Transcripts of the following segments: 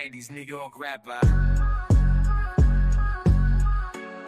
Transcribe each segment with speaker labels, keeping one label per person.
Speaker 1: These nigga on rapper.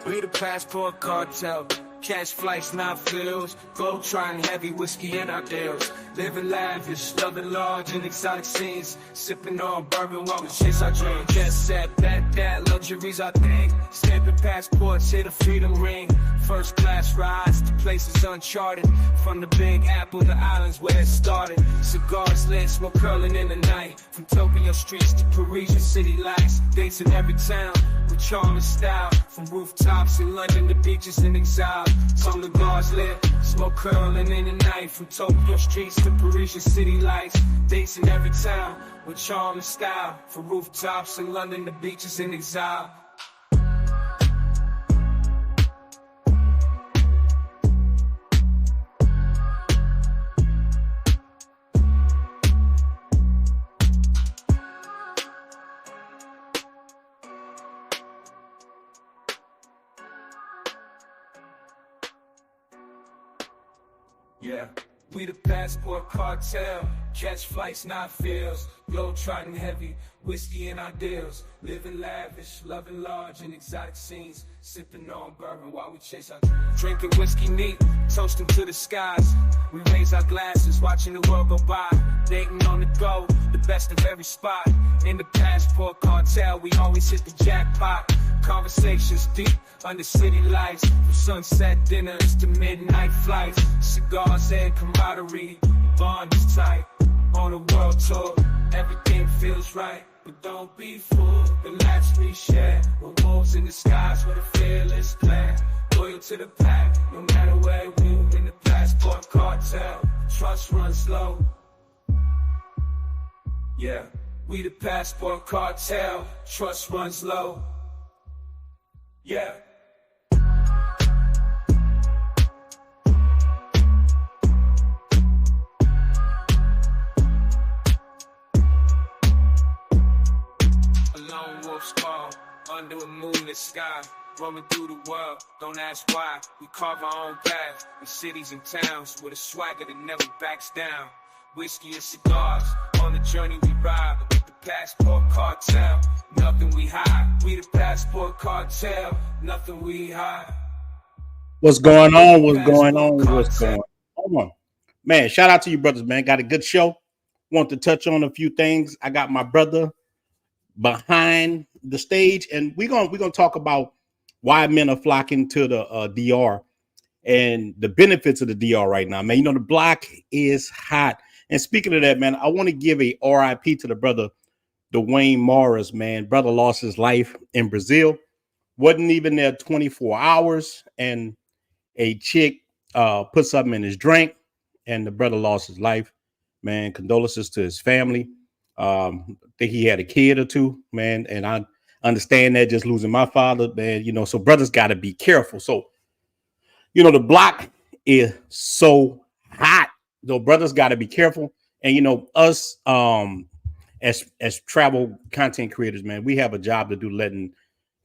Speaker 1: We the passport cartel. Cash flights, not fills. Gold trying heavy whiskey in our deals. Living lavish, loving large and exotic scenes. Sipping on bourbon while we chase our dreams. Just set that luxuries I think. Stamping passports, hit a freedom ring. First class rides to places uncharted. From the Big Apple, the islands where it started. Cigars lit, smoke curling in the night. From Tokyo streets to Parisian city lights. Dates in every town with charm and style. From rooftops in London to beaches in exile. Some cigars lit, smoke curling in the night. From Tokyo streets to Parisian city lights. Dates in every town with charm and style. From rooftops in London to beaches in exile. Yeah, we the passport cartel. Catch flights, not fills. Globe-trotting heavy, whiskey in our deals. Living lavish, loving large and exotic scenes. Sipping on bourbon while we chase our dreams. Drinking whiskey neat, toasting to the skies. We raise our glasses, watching the world go by. Dating on the go, the best of every spot. In the passport cartel, we always hit the jackpot. Conversations deep under city lights. From sunset dinners to midnight flights. Cigars and camaraderie, bond is tight. On a world tour, everything feels right. But don't be fooled, the laughs we share. We're wolves in the skies with a fearless plan. Loyal to the pack, no matter where we move. In the passport cartel, trust runs low. Yeah, we the passport cartel, trust runs low. Yeah. A lone wolf's call, under a moonlit sky, roaming through the world, don't ask why. We carve our own path, in cities and towns, with a swagger that never backs down. Whiskey and cigars, on the journey we ride, with the passport cartel, nothing we hide. We the passport cartel, nothing we hide.
Speaker 2: What's going on? What's going on? Man, shout out to you brothers, man. Got a good show. Want to touch on a few things. I got my brother behind the stage, and we're gonna talk about why men are flocking to the DR and the benefits of the DR right now, man. You know, the block is hot. And speaking of that, man, I want to give a RIP to the brother Dwayne Morris, man. Brother lost his life in Brazil. Wasn't even there 24 hours, and a chick put something in his drink, and the brother lost his life. Man, condolences to his family. Think he had a kid or two, man, and I understand that, just losing my father, man. You know, so brothers got to be careful. So, you know, the block is so hot. So brothers got to be careful. And, you know, us as travel content creators, man, we have a job to do, letting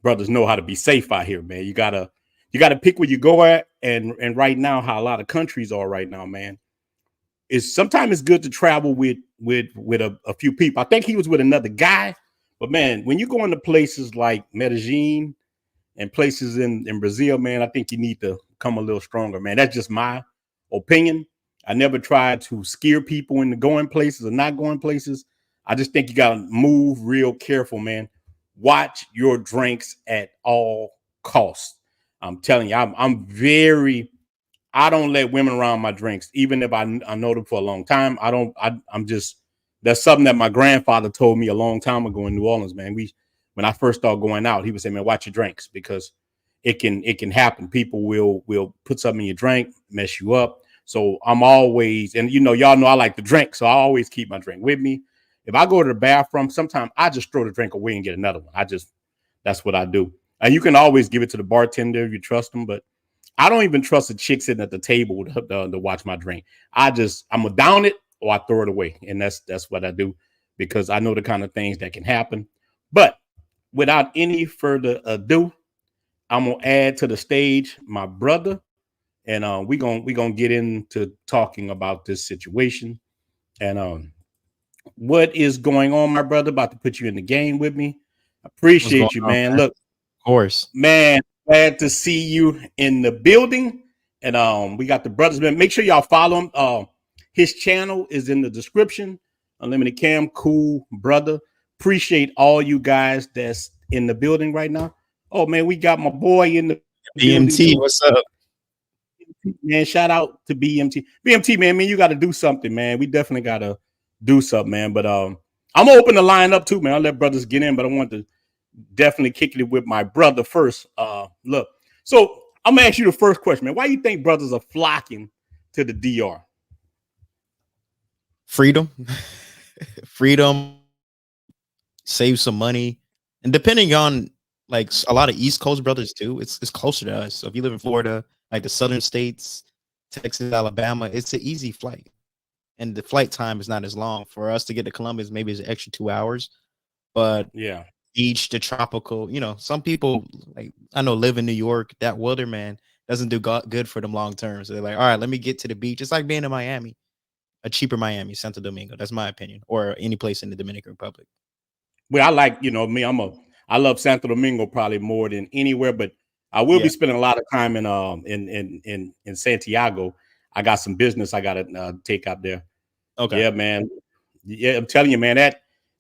Speaker 2: brothers know how to be safe out here, man. You gotta pick where you go at. And right now, how a lot of countries are right now, man, is sometimes it's good to travel with a few people. I think he was with another guy, but man, when you go into places like Medellin and places in Brazil, man, I think you need to come a little stronger, man. That's just my opinion. I never tried to scare people into going places or not going places. I just think you got to move real careful, man. Watch your drinks at all costs. I'm telling you, I don't let women around my drinks, even if I know them for a long time. That's something that my grandfather told me a long time ago in New Orleans, man. When I first started going out, he would say, man, watch your drinks, because it can happen. People will put something in your drink, mess you up. So I'm always, and you know, y'all know I like to drink, so I always keep my drink with me. If I go to the bathroom, sometimes I just throw the drink away and get another one. That's what I do. And you can always give it to the bartender if you trust them, but I don't even trust a chick sitting at the table to watch my drink. I'm gonna down it or I throw it away, and that's what I do, because I know the kind of things that can happen. But without any further ado, I'm gonna add to the stage my brother, and we gonna get into talking about this situation. And What is going on, my brother? About to put you in the game with me.
Speaker 3: What's going
Speaker 2: Appreciate you,
Speaker 3: on,
Speaker 2: man.
Speaker 3: man?
Speaker 2: Look,
Speaker 3: Of course.
Speaker 2: man, glad to see you in the building. And we got the brothers, man. Make sure y'all follow him. His channel is in the description. Unlimited Cam, cool brother. Appreciate all you guys that's in the building right now. Oh man, we got my boy in the building
Speaker 3: BMT,
Speaker 2: too.
Speaker 3: what's up?
Speaker 2: Man, shout out to BMT. BMT, man, you got to do something, man. We definitely got to do something, man. But I'm gonna open the line up too, man. I'll let brothers get in, but I want to definitely kick it with my brother first. Look, so I'm gonna ask you the first question, man. Why do you think brothers are flocking to the DR?
Speaker 3: Freedom. Freedom. Save some money. And depending on like a lot of East Coast brothers too, it's closer to us. So if you live in Florida, like the southern states, Texas, Alabama, it's an easy flight. And the flight time is not as long. For us to get to Columbus, maybe it's an extra 2 hours. But
Speaker 2: yeah,
Speaker 3: beach, the tropical, some people like I know live in New York, that weather, man, doesn't do good for them long term. So they're like, all right, let me get to the beach. It's like being in Miami, a cheaper Miami, Santo Domingo. That's my opinion, or any place in the Dominican Republic.
Speaker 2: well, I like, me. I love Santo Domingo probably more than anywhere, but I will be spending a lot of time in Santiago. I got some business I got to take out there.
Speaker 3: Okay.
Speaker 2: Yeah, man. Yeah, I'm telling you, man,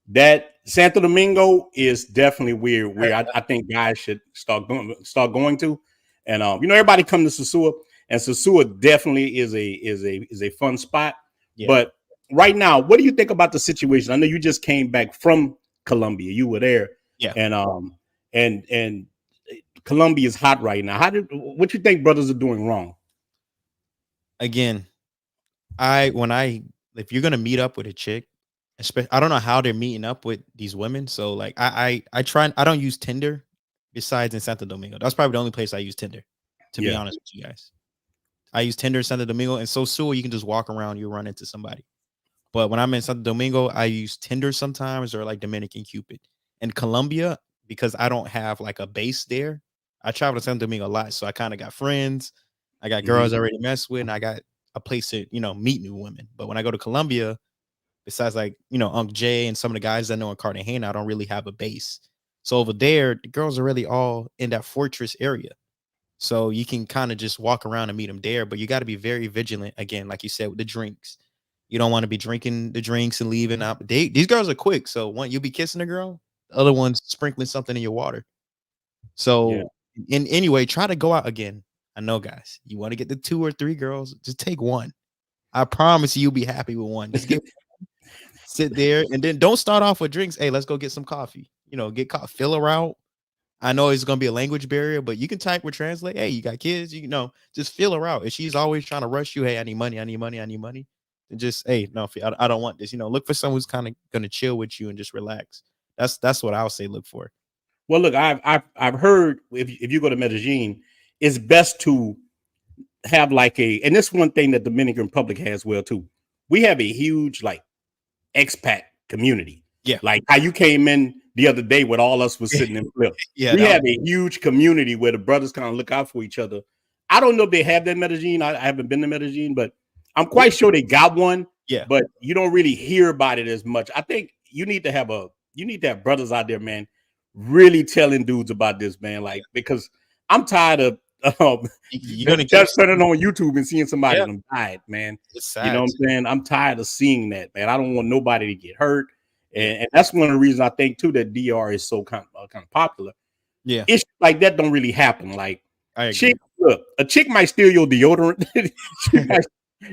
Speaker 2: that Santo Domingo is definitely weird. I think guys should start going to, and everybody come to Sosua, and Sosua definitely is a fun spot. Yeah. But right now, what do you think about the situation? I know you just came back from Colombia. You were there,
Speaker 3: yeah,
Speaker 2: and Colombia is hot right now. What you think brothers are doing wrong?
Speaker 3: Again, if you're gonna meet up with a chick, I don't know how they're meeting up with these women. So like I don't use Tinder besides in Santo Domingo. That's probably the only place I use Tinder, to be honest with you guys. I use Tinder in Santo Domingo, and Sosua, you can just walk around, you run into somebody. But when I'm in Santo Domingo, I use Tinder sometimes, or like Dominican Cupid. In Colombia, because I don't have like a base there, I travel to Santo Domingo a lot. So I kind of got friends. I got girls I already mess with, and I got a place to, meet new women. But when I go to Colombia, besides like, Unc Jay and some of the guys I know in Cartagena, I don't really have a base. So over there, the girls are really all in that fortress area. So you can kind of just walk around and meet them there, but you got to be very vigilant. Again, like you said, with the drinks, you don't want to be drinking the drinks and leaving out. These girls are quick. So one, you'll be kissing a girl, the other one's sprinkling something in your water. So anyway, try to go out again. I know, guys, you want to get the 2 or 3 girls, just take one. I promise you'll be happy with one. Just sit there, and then don't start off with drinks. Hey, let's go get some coffee. Get coffee, fill her out. I know it's gonna be a language barrier, but you can type or translate. Hey, you got kids, just fill her out. If she's always trying to rush you, hey, I need money, and just, hey, no, I don't want this. Look for someone who's kind of gonna chill with you and just relax. That's what I'll say. Look for.
Speaker 2: Well, look, I've heard if you go to Medellin, it's best to have and this one thing that Dominican Republic has well too. We have a huge expat community.
Speaker 3: Yeah,
Speaker 2: like how you came in the other day with all us was sitting in Flip. Yeah, we have a huge community where the brothers kind of look out for each other. I don't know if they have that in Medellin. I haven't been to Medellin, but I'm quite sure they got one.
Speaker 3: Yeah,
Speaker 2: but you don't really hear about it as much. I think you need to have brothers out there, man, really telling dudes about this, man. Because I'm tired of just turning on YouTube and seeing somebody them died, man.
Speaker 3: It's sad.
Speaker 2: You know what I'm saying? I'm tired of seeing that, man. I don't want nobody to get hurt. And that's one of the reasons I think too that DR is so kind of popular.
Speaker 3: Yeah,
Speaker 2: issues like that don't really happen. Like a chick might steal your deodorant.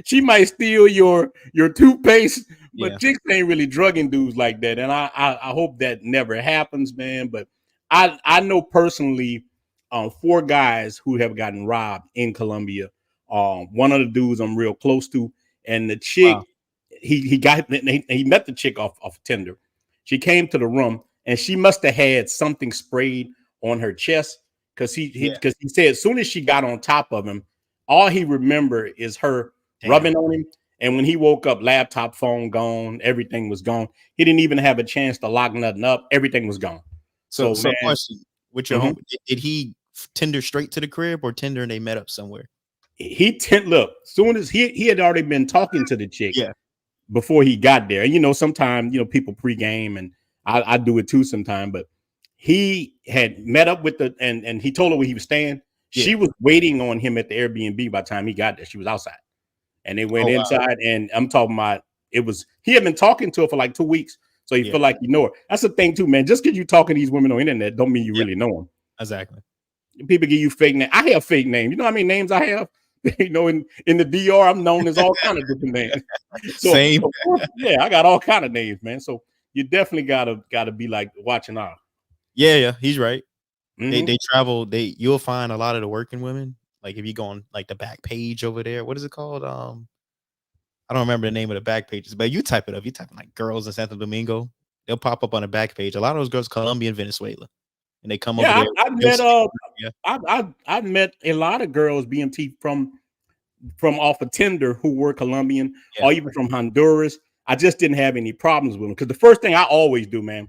Speaker 2: she might steal your toothpaste, but chicks ain't really drugging dudes like that. And I hope that never happens, man. But I know personally 4 guys who have gotten robbed in Colombia. One of the dudes I'm real close to, and the chick. Wow. He met the chick off Tinder. She came to the room and she must have had something sprayed on her chest because he said as soon as she got on top of him, all he remembered is her rubbing on him. And when he woke up, laptop, phone gone, everything was gone. He didn't even have a chance to lock nothing up. Everything was gone.
Speaker 3: So question with your home, did he Tinder straight to the crib or Tinder and they met up somewhere?
Speaker 2: Look, soon as he had already been talking to the chick.
Speaker 3: Yeah.
Speaker 2: before he got there. And, you know, sometimes, you know, people pregame, and I do it too sometimes, but he had met up with and he told her where he was staying.
Speaker 3: Yeah.
Speaker 2: She was waiting on him at the Airbnb by the time he got there. She was outside, and they went inside, and I'm talking about, he had been talking to her for like 2 weeks. So you feel like you know her. That's the thing too, man. Just because you talking to these women on the internet don't mean you really know them.
Speaker 3: Exactly.
Speaker 2: People give you fake names. I have fake names. You know how many names I have? You know, in the DR, I'm known as all kind of different names.
Speaker 3: Same.
Speaker 2: Yeah, I got all kind of names, man. So you definitely gotta be like watching out.
Speaker 3: Yeah, he's right.
Speaker 2: Mm-hmm.
Speaker 3: They travel. You'll find a lot of the working women. Like if you go on like the back page over there, what is it called? I don't remember the name of the back pages, but you type it up. You type in like girls in Santo Domingo, they'll pop up on the back page. A lot of those girls, Colombia and Venezuela, and they come over there.
Speaker 2: I've met a lot of girls BMT from off of Tinder who were Colombian or even from Honduras. I just didn't have any problems with them because the first thing I always do, man,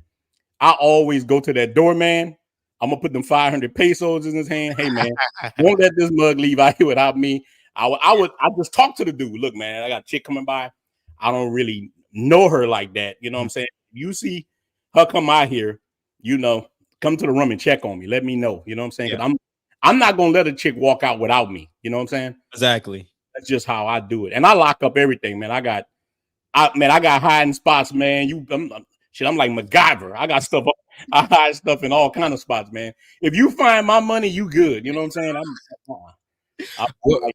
Speaker 2: I always go to that doorman. I'm gonna put them 500 pesos in his hand. Hey, man, won't let this mug leave out here without me. I just talk to the dude. Look, man, I got a chick coming by. I don't really know her like that. You know what I'm saying? You see her come out here, you know, come to the room and check on me. Let me know. You know what I'm saying? Because I'm not gonna let a chick walk out without me. You know what I'm saying?
Speaker 3: Exactly.
Speaker 2: That's just how I do it. And I lock up everything, man. I got hiding spots, man. I'm like MacGyver. I got stuff. I hide stuff in all kind of spots, man. If you find my money, you good. You know what I'm saying?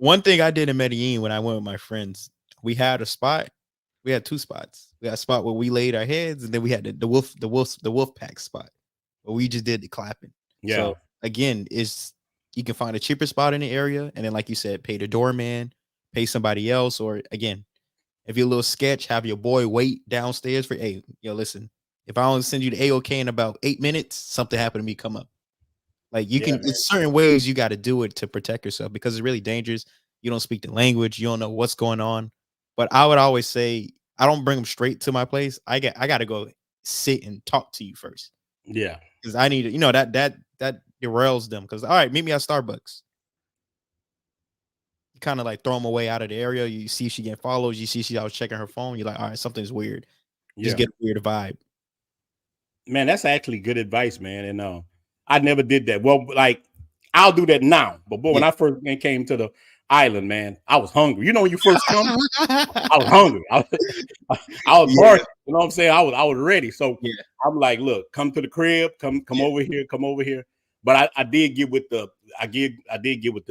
Speaker 3: One thing I did in Medellin when I went with my friends, we had a spot. We had 2 spots. We had a spot where we laid our heads, and then we had the wolf pack spot where we just did the clapping.
Speaker 2: Yeah.
Speaker 3: So again, you can find a cheaper spot in the area, and then like you said, pay the doorman, pay somebody else, or again, if you're a little sketch, have your boy wait downstairs for, hey, yo, listen, if I don't send you the AOK in about 8 minutes, something happened to me, come up. Like you can, it's certain ways you got to do it to protect yourself because it's really dangerous. You don't speak the language. You don't know what's going on. But I would always say, I don't bring them straight to my place. I got to go sit and talk to you first.
Speaker 2: Yeah.
Speaker 3: Because I need to, you know, that derails them. Because, all right, meet me at Starbucks. You kind of like throw them away out of the area. You see she getting follows. You see she was checking her phone. You're like, all right, something's weird. Just get a weird vibe.
Speaker 2: Man, that's actually good advice, man. And I never did that. Well, like I'll do that now. But boy, when I first came to the island, man, I was hungry. You know, when you first come, I was hungry. I was barking. You know what I'm saying? I was ready. So I'm like, look, come to the crib, come over here. But I did get with the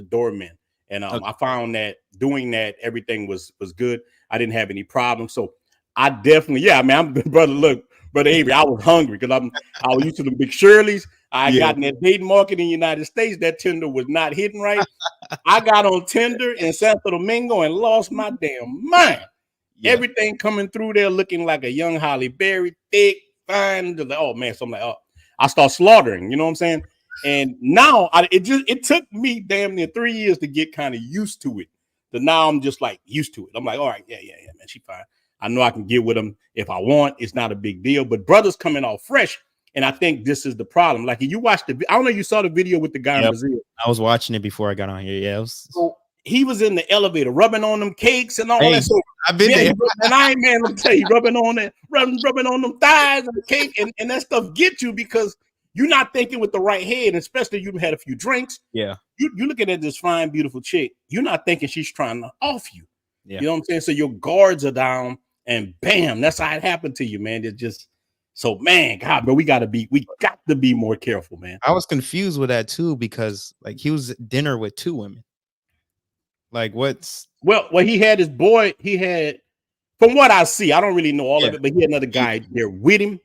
Speaker 2: doorman, and I found that doing that everything was good. I didn't have any problems. So I definitely, I'm Brother Avery, I was hungry because I was used to the big Shirley's. I got in that dating market in the United States. That Tinder was not hitting right. I got on Tinder in Santo Domingo and lost my damn mind. Everything coming through there looking like a young Holly Berry, thick, fine. Oh man, so I'm like, I start slaughtering. You know what I'm saying? And now it took me damn near 3 years to get kind of used to it. But now I'm just like used to it. I'm like, all right, yeah, man, she fine. I know I can get with them if I want. It's not a big deal. But brothers coming off fresh, and I think this is the problem. Like you watched I don't know, you saw the video with the guy in Brazil.
Speaker 3: I was watching it before I got on here. Yeah,
Speaker 2: so he was in the elevator rubbing on them cakes and all that. So
Speaker 3: I've been there.
Speaker 2: And I ain't, man, let me tell you, rubbing on them thighs and the cake, and that stuff get you because you're not thinking with the right head, especially you had a few drinks.
Speaker 3: Yeah,
Speaker 2: you looking at this fine, beautiful chick. You're not thinking she's trying to off you. Yeah. You know what I'm saying? So your guards are down. And bam, that's how it happened to you, man. It's just so, man, God, but we got to be more careful, man.
Speaker 3: I was confused with that too because like he was at dinner with 2 women. Like what's
Speaker 2: well, he had his boy. He had, from what I see, I don't really know all of it, but he had another guy there with him,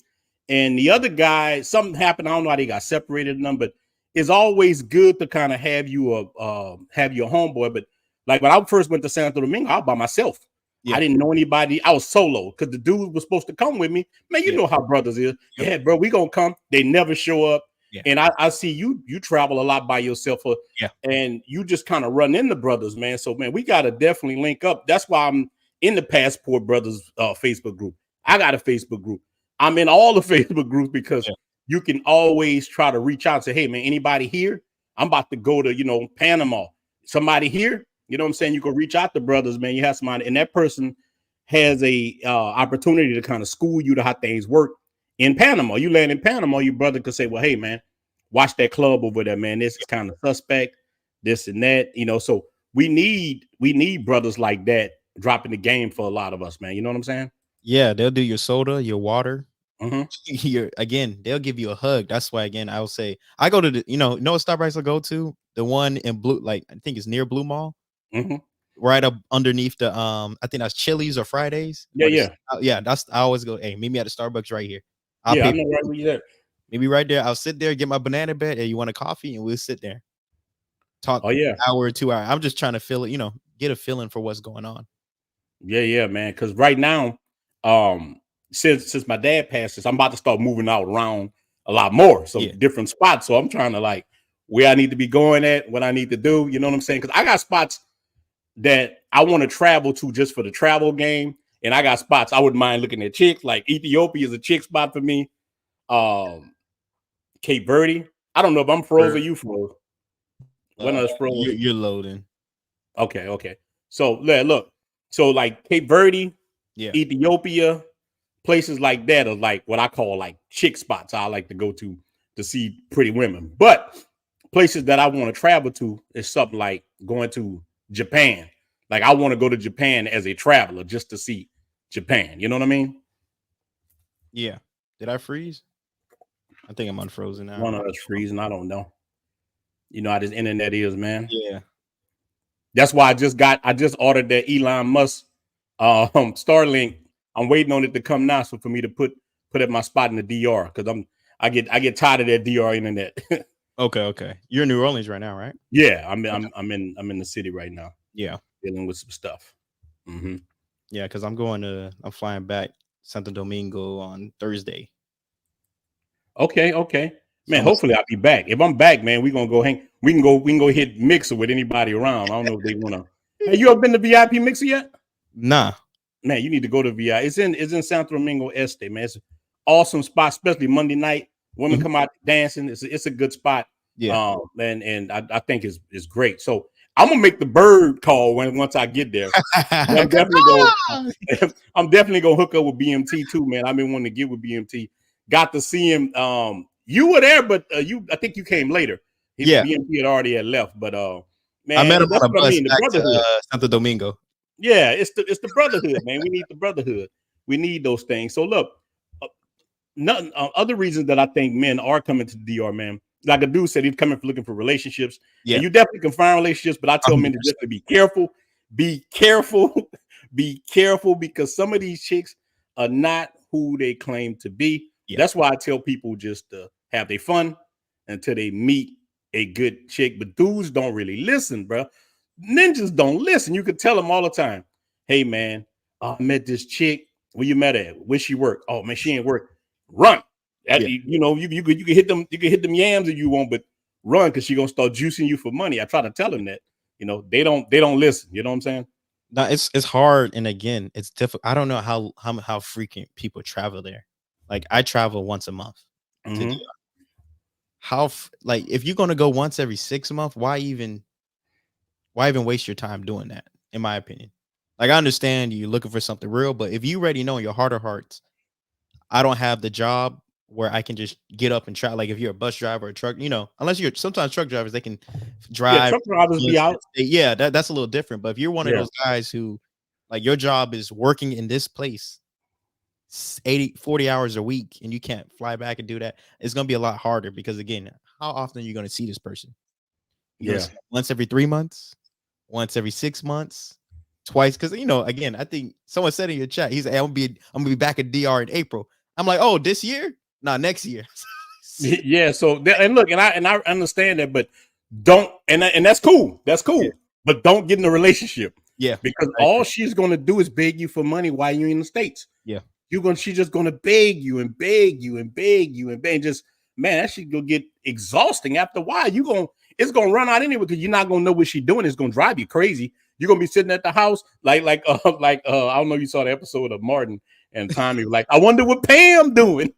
Speaker 2: and the other guy, something happened. I don't know how they got separated, but it's always good to kind of have you have your homeboy. But like when I first went to Santo Domingo, I was by myself. I didn't know anybody. I was solo because the dude was supposed to come with me. Man, you know how brothers is. Yeah, bro, we gonna come. They never show up. And I see you travel a lot by yourself. And you just kind of run into brothers, man. So, man, we got to definitely link up. That's why I'm in the Passport Brothers Facebook group. I got a Facebook group. I'm in all the Facebook groups because you can always try to reach out and say, hey, man, anybody here? I'm about to go to, Panama. Somebody here? You know what I'm saying? You can reach out to brothers, man. You have somebody, and that person, has a opportunity to kind of school you to how things work in Panama. You land in Panama, your brother could say, well, hey man, watch that club over there, man. This is kind of suspect, this and that, you know. So we need brothers like that dropping the game for a lot of us, man. You know what I'm saying?
Speaker 3: Yeah, they'll do your soda, your water.
Speaker 2: Mm-hmm.
Speaker 3: They'll give you a hug. That's why again, I would say I go to the know what Starbucks I go to? The one in Blue, like I think it's near Blue Mall.
Speaker 2: Mm-hmm.
Speaker 3: Right up underneath the I think that's Chili's or Fridays.
Speaker 2: Yeah.
Speaker 3: That's I always go, hey, meet me at the Starbucks right here.
Speaker 2: I know right where you at.
Speaker 3: Maybe right there. I'll sit there, get my banana bread. Hey, you want a coffee? And we'll sit there. Talk an hour or 2 hours. I'm just trying to feel it, get a feeling for what's going on.
Speaker 2: Yeah, man. Because right now, since my dad passed, I'm about to start moving out around a lot more. So different spots. So I'm trying to like where I need to be going at, what I need to do. You know what I'm saying? Because I got spots that I want to travel to just for the travel game. And I got spots I wouldn't mind looking at chicks. Like Ethiopia is a chick spot for me. Cape Verde. I don't know if I'm froze or you froze. When I was froze.
Speaker 3: You're loading.
Speaker 2: Okay. So look. So like Cape Verde, Ethiopia, places like that are like what I call like chick spots I like to go to see pretty women. But places that I want to travel to is something like going to Japan. Like I want to go to Japan as a traveler just to see Japan. You know what I mean?
Speaker 3: Yeah. Did I freeze? I think I'm unfrozen now.
Speaker 2: One of us freezing. I don't know. You know how this internet is, man.
Speaker 3: Yeah.
Speaker 2: That's why I just ordered that Elon Musk Starlink. I'm waiting on it to come now, so for me to put at my spot in the DR because I get tired of that DR internet.
Speaker 3: Okay. You're in New Orleans right now, right?
Speaker 2: Yeah, I'm in the city right now.
Speaker 3: Yeah,
Speaker 2: dealing with some stuff. Mm-hmm.
Speaker 3: Yeah, because I'm flying back Santo Domingo on Thursday.
Speaker 2: Okay. Man, hopefully I'll be back. If I'm back, man, we're gonna go hang. We can go hit Mixer with anybody around. I don't know if they wanna. Hey, you ever been to VIP Mixer yet?
Speaker 3: Nah.
Speaker 2: Man, you need to go to VIP. It's in Santo Domingo Este, man. It's an awesome spot, especially Monday night. Women come out dancing. It's a good spot.
Speaker 3: Yeah.
Speaker 2: And I think it's great. So I'm gonna make the bird call once I get there. I'm definitely gonna hook up with BMT too, man. I've been wanting to get with BMT. Got to see him. You were there, but I think you came later. BMT had left, but man,
Speaker 3: I met him on a bus
Speaker 2: the
Speaker 3: back
Speaker 2: brotherhood.
Speaker 3: to Santo Domingo.
Speaker 2: Yeah, it's the brotherhood, man. We need the brotherhood. We need those things. So look, other reasons that I think men are coming to the DR, man. Like a dude said, he's coming for looking for relationships. Yeah, and you definitely can find relationships, but I tell men to just to be careful. Be careful, because some of these chicks are not who they claim to be. Yeah. That's why I tell people just to have their fun until they meet a good chick. But dudes don't really listen, bro. Ninjas don't listen. You can tell them all the time, hey man, I met this chick. Where you met her at? Where she work? Oh man, she ain't work. Run. You can hit them. You can hit them yams if you want, but run, because she gonna start juicing you for money. I try to tell them that. They don't listen. You know what I'm saying?
Speaker 3: No, it's hard, and again, it's difficult. I don't know how frequent people travel there. Like I travel once a month.
Speaker 2: Mm-hmm.
Speaker 3: If you're gonna go once every 6 months, why even waste your time doing that? In my opinion, like I understand you're looking for something real, but if you already know in your heart of hearts, I don't have the job where I can just get up and try. Like if you're a bus driver or a truck, unless you're sometimes truck drivers, they can drive.
Speaker 2: Yeah, truck drivers be out.
Speaker 3: Yeah, that's a little different. But if you're one of those guys who, like, your job is working in this place 40 hours a week and you can't fly back and do that, it's going to be a lot harder because, again, how often are you going to see this person? Once every 3 months, once every 6 months, twice. Because, again, I think someone said in your chat, he's like, I'm gonna be back at DR in April. I'm like, oh, this year? Nah, next year.
Speaker 2: Yeah. So and look, and I understand that, but don't and that's cool. That's cool. Yeah. But don't get in a relationship.
Speaker 3: Yeah.
Speaker 2: Because all she's gonna do is beg you for money while you're in the States.
Speaker 3: Yeah.
Speaker 2: She's just gonna beg you and beg you and beg you and beg. Just, man, that shit gonna get exhausting after a while. It's gonna run out anyway, because you're not gonna know what she's doing. It's gonna drive you crazy. You're gonna be sitting at the house like I don't know if you saw the episode of Martin and Tommy, like, I wonder what Pam doing.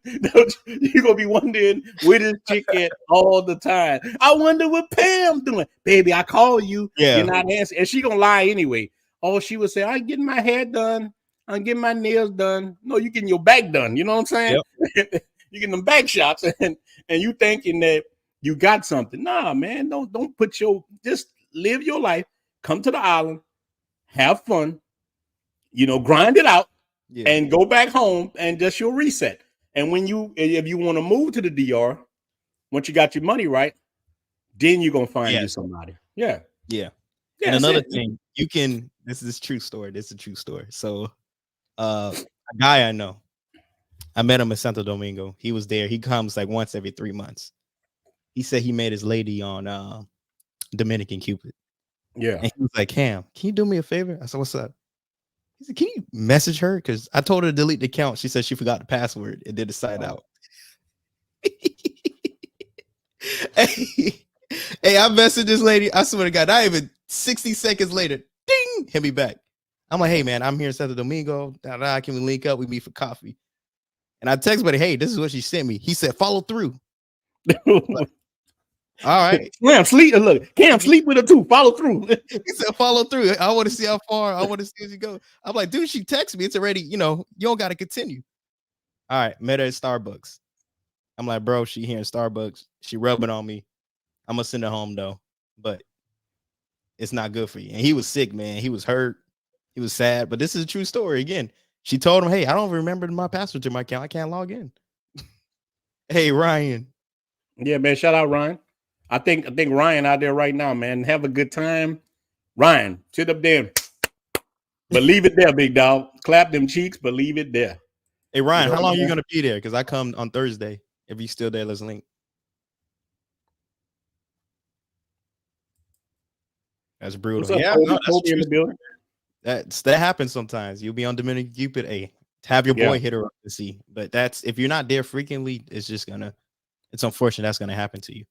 Speaker 2: You're gonna be wondering where this chick at all the time. I wonder what Pam doing. Baby, I call you. Yeah. You're not answering. And she gonna lie anyway. Oh, she would say, I'm getting my hair done. I'm getting my nails done. No, you getting your back done. You know what I'm saying? Yep. You getting them back shots, and you thinking that you got something. Nah, man, don't put just live your life. Come to the island, have fun, grind it out, and go back home, and just your reset. And if you want to move to the DR, once you got your money right, then you're gonna find you somebody. Yeah.
Speaker 3: And another thing, this is a true story. This is a true story. So a guy I know, I met him in Santo Domingo. He was there. He comes like once every 3 months. He said he met his lady on Dominican Cupid.
Speaker 2: Yeah.
Speaker 3: And he was like, Cam, can you do me a favor? I said, what's up? He said, can you message her? Because I told her to delete the account. She said she forgot the password and did the sign out. Hey, I messaged this lady. I swear to God, not even 60 seconds later, ding, hit me back. I'm like, hey, man, I'm here in Santo Domingo. Can we link up? We meet for coffee. And I text buddy, hey, this is what she sent me. He said, follow through. Like, all right.
Speaker 2: Cam, sleep with her too. Follow through.
Speaker 3: He said, follow through. I want to see how far. I want to see as you go. I'm like, dude, she texted me. It's already, you don't got to continue. All right. Met her at Starbucks. I'm like, bro, she here in Starbucks. She rubbing on me. I'm going to send her home, though. But it's not good for you. And he was sick, man. He was hurt. He was sad. But this is a true story. Again, she told him, hey, I don't remember my password to my account. I can't log in. Hey, Ryan.
Speaker 2: Yeah, man. Shout out, Ryan. I think Ryan out there right now, man. Have a good time. Ryan, sit up there. But leave it there, big dog. Clap them cheeks, but leave it there.
Speaker 3: Hey, Ryan, how long are you going to be there? Because I come on Thursday. If you still there, let's link. That's brutal.
Speaker 2: Up,
Speaker 3: yeah,
Speaker 2: in the building.
Speaker 3: That happens sometimes. You'll be on Dominican Cupid. Hey, have your boy hit her up to see. But if you're not there frequently, it's unfortunate that's gonna happen to you.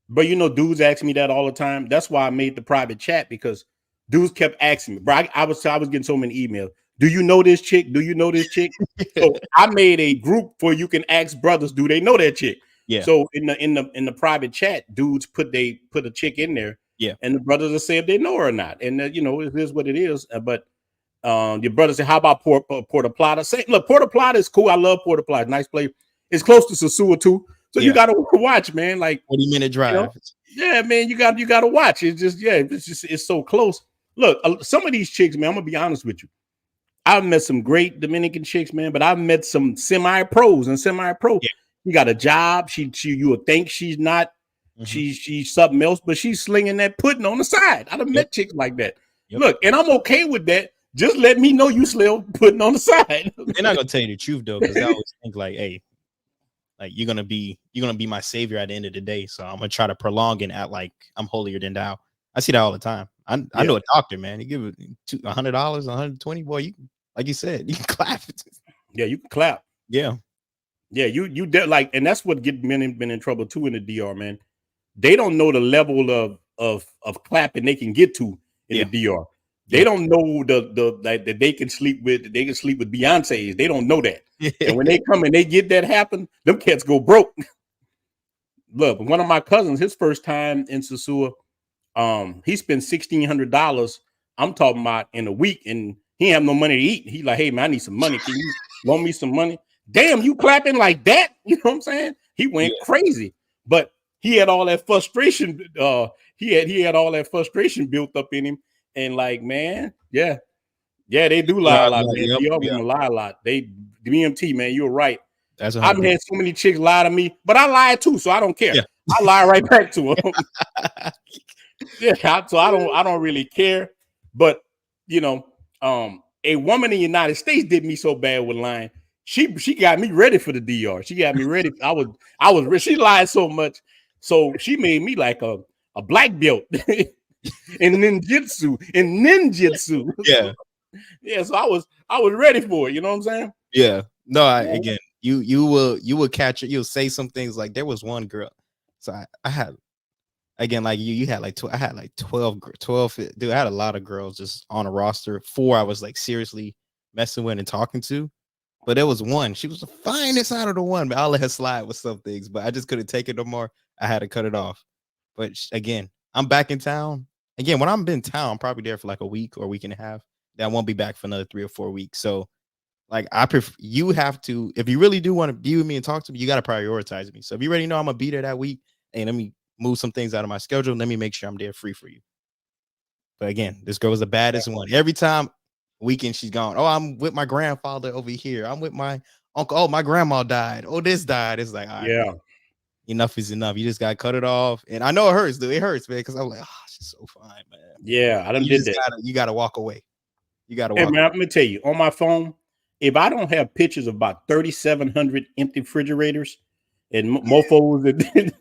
Speaker 2: But dudes ask me that all the time. That's why I made the private chat, because dudes kept asking me. Bro, I was getting so many emails. Do you know this chick? Do you know this chick? So I made a group where you can ask brothers, do they know that chick?
Speaker 3: Yeah.
Speaker 2: So in the private chat, dudes put a chick in there.
Speaker 3: Yeah.
Speaker 2: And the brothers will say if they know her or not. And it is what it is. But your brother said, how about Puerto Plata? Say, look, Puerto Plata is cool. I love Puerto Plata. Nice place. It's close to Sosua too. So you gotta watch, man. Like
Speaker 3: 40-minute drive.
Speaker 2: Yeah, man. You gotta watch. It's so close. Look, some of these chicks, man, I'm gonna be honest with you. I've met some great Dominican chicks, man, but I've met some semi-pros and semi-pro. Yeah. She got a job. You would think she's not. Mm-hmm. She's something else, but she's slinging that pudding on the side. I've met chicks like that. Yep. Look, and I'm okay with that. Just let me know you still pudding on the side.
Speaker 3: They're not gonna tell you the truth though, because I always think like, hey, like you're gonna be my savior at the end of the day. So I'm gonna try to prolong and act like I'm holier than thou. I see that all the time. I know a doctor, man. You give it $100, $120, boy. You like you said, you can clap.
Speaker 2: Yeah, you can clap.
Speaker 3: Yeah,
Speaker 2: you like, and that's what get men in trouble too in the DR, man. They don't know the level of clapping they can get to in the DR. They don't know that they can sleep with Beyonce's. They don't know that. And when they come and they get that happen, them cats go broke. Look, one of my cousins, his first time in Sosua, he spent $1,600. I'm talking about in a week, and he ain't have no money to eat. He like, hey man, I need some money. Can you loan me some money? Damn, you clapping like that? You know what I'm saying? He went crazy, but he had all that frustration. He had all that frustration built up in him, and like, man, yeah, they do lie a lot, man. They lie a lot. They DMT, man. You're right. I've had so many chicks lie to me, but I lie too, so I don't care. Yeah. I lie right back to them. So I don't really care. But a woman in the United States did me so bad with lying. She got me ready for the DR. She got me ready. She lied so much. So she made me like a black belt in ninjutsu.
Speaker 3: Yeah.
Speaker 2: Yeah. So I was ready for it. You know what I'm saying?
Speaker 3: Yeah. No, again, you will catch it. You'll say some things like there was one girl. So I had, again, like you had like I had like 12. Dude, I had a lot of girls just on a roster. 4 I was like seriously messing with and talking to. But there was one. She was the finest out of the one. But I'll let her slide with some things. But I just couldn't take it no more. I had to cut it off. But again, I'm back in town. Again, when I'm in town, I'm probably there for like a week or a week and a half. Then I won't be back for another 3 or 4 weeks. So Like I prefer you have to, if you really do want to be with me and talk to me, you got to prioritize me. So if you already know I'm gonna be there that week, and let me move some things out of my schedule, let me make sure I'm there free for you. But again, this girl was the baddest one. Every time weekend she's gone. Oh, I'm with my grandfather over here. I'm with my uncle. Oh, my grandma died. Oh, this died. It's like, all right,
Speaker 2: Yeah.
Speaker 3: man, enough is enough. You just got to cut it off. And I know it hurts, dude. It hurts, man, because I'm like, oh, she's so fine, man.
Speaker 2: Yeah, I done
Speaker 3: You
Speaker 2: did
Speaker 3: just
Speaker 2: that.
Speaker 3: you gotta walk away. You gotta
Speaker 2: Hey
Speaker 3: walk
Speaker 2: man,
Speaker 3: away.
Speaker 2: let me tell you, on my phone, if I don't have pictures of about 3,700 empty refrigerators and mofos, and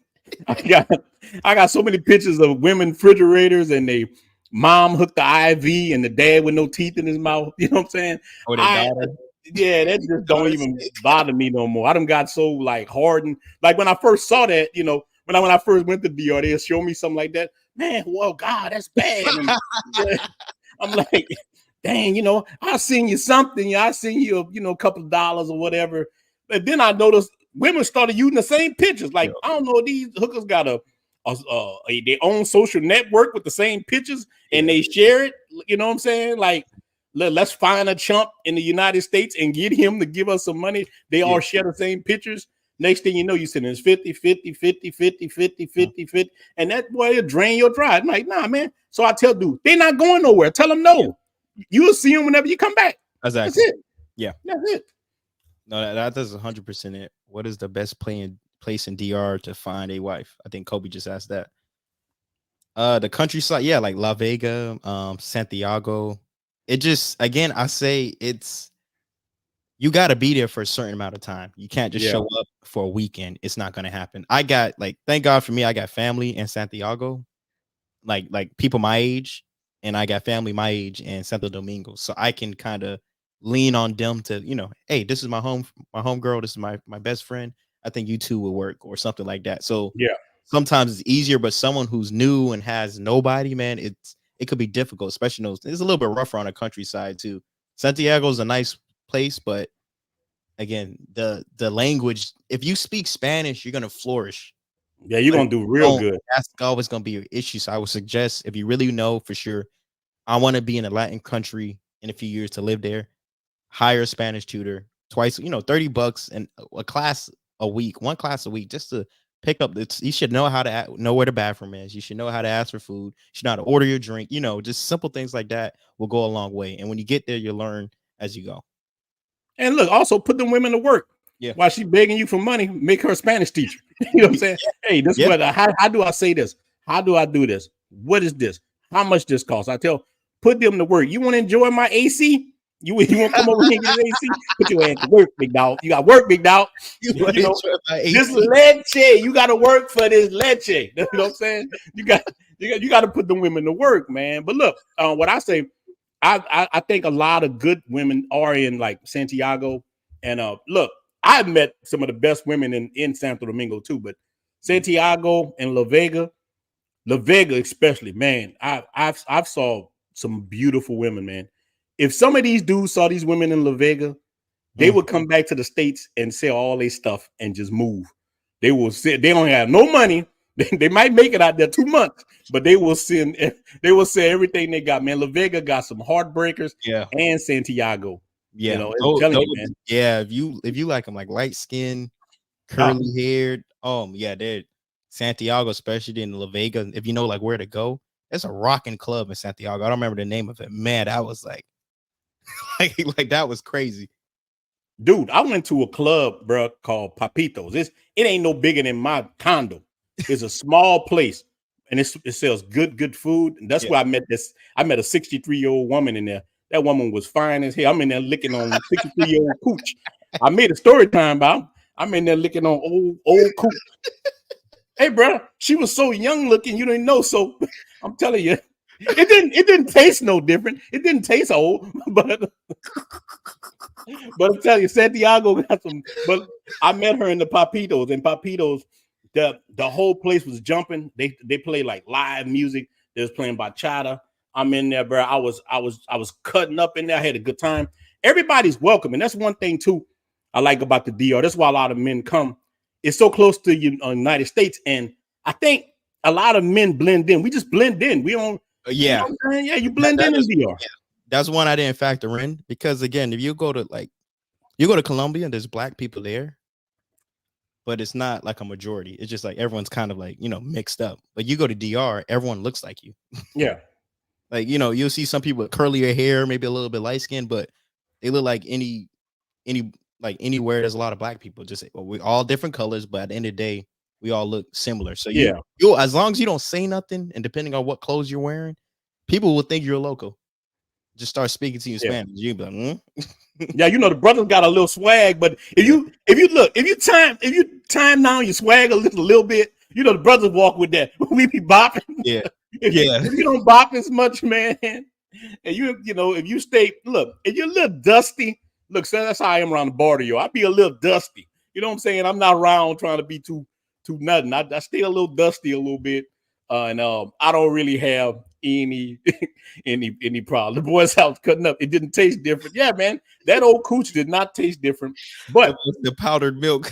Speaker 2: I got so many pictures of women refrigerators and they mom hooked the IV and the dad with no teeth in his mouth. You know what I'm saying?
Speaker 3: Or their daughter.
Speaker 2: Yeah, that just don't even bother me no more. I done got so like hardened. Like when I first saw that, you know, when I first went to DR, they show me something like that. Man, well, God, that's bad. And, yeah, I'm like, dang, you know, I seen you something. I seen you, you know, a couple of dollars or whatever. But then I noticed women started using the same pictures. Like, I don't know, these hookers got their own social network with the same pictures and they share it. You know what I'm saying? Like, let's find a chump in the United States and get him to give us some money. They all share the same pictures. Next thing you know, you sitting in 50, 50, 50, 50, 50, 50, 50. And that boy will drain your drive. I'm like, nah, man. So I tell dude, they're not going nowhere. Tell them no. You'll see them whenever you come back.
Speaker 3: Exactly.
Speaker 2: That's it.
Speaker 3: Yeah.
Speaker 2: That's it.
Speaker 3: No, that is 100% it. What is the best place in DR to find a wife? I think Kobe just asked that. The countryside, yeah, like La Vega, Santiago. It just, again, I say it's, you got to be there for a certain amount of time. You can't just show up for a weekend. It's not going to happen. I got, like, thank God for me, I got family in Santiago, like people my age, and I got family my age in Santo Domingo. So I can kind of lean on them to, you know, hey, this is my home girl. This is my best friend. I think you two will work or something like that. So sometimes it's easier, but someone who's new and has nobody, man, it could be difficult, especially those. It's a little bit rougher on the countryside too. Santiago's a nice place, but again, the language, if you speak Spanish, you're gonna flourish.
Speaker 2: Yeah, you're gonna do real good.
Speaker 3: That's always gonna be an issue. So I would suggest, if you really know for sure, I want to be in a Latin country in a few years to live there, hire a Spanish tutor twice, you know, $30 and a class a week, one class a week, just to pick up. You should know how to know where the bathroom is. You should know how to ask for food. You should know how to order your drink. You know, just simple things like that will go a long way. And when you get there, you learn as you go.
Speaker 2: And look, also put them women to work.
Speaker 3: Yeah.
Speaker 2: While she's begging you for money, make her a Spanish teacher. You know what I'm saying? Hey, this is what how do I say this? How do I do this? What is this? How much this costs? I tell, put them to work. You want to enjoy my AC? You want to come over here and get an AC? Put your ass to work, big dog. You got work, big dog. You know, this leche. You got to work for this leche. You know what I'm saying? You got to put the women to work, man. But look, what I say, I think a lot of good women are in like Santiago. And look, I've met some of the best women in Santo Domingo too, but Santiago and La Vega especially, man, I've saw some beautiful women, man. If some of these dudes saw these women in La Vega, they would come back to the States and sell all their stuff and just move. They will sit, they don't have no money. They might make it out there 2 months, but they will sell everything they got, man. La Vega got some heartbreakers, and Santiago.
Speaker 3: Yeah,
Speaker 2: you know, I'm telling you, man.
Speaker 3: Yeah, if you like them, like light skin, curly haired, they're Santiago, especially in La Vega. If you know like where to go, there's a rocking club in Santiago. I don't remember the name of it. Man, that was like, like that was crazy.
Speaker 2: Dude, I went to a club, bro, called Papitos. It ain't no bigger than my condo. It's a small place, and it sells good food. And that's where I met this. I met a 63-year-old woman in there. That woman was fine as hell. I'm in there licking on 63-year-old cooch. I made a story time about. I'm in there licking on old cooch. Hey, bro, she was so young looking, you didn't know. So I'm telling you, it didn't taste no different. It didn't taste old, but I'm telling you, Santiago got some. But I met her in the Papitos, and Papitos, the whole place was jumping. They play like live music. They was playing bachata. I'm in there, bro. I was cutting up in there. I had a good time. Everybody's welcome, and that's one thing too I like about the DR. That's why a lot of men come. It's so close to United States, and I think a lot of men blend in. We just blend in. We don't.
Speaker 3: Yeah,
Speaker 2: you know what I'm saying? Yeah, you blend in DR.
Speaker 3: Yeah. That's one I didn't factor in, because again, if you go to like You go to Colombia and there's black people there, but it's not like a majority. It's just like everyone's kind of like, mixed up. But you go to DR, everyone looks like you.
Speaker 2: Yeah.
Speaker 3: Like, you'll see some people with curlier hair, maybe a little bit light skin, but they look like any like anywhere there's a lot of black people. Just we all different colors, but at the end of the day, we all look similar. So you as long as you don't say nothing, and depending on what clothes you're wearing, people will think you're a local. Just start speaking to you in Spanish. You'll be like,
Speaker 2: Yeah, the brothers got a little swag, but if you time down your swag a little bit, the brothers walk with that. We be bopping.
Speaker 3: Yeah.
Speaker 2: If you don't bop as much, man, and if you stay, look, if you're a little dusty, look, so that's how I am around the border, yo. I be a little dusty. You know what I'm saying? I'm not around trying to be too nothing. I stay a little dusty a little bit, and I don't really have any problem. The boys' house cutting up. It didn't taste different. Yeah, man, that old cooch did not taste different. But
Speaker 3: the powdered milk.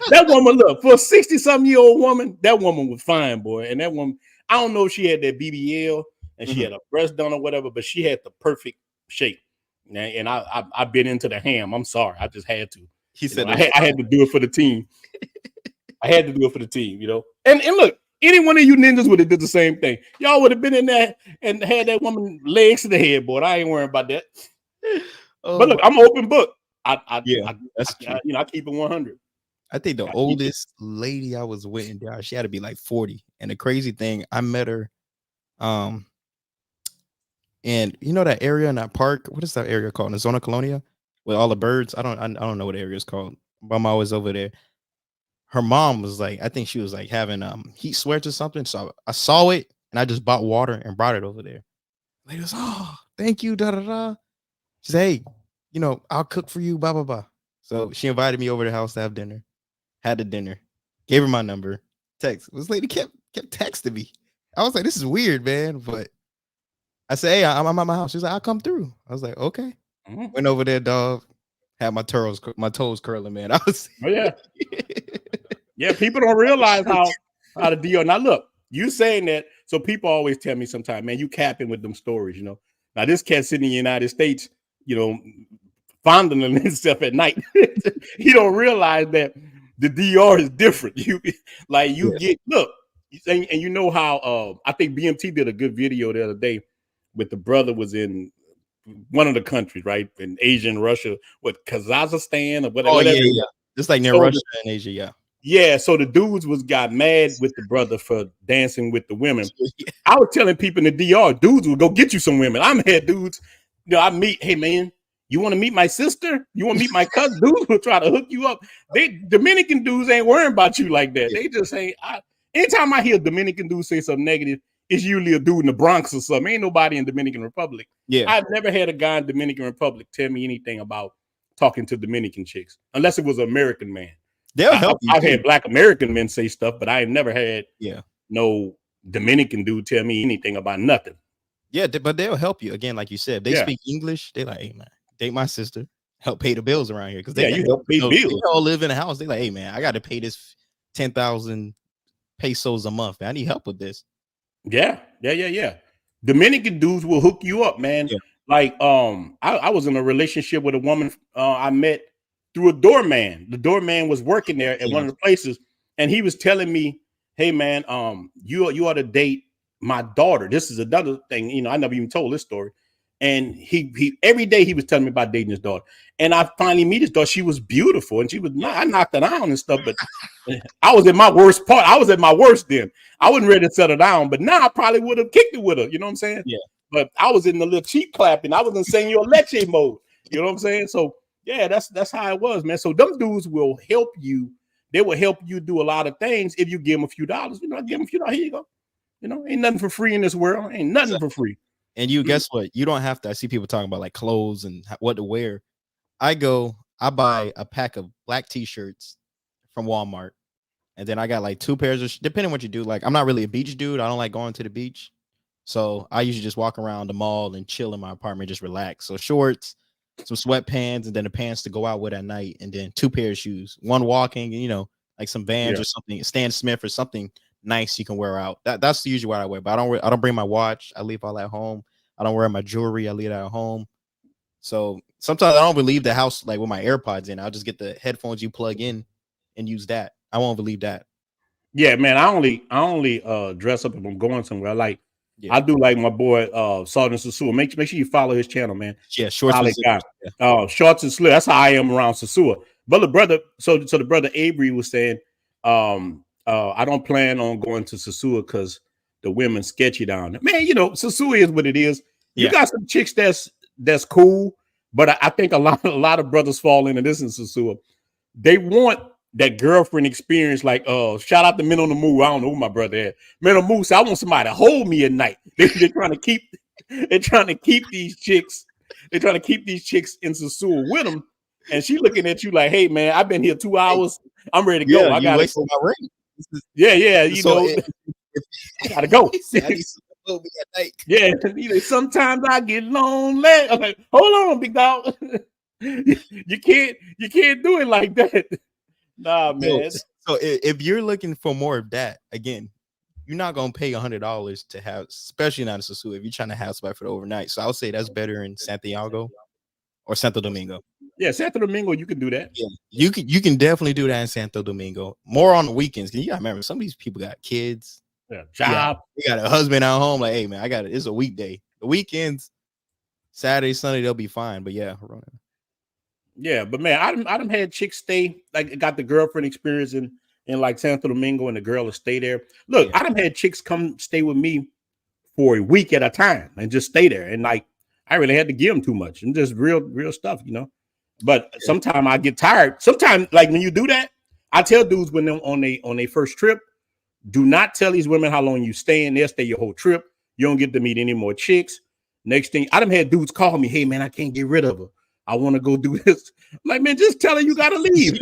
Speaker 2: That woman, look, for a 60-something-year-old woman, that woman was fine, boy. And that woman, I don't know if she had that BBL and she had a breast done or whatever, but she had the perfect shape. And I've been into the ham. I'm sorry, I just had to.
Speaker 3: He said,
Speaker 2: I had to do it for the team. I had to do it for the team, And look, any one of you ninjas would have did the same thing. Y'all would have been in there and had that woman legs to the headboard. I ain't worrying about that. But look, I'm an open book. I keep it 100.
Speaker 3: I think the oldest lady I was with in there, she had to be like 40. And the crazy thing, I met her, and that area in that park, what is that area called? In the Zona Colonia with all the birds. I don't know what the area is called, but I'm always over there. Her mom was like, I think she was like having heat sweats or something. So I saw it and I just bought water and brought it over there. Lady goes, oh, thank you, da da da. She said, hey, I'll cook for you, blah blah blah. So she invited me over to the house to have dinner. Had the dinner, gave her my number, text. This lady kept texting me. I was like, this is weird, man. But I said, hey, I'm at my house. She's like, I'll come through. I was like, okay. Went over there, dog. Had my toes curling, man. I was
Speaker 2: Yeah, people don't realize how the deal. Now look, you saying that, so people always tell me sometimes, man, you capping with them stories, Now this cat sitting in the United States, fondling himself at night. He don't realize that the DR is different. Look, and you know how I think BMT did a good video the other day with the brother was in one of the countries, right? In Asia and Russia, Kazakhstan or whatever.
Speaker 3: Oh, yeah. Just like near Russia and Asia, yeah.
Speaker 2: Yeah, so the dudes got mad with the brother for dancing with the women. I was telling people in the DR, dudes will go get you some women. I'm here, dudes. I meet, hey man, you want to meet my sister? You want to meet my cousin? Dudes will try to hook you up. Dominican dudes ain't worrying about you like that. They just say, anytime I hear Dominican dudes say something negative, it's usually a dude in the Bronx or something. Ain't nobody in Dominican Republic.
Speaker 3: Yeah,
Speaker 2: I've never had a guy in Dominican Republic tell me anything about talking to Dominican chicks, unless it was an American man.
Speaker 3: They'll help you.
Speaker 2: I've had Black American men say stuff, but I have never had no Dominican dude tell me anything about nothing.
Speaker 3: Yeah, but they'll help you. Again, like you said, they speak English. They like, hey man, date my sister, help pay the bills around here. Because
Speaker 2: you help pay bills.
Speaker 3: They all live in a house. They like, hey man, I got to pay this 10,000 pesos a month. Man. I need help with this.
Speaker 2: Yeah. Dominican dudes will hook you up, man. Yeah. Like, I was in a relationship with a woman I met through a doorman. The doorman was working there at one of the places, and he was telling me, hey man, you ought to date my daughter. This is another thing, I never even told this story. And he every day he was telling me about dating his daughter. And I finally meet his daughter. She was beautiful, and she was I knocked her down and stuff, but I was at my worst part. I was at my worst then. I wasn't ready to settle down, but now I probably would have kicked it with her. You know what I'm saying?
Speaker 3: Yeah.
Speaker 2: But I was in the little cheek clapping. I was in Senor Leche mode. You know what I'm saying? So yeah, that's how it was, man. So them dudes will help you. They will help you do a lot of things if you give them a few dollars. Give them a few dollars. Here you go. Ain't nothing for free in this world. Ain't nothing for free.
Speaker 3: And you guess what? You don't have to. I see people talking about like clothes and what to wear. I buy a pack of black t-shirts from Walmart, and then I got like 2 pairs of depending on what you do. Like I'm not really a beach dude. I don't like going to the beach, so I usually just walk around the mall and chill in my apartment, just relax. So shorts, some sweatpants, and then the pants to go out with at night, and then 2 pairs of shoes. One walking, like some Vans or something, Stan Smith or something nice you can wear out. That's usually what I wear. But I don't bring my watch. I leave all at home. I don't wear my jewelry. I leave it at home. So sometimes I don't even leave the house like with my AirPods in. I'll just get the headphones you plug in and use that. I won't believe that.
Speaker 2: Yeah, man. I only dress up if I'm going somewhere.
Speaker 3: Yeah.
Speaker 2: I do like my boy Salt and Sosua. Make sure you follow his channel, man.
Speaker 3: Yeah, shorts
Speaker 2: Solid guy. Shorts and slip. That's how I am around Sosua. But the brother, so the brother Avery was saying, I don't plan on going to Sosua because the women sketchy down there. Man, you know, Sosua is what it is. You got some chicks that's cool, but I think a lot of brothers fall into this in Sosua. They want that girlfriend experience, like shout out to Men on the Move. I don't know who my brother is. Men on the Move. So I want somebody to hold me at night. They're trying to keep these chicks. They're trying to keep these chicks in Sosua with them. And she looking at you like, hey man, I've been here 2 hours. I'm ready to go. I gotta go.
Speaker 3: My
Speaker 2: Yeah. You know, I gotta go. Yeah, sometimes I get lonely. I'm like, hold on, big dog. you can't do it like that. Nah, man.
Speaker 3: So if you're looking for more of that, again, you're not gonna pay $100 to have, especially not in Sosua, if you're trying to have somebody for the overnight. So I would say that's better in Santiago or Santo Domingo.
Speaker 2: Yeah, Santo Domingo, you can do that.
Speaker 3: Yeah, you can definitely do that in Santo Domingo. More on the weekends. You gotta remember, some of these people got kids,
Speaker 2: job.
Speaker 3: You got a husband at home. Like, hey man, I got it. It's a weekday. The weekends, Saturday, Sunday, they'll be fine. But yeah,
Speaker 2: yeah. But man, I done had chicks stay, like, got the girlfriend experience in like Santo Domingo, and the girl will stay there. Look, I done had chicks come stay with me for a week at a time and just stay there, and like I really had to give them too much and just real stuff, you know. But sometimes I get tired. Sometimes, like when you do that, I tell dudes when they're on their first trip, do not tell these women how long you staying. They'll stay your whole trip. You don't get to meet any more chicks. Next thing, I done had dudes call me, hey man, I can't get rid of her. I want to go do this. I'm like, man, just tell her you gotta leave.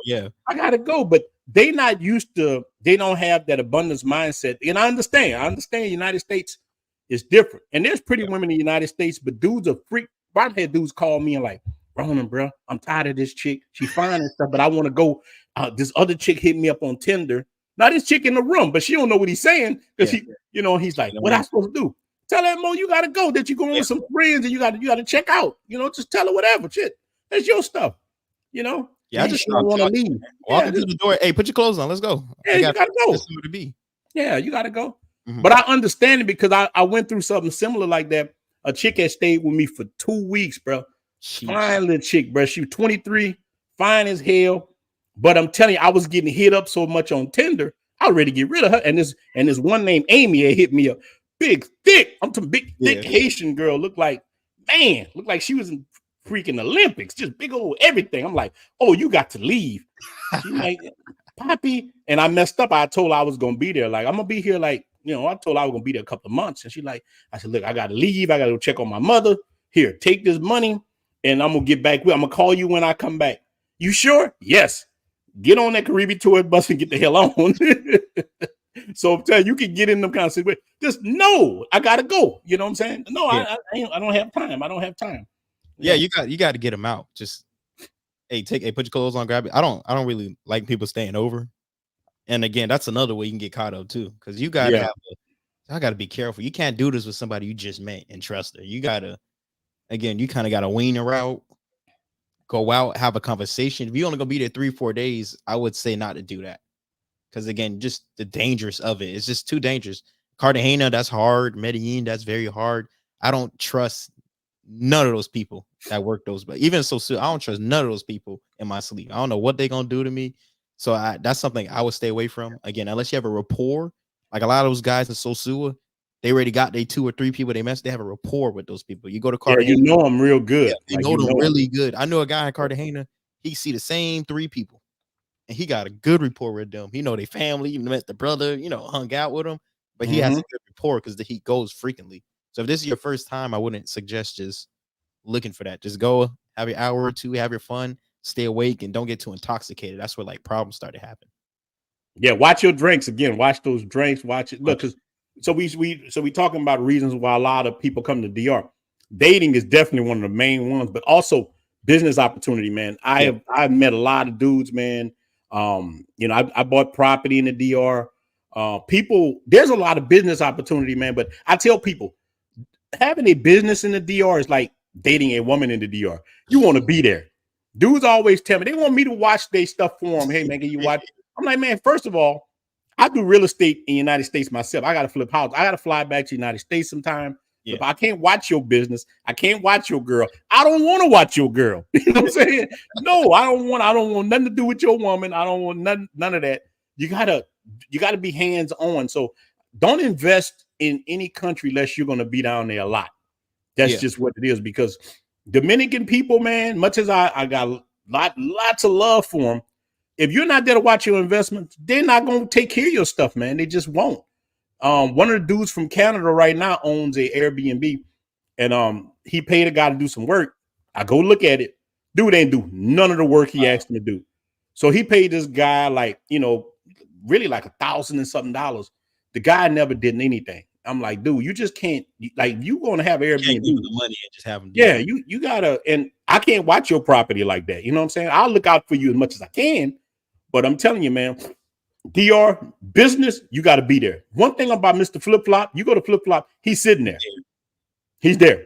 Speaker 3: Yeah,
Speaker 2: I gotta go. But they not used to, they don't have that abundance mindset. And I understand United States is different. And there's pretty women in the United States, but dudes are freak. I've had dudes call me and like, Ronin, bro, I'm tired of this chick. She fine and stuff, but I want to go. This other chick hit me up on Tinder. Now this chick in the room, but she don't know what he's saying because he's like, what I supposed to do? Tell that Mo you gotta go. That you going with some friends and you gotta check out. You know, just tell her whatever. Shit, that's your stuff. You know.
Speaker 3: Yeah, I just don't want to leave. Walk into the door. Hey, put your clothes on. Let's go.
Speaker 2: Yeah, you gotta go.
Speaker 3: To be.
Speaker 2: Yeah, you gotta go. Mm-hmm. But I understand it because I went through something similar like that. A chick had stayed with me for 2 weeks, bro. Jeez. Fine little chick, bro. She was 23, fine as hell. But I'm telling you, I was getting hit up so much on Tinder, I was ready to get rid of her. And this one named Amy had hit me up. Big, thick. I'm talking big, thick Haitian girl. Looked like she was in freaking Olympics. Just big old everything. I'm like, oh, you got to leave. She like, Poppy. And I messed up. I told her I was gonna be there. Like, I'm gonna be here. Like, I told her I was gonna be there a couple of months. And she like, I said, look, I gotta leave. I gotta go check on my mother. Here, take this money. And I'm gonna get back. I'm gonna call you when I come back. You sure? Yes. Get on that Caribbean tour bus and get the hell on. So I'm telling you, can get in them kind of situations. Just no, I gotta go. You know what I'm saying? No, I don't have time. I don't have time.
Speaker 3: Yeah, you got to get them out. Just put your clothes on, grab it. I don't really like people staying over. And again, that's another way you can get caught up too, because you gotta I gotta be careful. You can't do this with somebody you just met and trust her. You gotta. Again, you kind of got to wean her out, go out, have a conversation. If you're only going to be there 3-4 days, I would say not to do that. Because, again, just the dangers of it. It's just too dangerous. Cartagena, that's hard. Medellin, that's very hard. I don't trust none of those people that work those. But even Sosua, I don't trust none of those people in my sleep. I don't know what they're going to do to me. So that's something I would stay away from. Again, unless you have a rapport. Like a lot of those guys in Sosua, they already got they 2 or 3 people they met. They have a rapport with those people. You go to Cartagena,
Speaker 2: you know them real good.
Speaker 3: Yeah, you know them really good. I know a guy in Cartagena. He see the same 3 people, and he got a good rapport with them. He know their family. You met the brother. Hung out with them. But he has a good rapport because he goes frequently. So if this is your first time, I wouldn't suggest just looking for that. Just go, have your hour or 2, have your fun, stay awake, and don't get too intoxicated. That's where like problems start to happen.
Speaker 2: Yeah, watch your drinks again. Watch those drinks. Watch it. Look, because. So we talking about reasons why a lot of people come to DR. Dating is definitely one of the main ones, but also business opportunity, man. I've met a lot of dudes, man. I bought property in the DR. There's a lot of business opportunity, man. But I tell people, having a business in the DR is like dating a woman in the DR. You want to be there. Dudes always tell me they want me to watch their stuff for them. Hey man, can you watch? I'm like, man, first of all, I do real estate in the United States myself. I got to flip house. I got to fly back to the United States sometime. Yeah. If I can't watch your business, I can't watch your girl. I don't want to watch your girl. You know what I'm saying? No, I don't want nothing to do with your woman. I don't want none of that. You gotta be hands on. So don't invest in any country unless you're gonna be down there a lot. That's just what it is. Because Dominican people, man, much as I got lots of love for them, if you're not there to watch your investments, they're not gonna take care of your stuff, man. They just won't. One of the dudes from Canada right now owns a Airbnb, and he paid a guy to do some work. I go look at it. Dude ain't do none of the work he asked me to do. So he paid this guy like, really like $1,000 and something. The guy never did anything. I'm like, dude, you just can't, like, you going to have Airbnb.
Speaker 3: You can't give the money and just have them.
Speaker 2: Yeah, you gotta, and I can't watch your property like that. You know what I'm saying? I'll look out for you as much as I can, but I'm telling you, man, DR business, you got to be there. One thing about Mr. Flip Flop, you go to Flip Flop, he's sitting there. He's there.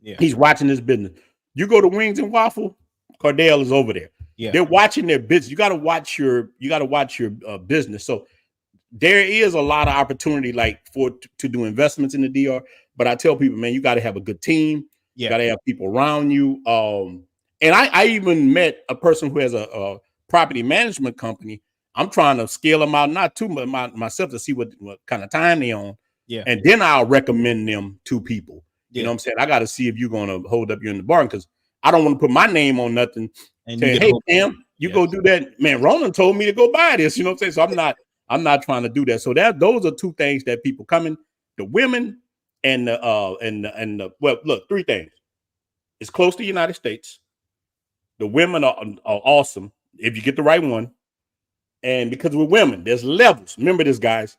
Speaker 2: Yeah. He's watching his business. You go to Wings and Waffle, Cardell is over there. Yeah. They're watching their business. You got to watch your business. So there is a lot of opportunity to do investments in the DR. But I tell people, man, you got to have a good team. You got to have people around you. And I even met a person who has a property management company. I'm trying to scale them out, not too much myself, to see what kind of time they on. Yeah. And then I'll recommend them to people. You know what I'm saying? I got to see if you're going to hold up you in the barn, because I don't want to put my name on nothing. And say, hey, Pam, you go do that. Man, Ronan told me to go buy this. You know what I'm saying? So I'm not trying to do that. So those are two things that people coming, the women and well, look, three things. It's close to the United States. The women are awesome if you get the right one. And because we're women, there's levels. Remember this, guys.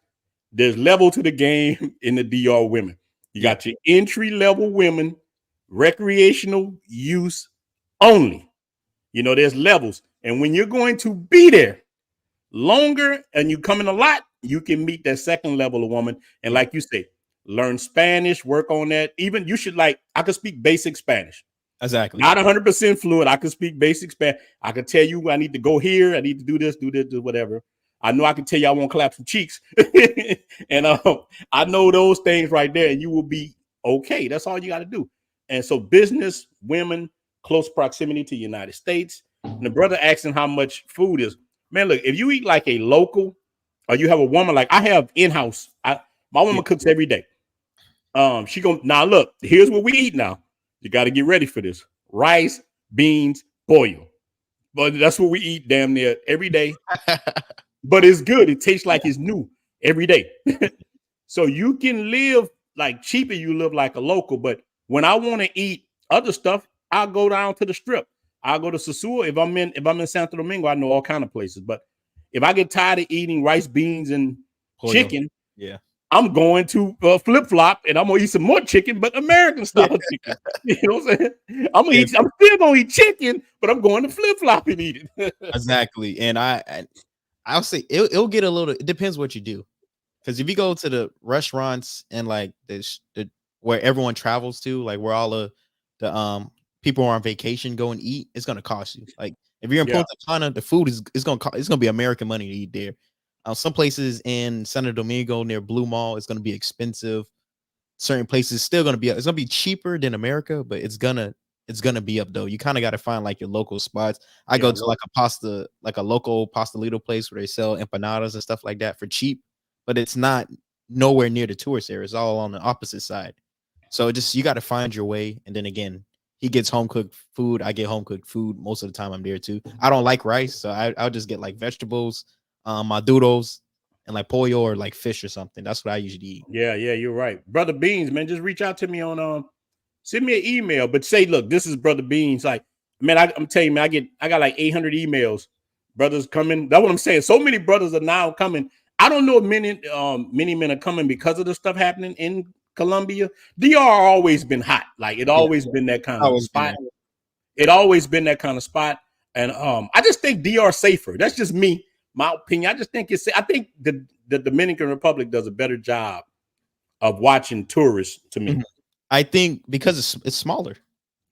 Speaker 2: There's level to the game in the DR women. You got your entry level women, recreational use only. There's levels. And when you're going to be there longer and you come in a lot, you can meet that second level of woman. And like you say, learn Spanish, work on that. Even you should I could speak basic Spanish.
Speaker 3: Exactly.
Speaker 2: Not 100% fluent. I can speak basic Spanish. I can tell you I need to go here. I need to do this, whatever. I know I can tell you I want to clap some cheeks. And I know those things right there, and you will be okay. That's all you got to do. And so business, women, close proximity to the United States. And the brother asking how much food is. Man, look, if you eat like a local, or you have a woman like I have in-house, my woman cooks every day. Now look, here's what we eat now. You got to get ready for this. Rice, beans, boil. But that's what we eat damn near every day. But it's good. It tastes like it's new every day. So you can live like cheaper. You live like a local. But when I want to eat other stuff, I'll go down to the strip. I'll go to Sosua. If I'm in Santo Domingo, I know all kind of places. But if I get tired of eating rice, beans, and chicken, I'm going to Flip Flop, and I'm gonna eat some more chicken, but American style chicken. You know what I'm saying? I'm still gonna eat chicken, but I'm going to Flip Flop and eat it.
Speaker 3: Exactly. And I'll say it'll get a little. It depends what you do, because if you go to the restaurants and like where everyone travels to, like where all the people are on vacation go and eat, it's gonna cost you. Like if you're in Punta Cana, the food is gonna be American money to eat there. Some places in Santo Domingo near Blue Mall, it's going to be expensive. Certain places still going to be it's going to be cheaper than America, but it's gonna be up though. You kind of got to find like your local spots. I go to like a local pastelito place where they sell empanadas and stuff like that for cheap, but it's not nowhere near the tourist area. It's all on the opposite side. So you got to find your way. And then again, he gets home cooked food. I get home cooked food most of the time. I'm there too. I don't like rice, so I'll just get like vegetables. Maduros and like pollo or like fish or something. That's what I usually eat.
Speaker 2: Yeah, you're right. Brother Beans, man, just reach out to me on send me an email, but say, look, this is Brother Beans. Like, man, I'm telling you, man, I got like 800 emails. Brothers coming. That's what I'm saying. So many brothers are now coming. I don't know if many men are coming because of the stuff happening in Colombia. DR always been hot. Like it always been that kind of spot. It always been that kind of spot. And I just think DR safer. That's just me. My opinion. I just think I think the Dominican Republic does a better job of watching tourists to me.
Speaker 3: I think because it's smaller.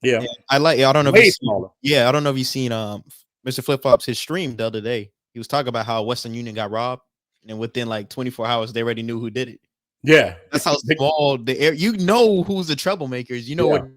Speaker 2: Yeah.
Speaker 3: And I don't know if
Speaker 2: Way
Speaker 3: you
Speaker 2: smaller.
Speaker 3: I don't know if you seen Mr. Flip Flops his stream the other day. He was talking about how Western Union got robbed, and within like 24 hours they already knew who did it.
Speaker 2: Yeah.
Speaker 3: That's how small the air. You know who's the troublemakers. You know what.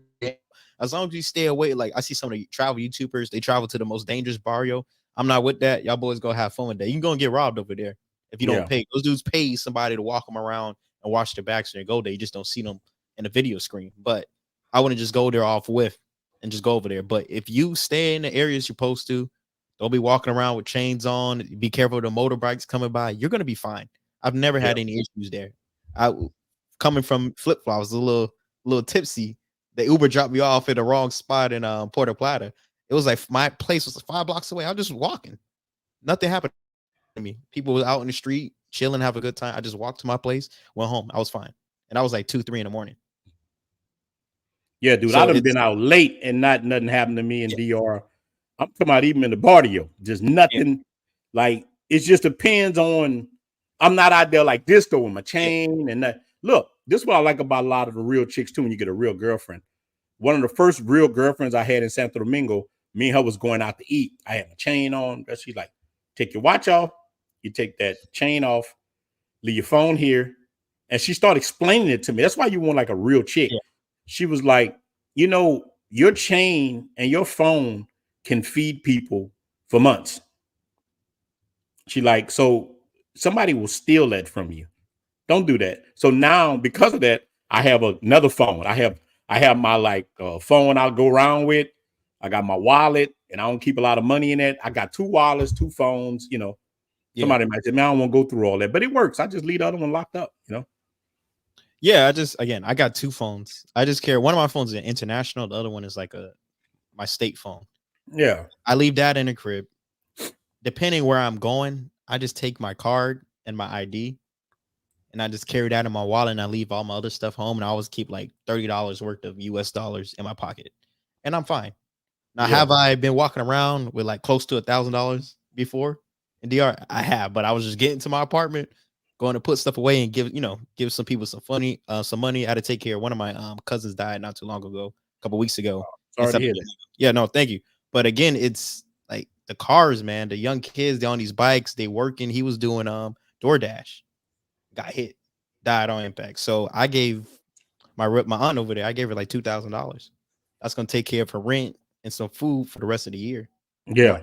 Speaker 3: As long as you stay away, like I see some of the travel YouTubers, they travel to the most dangerous barrio. I'm not with that. Y'all boys go have fun with that. You can go and get robbed over there if you don't pay. Those dudes pay somebody to walk them around and watch their backs and go there. You just don't see them in a video screen. But I wouldn't just go there off with and just go over there. But if you stay in the areas you're supposed to, don't be walking around with chains on. Be careful of the motorbikes coming by. You're gonna be fine. I've never had any issues there. Coming from flip flops, a little tipsy. The Uber dropped me off at the wrong spot in Puerto Plata. It was like my place was 5 blocks away. I was just walking. Nothing happened to me. People was out in the street chilling, have a good time. I just walked to my place, went home. I was fine. And I was like 2, 3 in the morning.
Speaker 2: Yeah, dude. So I done been out late and nothing happened to me in DR. I'm talking about even in the barrio. Just nothing. Like it just depends on. I'm not out there like this though with my chain and that. Look, this is what I like about a lot of the real chicks too. When you get a real girlfriend, one of the first real girlfriends I had in Santo Domingo, me and her was going out to eat. I had my chain on. She's like, take your watch off. You take that chain off. Leave your phone here. And she started explaining it to me. That's why you want like a real chick. Yeah. She was like, you know, your chain and your phone can feed people for months. She like, so somebody will steal that from you. Don't do that. So now, because of that, I have another phone. I have my like phone I'll go around with. I got my wallet, and I don't keep a lot of money in it. I got 2 wallets, 2 phones. You know, somebody might say, "Man, I don't want to go through all that," but it works. I just leave the other one locked up. You know.
Speaker 3: Yeah, I got 2 phones. I just carry one of my phones is international. The other one is like my state phone.
Speaker 2: Yeah,
Speaker 3: I leave that in the crib. Depending where I'm going, I just take my card and my ID. And I just carry that in my wallet and I leave all my other stuff home. And I always keep like $30 worth of US dollars in my pocket. And I'm fine. Now, have I been walking around with like close to $1,000 before in DR? I have, but I was just getting to my apartment, going to put stuff away and give some people some money. I had to take care of one of my cousins died not too long ago, a couple weeks ago.
Speaker 2: Sorry to hear that.
Speaker 3: Yeah, no, thank you. But again, it's like the cars, man, the young kids, they're on these bikes, they working. He was doing DoorDash. Got hit, died on impact. So I gave my aunt over there, I gave her like $2,000. That's gonna take care of her rent and some food for the rest of the year.
Speaker 2: Yeah,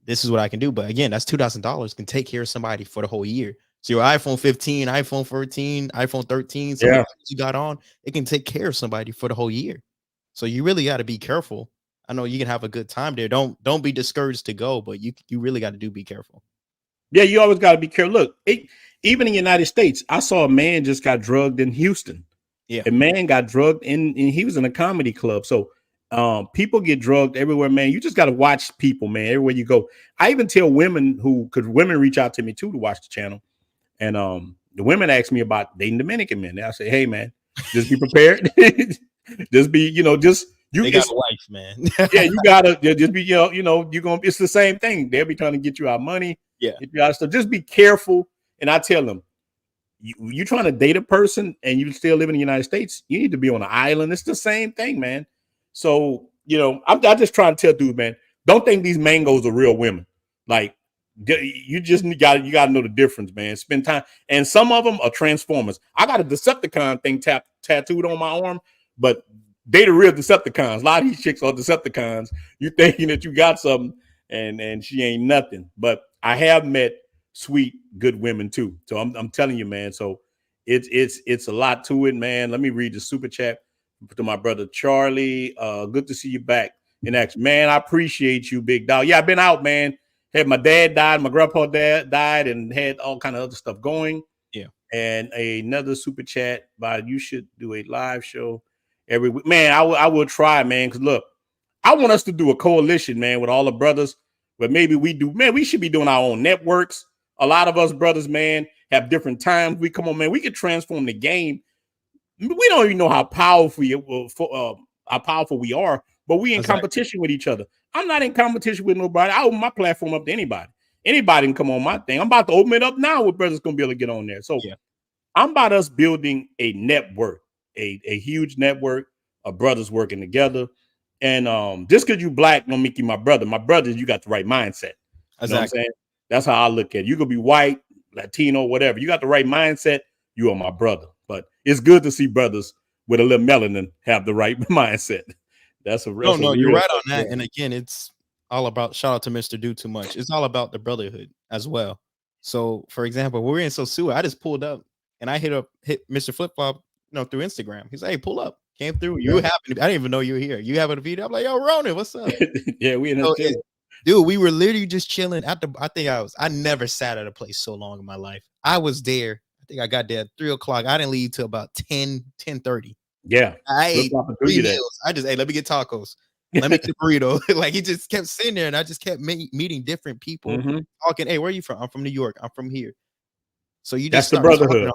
Speaker 3: this is what I can do. But again, that's $2,000 can take care of somebody for the whole year. So your iPhone 15, iPhone 14, iPhone 13, you got on, it can take care of somebody for the whole year. So you really got to be careful. I know you can have a good time there. Don't be discouraged to go, but you really got to be careful.
Speaker 2: Yeah, you always got to be careful. Look, even in the United States, I saw a man just got drugged in Houston.
Speaker 3: Yeah,
Speaker 2: a man got drugged and he was in a comedy club. So people get drugged everywhere, man. You just got to watch people, man, everywhere you go. I even tell women women reach out to me too to watch the channel. And the women ask me about dating Dominican men. I say, hey, man, just be prepared. Just be, you got
Speaker 3: a wife, man.
Speaker 2: Yeah, you gotta just be, it's the same thing. They'll be trying to get you out money.
Speaker 3: Yeah,
Speaker 2: get you out stuff. Just be careful. And I tell them, you trying to date a person and you still live in the United States, you need to be on an island. It's the same thing, man. So, I'm just trying to tell dudes, man, don't think these mangoes are real women. Like, you just got to know the difference, man. Spend time. And some of them are transformers. I got a Decepticon thing tattooed on my arm, but they the real Decepticons. A lot of these chicks are Decepticons. You thinking that you got something and she ain't nothing. But I have met sweet, good women too. So I'm telling you, man. So it's a lot to it, man. Let me read the super chat to my brother Charlie. Good to see you back in action, man. I appreciate you, big dog. Yeah, I've been out, man. Had my dad died, my grandpa died, and had all kind of other stuff going.
Speaker 3: Yeah.
Speaker 2: And another super chat by you should do a live show every week, man. I will try, man. Because look, I want us to do a coalition, man, with all the brothers. But maybe we should be doing our own networks. A lot of us brothers, man, have different times. We come on, man. We could transform the game. We don't even know how powerful we are, but we in competition with each other. I'm not in competition with nobody. I open my platform up to anybody. Anybody can come on my thing. I'm about to open it up now with brothers gonna be able to get on there. So I'm about us building a network, a huge network of brothers working together. And just because you black don't make you my brother. My brother, you got the right mindset. You know what I'm saying? That's how I look at it. You could be white, Latino, whatever. You got the right mindset, you are my brother. But it's good to see brothers with a little melanin have the right mindset.
Speaker 3: No, you're right on that. And again, it's all about, shout out to Mr. Do Too Much. It's all about the brotherhood as well. So, for example, when we're in Sosua, I just pulled up and I hit Mr. Flip Flop, through Instagram. He's like, hey, pull up. Came through. You happen to be, I didn't even know you were here. You having a video? I'm like, yo, Ronin, what's up?
Speaker 2: Yeah, we in the
Speaker 3: dude, we were literally just chilling at I never sat at a place so long in my life. I was there. I think I got there at 3:00. I didn't leave till about 10:30.
Speaker 2: Yeah.
Speaker 3: I ate 3 meals. I just, hey, let me get tacos. Let me get a burrito. Like, he just kept sitting there and I just kept meeting different people talking. Hey, where are you from? I'm from New York. I'm from here. So you just,
Speaker 2: that's the brotherhood.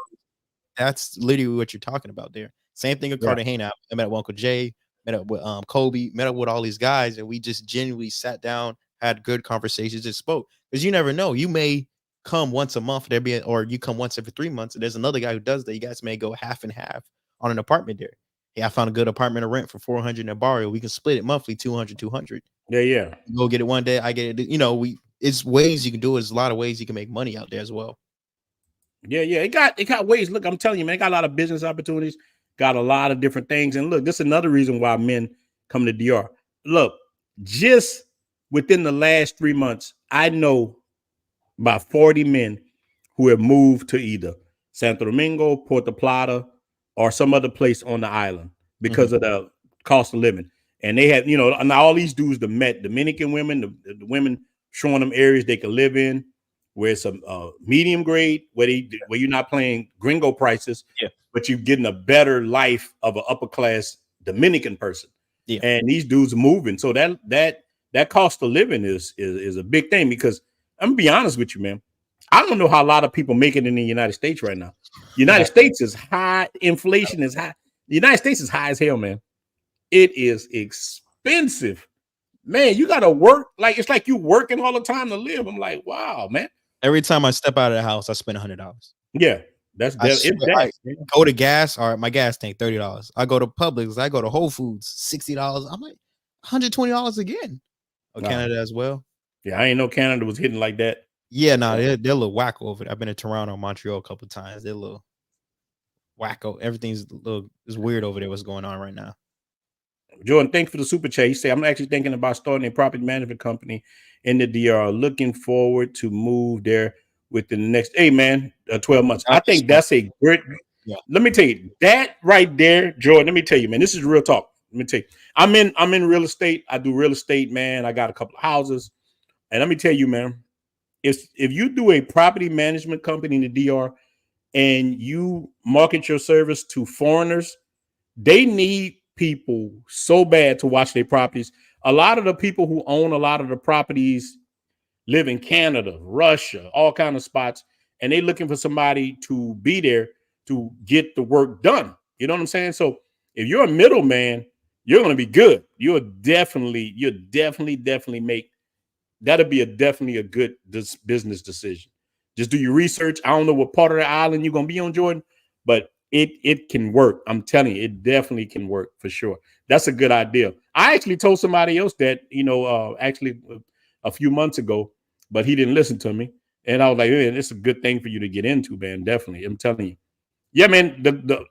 Speaker 3: That's literally what you're talking about there. Same thing with Cartagena. I met up with Uncle Jay, met up with Kobe, met up with all these guys, and we just genuinely sat down, had good conversations, and spoke. Because you never know. You may come once a month, or you come once every 3 months, and there's another guy who does that. You guys may go half and half on an apartment there. Hey, I found a good apartment to rent for $400 in a bar. We can split it monthly, 200.
Speaker 2: Yeah.
Speaker 3: You go get it one day, I get it. It's ways you can do it. There's a lot of ways you can make money out there as well.
Speaker 2: Yeah. It got ways. Look, I'm telling you, man, it got a lot of business opportunities, got a lot of different things. And look, this is another reason why men come to DR. Look, just within the last 3 months, I know about 40 men who have moved to either Santo Domingo, Puerto Plata, or some other place on the island because of the cost of living. And they had, and all these dudes that met Dominican women, the women showing them areas they could live in, where it's a medium grade, where you're not paying gringo prices, but you're getting a better life of an upper class Dominican person. Yeah. And these dudes are moving. So that cost of living is a big thing, because I'm gonna be honest with you, man. I don't know how a lot of people make it in the United States right now. United States is high. Inflation is high. The United States is high as hell, man. It is expensive. Man, you got to work. Like, it's like you working all the time to live. I'm like, wow, man.
Speaker 3: Every time I step out of the house, I spend $100.
Speaker 2: Yeah, that's
Speaker 3: I go to gas. All right, my gas tank, $30. I go to Publix. I go to Whole Foods, $60. I'm like, $120 again. Oh, wow. Canada as well.
Speaker 2: Yeah, I ain't know Canada was hitting like that.
Speaker 3: Yeah, they're a little wacko over there. I've been to Toronto, Montreal a couple of times. They're a little wacko. Everything's is weird over there. What's going on right now?
Speaker 2: Jordan, thanks for the super chat. He said, I'm actually thinking about starting a property management company in the DR. Looking forward to move there within the next 12 months. I think that's a great. Yeah. Let me tell you that right there, Jordan. Let me tell you, man, this is real talk. Let me tell you, I'm in real estate. I do real estate, man. I got a couple of houses, and let me tell you, man, if you do a property management company in the DR and you market your service to foreigners, they need people so bad to watch their properties. A lot of the people who own a lot of the properties live in Canada, Russia, all kind of spots, and they looking for somebody to be there to get the work done. You know what I'm saying? So if you're a middleman, you're going to be good. You'll definitely make, that'll be definitely a good business decision. Just do your research. I don't know what part of the island you're going to be on, Jordan, but it can work. I'm telling you, it definitely can work for sure. That's a good idea. I actually told somebody else that, actually a few months ago, but he didn't listen to me. And I was like, man, it's a good thing for you to get into, man. Definitely. I'm telling you. Yeah, man,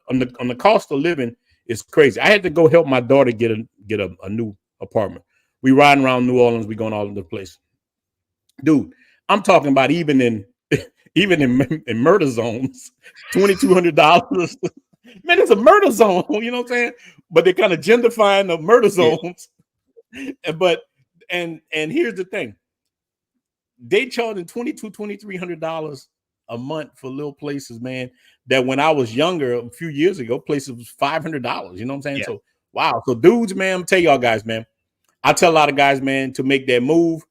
Speaker 2: on the cost of living is crazy. I had to go help my daughter get a new apartment. We riding around New Orleans, we going all over the place. Dude, I'm talking about even in murder zones, $2,200. Man, it's a murder zone, you know what I'm saying? But they're kind of gentrifying the murder zones. Yeah. But here's the thing. They charging $2,300 a month for little places, man, that when I was younger, a few years ago, places was $500. You know what I'm saying? Yeah. So wow. So dudes, man, I'm tell y'all guys, man. I tell a lot of guys, man, to make that move.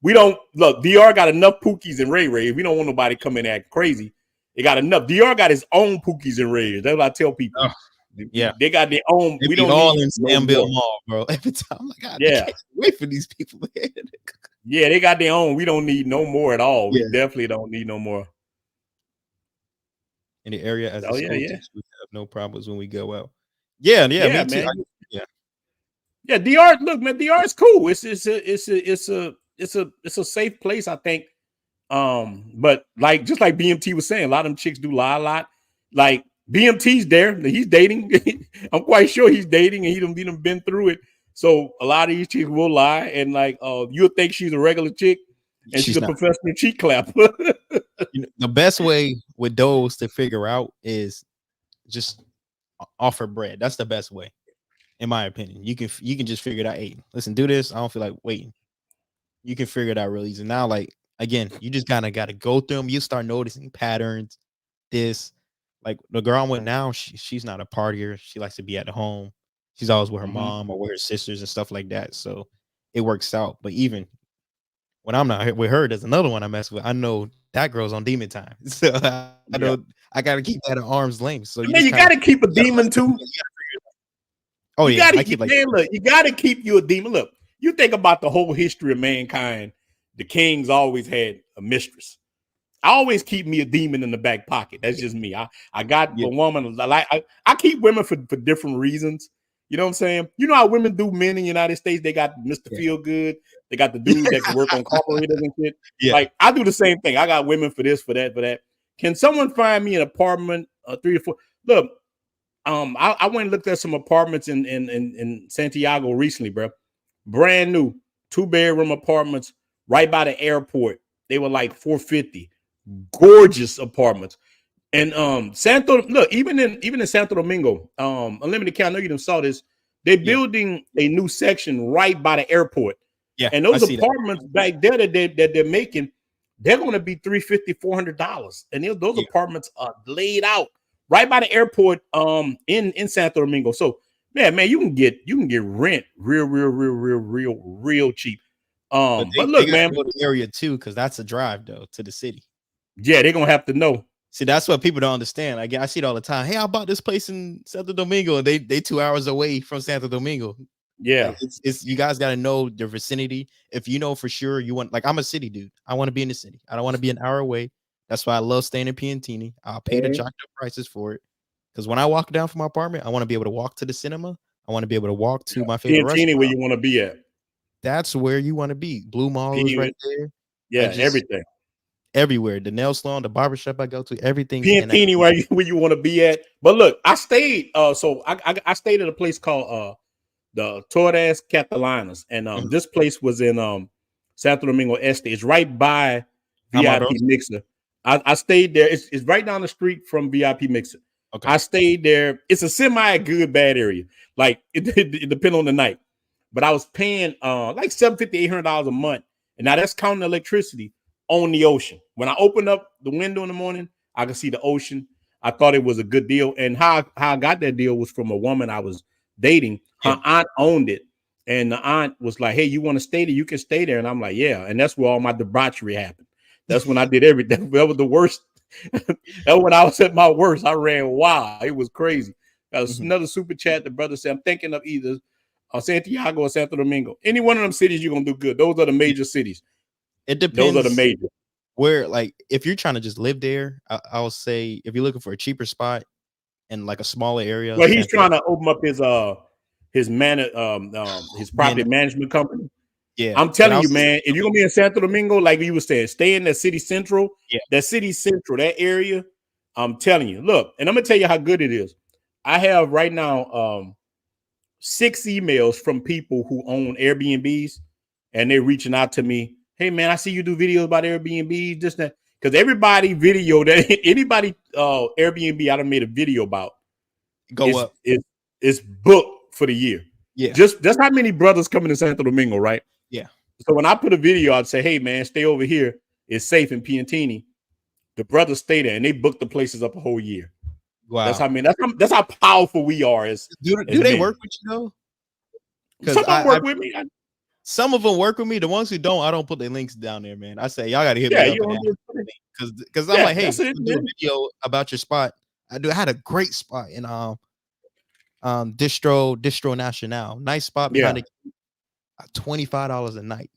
Speaker 2: We don't look, DR got enough Pookies and Ray Ray. We don't want nobody coming act crazy. They got enough. DR got his own Pookies and Rays. That's what I tell people. Oh, yeah, they got their own.
Speaker 3: We don't all in Stanville Mall, bro. Every time, oh my God, yeah, I can't wait for these people.
Speaker 2: Yeah, they got their own. We don't need no more at all. Yeah. We definitely don't need no more.
Speaker 3: In the area as a school teacher, we have no problems when we go out. Yeah, me
Speaker 2: man.
Speaker 3: too. Yeah,
Speaker 2: Yeah, DR. Look, man, DR is cool. It's a safe place, I think. But like just like BMT was saying, a lot of them chicks do lie a lot. Like BMT's there, he's dating. I'm quite sure he's dating, and he done been through it. So a lot of these chicks will lie, and like you'll think she's a regular chick, and she's a
Speaker 3: not.
Speaker 2: professional cheek clapper.
Speaker 3: The best way with those to figure out is just offer bread. That's the best way, in my opinion. You can just figure it out. Hey, listen, do this. I don't feel like waiting. You can figure it out real easy. Now, like again, you just kind of got to go through them. You start noticing patterns. This, like the girl I'm with now, she's not a partier. She likes to be at home. She's always with her mom or with her sisters and stuff like that. So it works out. But even when I'm not with her, there's another one I mess with. I know that girl's on demon time. So I know I got to keep that at arm's length. So
Speaker 2: you got to keep a demon too.
Speaker 3: Oh,
Speaker 2: you gotta keep you got to keep you a demon. Look, you think about the whole history of mankind. The kings always had a mistress. I always keep me a demon in the back pocket. That's just me. I got a woman. I keep women for different reasons. You know what I'm saying? You know how women do men in the United States? They got Mr. Feel Good. They got the dude that can work on carburetors and shit. Yeah. Like I do the same thing. I got women for this, for that, for that. Can someone find me an apartment, 3 or 4? Look, I went and looked at some apartments in Santiago recently, bro. Brand new 2-bedroom apartments right by the airport. They were like $450. Gorgeous apartments. And Santo, look, even in Santo Domingo, Unlimited Care, I know you done saw this. They're building a new section right by the airport. Yeah, and those apartments back there that they're making, they're going to be $350, $400. And those apartments are laid out right by the airport in Santo Domingo. So man, you can get rent real cheap. But look, man,
Speaker 3: go to the area too, because that's a drive though to the city.
Speaker 2: Yeah, they're gonna have to know.
Speaker 3: See, that's what people don't understand. I see it all the time. Hey, I bought this place in Santo Domingo, and they 2 hours away from Santo Domingo.
Speaker 2: Yeah,
Speaker 3: like it's you guys got to know the vicinity. If you know for sure you want, like I'm a city dude. I want to be in the city. I don't want to be an hour away. That's why I love staying in Piantini. I'll pay the jacked up prices for it. Because when I walk down from my apartment, I want to be able to walk to the cinema. I want to be able to walk to my favorite restaurant.
Speaker 2: Where you want to be at.
Speaker 3: That's where you want to be. Blue Mall is right there.
Speaker 2: Yeah, everything.
Speaker 3: Everywhere. The nail salon, the barbershop I go to, everything.
Speaker 2: Piantini where you want to be at. But look, I stayed. So I stayed at a place called the Torres Catalanas, and this place was in Santo Domingo Este. It's right by VIP Mixer. I stayed there. It's right down the street from VIP Mixer. Okay. I stayed there. It's a semi good bad area. Like it depends on the night. But I was paying like $750, $800 a month, and now that's counting electricity on the ocean. When I opened up the window in the morning, I could see the ocean. I thought it was a good deal, and how I got that deal was from a woman I was dating. Her aunt owned it, and the aunt was like, "Hey, you want to stay there? You can stay there." And I'm like, "Yeah." And that's where all my debauchery happened. That's when I did everything. That was the worst. That was when I was at my worst. I ran wild. It was crazy. Another super chat. The brother said, "I'm thinking of either Santiago or Santo Domingo. Any one of them cities, you're gonna do good. Those are the major cities.
Speaker 3: It depends.
Speaker 2: Those are the major.
Speaker 3: Where, like, if you're trying to just live there, I'll say if you're looking for a cheaper spot in like a smaller area.
Speaker 2: Well, he's trying to open up his property management company. Yeah, I'm telling you, man, if you're gonna be in Santo Domingo, like you were saying, stay in that city central. Yeah, that city central, that area. I'm telling you, look, and I'm gonna tell you how good it is. I have right now 6 emails from people who own Airbnbs, and they're reaching out to me. Hey man, I see you do videos about Airbnb, just that, because everybody video that anybody Airbnb I done made a video about it's booked for the year. Yeah, just how many brothers coming to Santo Domingo, right? Yeah. So when I put a video, I'd say, hey man, stay over here. It's safe in Piantini. The brothers stay there, and they book the places up a whole year. Wow, that's how powerful we are.
Speaker 3: Do they work with you though?
Speaker 2: Some of them work with me.
Speaker 3: Some of them work with me. The ones who don't, I don't put their links down there, man. I say y'all got to hit me up because I'm like, hey, do a video about your spot. I had a great spot in Distro Nacional. Nice spot behind $25 a night.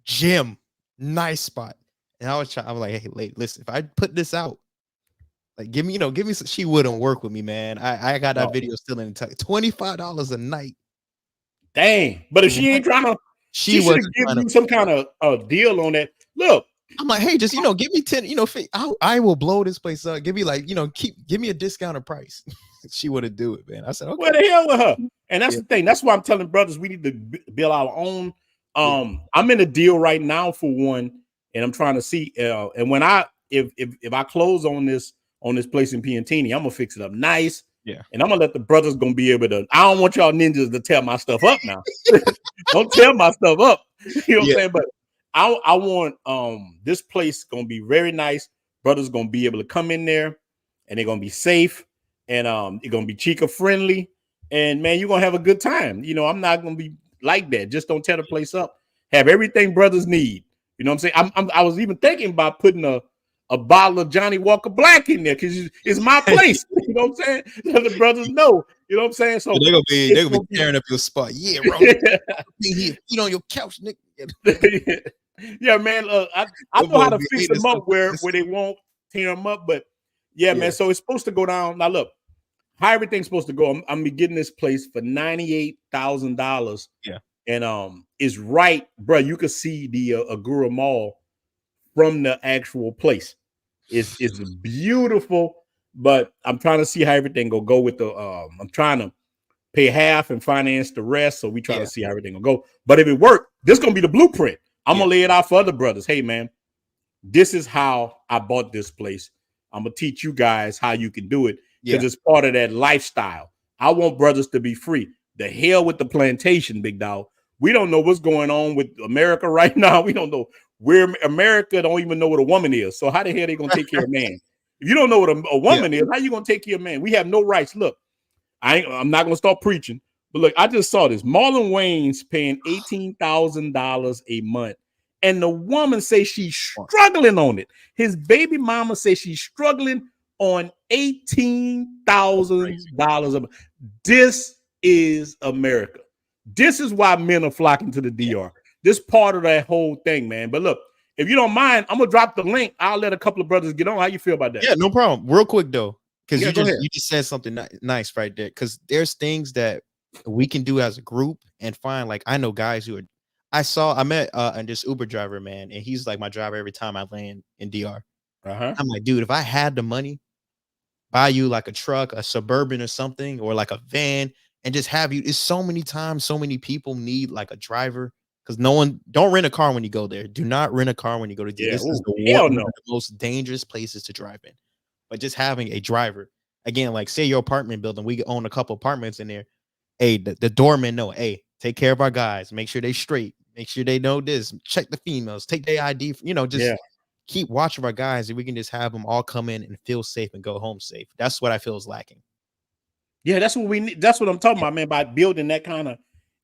Speaker 3: Gym, nice spot. And I was like, hey, listen, if I put this out, like give me some, she wouldn't work with me, man. I got that video still in $25 a night.
Speaker 2: Dang. But if she ain't trying to, she should have given you some kind of deal on that. Look.
Speaker 3: I'm like, hey, just give me 10, I will blow this place up. Give me give me a discounted price. She wouldn't do it, man. I said, okay.
Speaker 2: What the hell with her? And that's the thing. That's why I'm telling brothers we need to build our own. I'm in a deal right now for one, and I'm trying to see. And when if I close on this place in Piantini, I'm gonna fix it up nice.
Speaker 3: Yeah.
Speaker 2: And I'm gonna let the brothers gonna be able to. I don't want y'all ninjas to tear my stuff up now. Don't tear my stuff up. You know what I'm saying? But I want this place gonna be very nice. Brothers gonna be able to come in there, and they're gonna be safe, and it's gonna be chica friendly, and man, you're gonna have a good time. I'm not gonna be like that. Just don't tear the place up. Have everything brothers need. You know what I'm saying? I was even thinking about putting a bottle of Johnny Walker Black in there because it's my place. You know what I'm saying? Let the brothers know. You know what I'm saying? So
Speaker 3: they're gonna be tearing up your spot. Yeah, bro. Eat on your couch, Nick.
Speaker 2: Yeah, man. I know how to fix them up where they won't tear them up, but yeah, man. So it's supposed to go down. Now look, how everything's supposed to go. I'm gonna be getting this place for $98,000.
Speaker 3: Yeah,
Speaker 2: and it's right, bro. You could see the Agura Mall from the actual place. It's beautiful, but I'm trying to see how everything will go with the. I'm trying to pay half and finance the rest, so we try to see how everything will go. But if it worked, this is gonna be the blueprint. I'm gonna lay it out for other brothers. Hey, man, this is how I bought this place. I'm gonna teach you guys how you can do it because it's part of that lifestyle. I want brothers to be free. The hell with the plantation, big dog. We don't know what's going on with America right now. We don't know where America don't even know what a woman is. So how the hell are they gonna take care of man? If you don't know what a woman is, how you gonna take care of man? We have no rights. Look, I'm not gonna start preaching, but look, I just saw this. Marlon Wayne's paying $18,000 a month, and the woman says she's struggling on it. His baby mama says she's struggling on $18,000 a month. This is America. This is why men are flocking to the DR. This part of that whole thing, man. But look, if you don't mind, I'm gonna drop the link. I'll let a couple of brothers get on. How you feel about that?
Speaker 3: Yeah, no problem. Real quick though, because you just said something nice right there. Because there's things that we can do as a group and find. Like I know guys who are. I met this Uber driver, man, and he's like my driver every time I land in DR. I'm like, dude, if I had the money, buy you like a truck, a Suburban or something, or like a van, and just have you. It's so many times, so many people need like a driver because don't rent a car when you go there. Do not rent a car when you go to DR. This is one of the most dangerous places to drive in. But just having a driver, again, like say your apartment building, we own a couple apartments in there. Hey, the doorman know, hey, take care of our guys, make sure they straight, make sure they know this, check the females, take their ID, keep watch of our guys, and we can just have them all come in and feel safe and go home safe. That's what I feel is lacking. Yeah, that's what we need. That's what I'm talking about, man. By building that kind of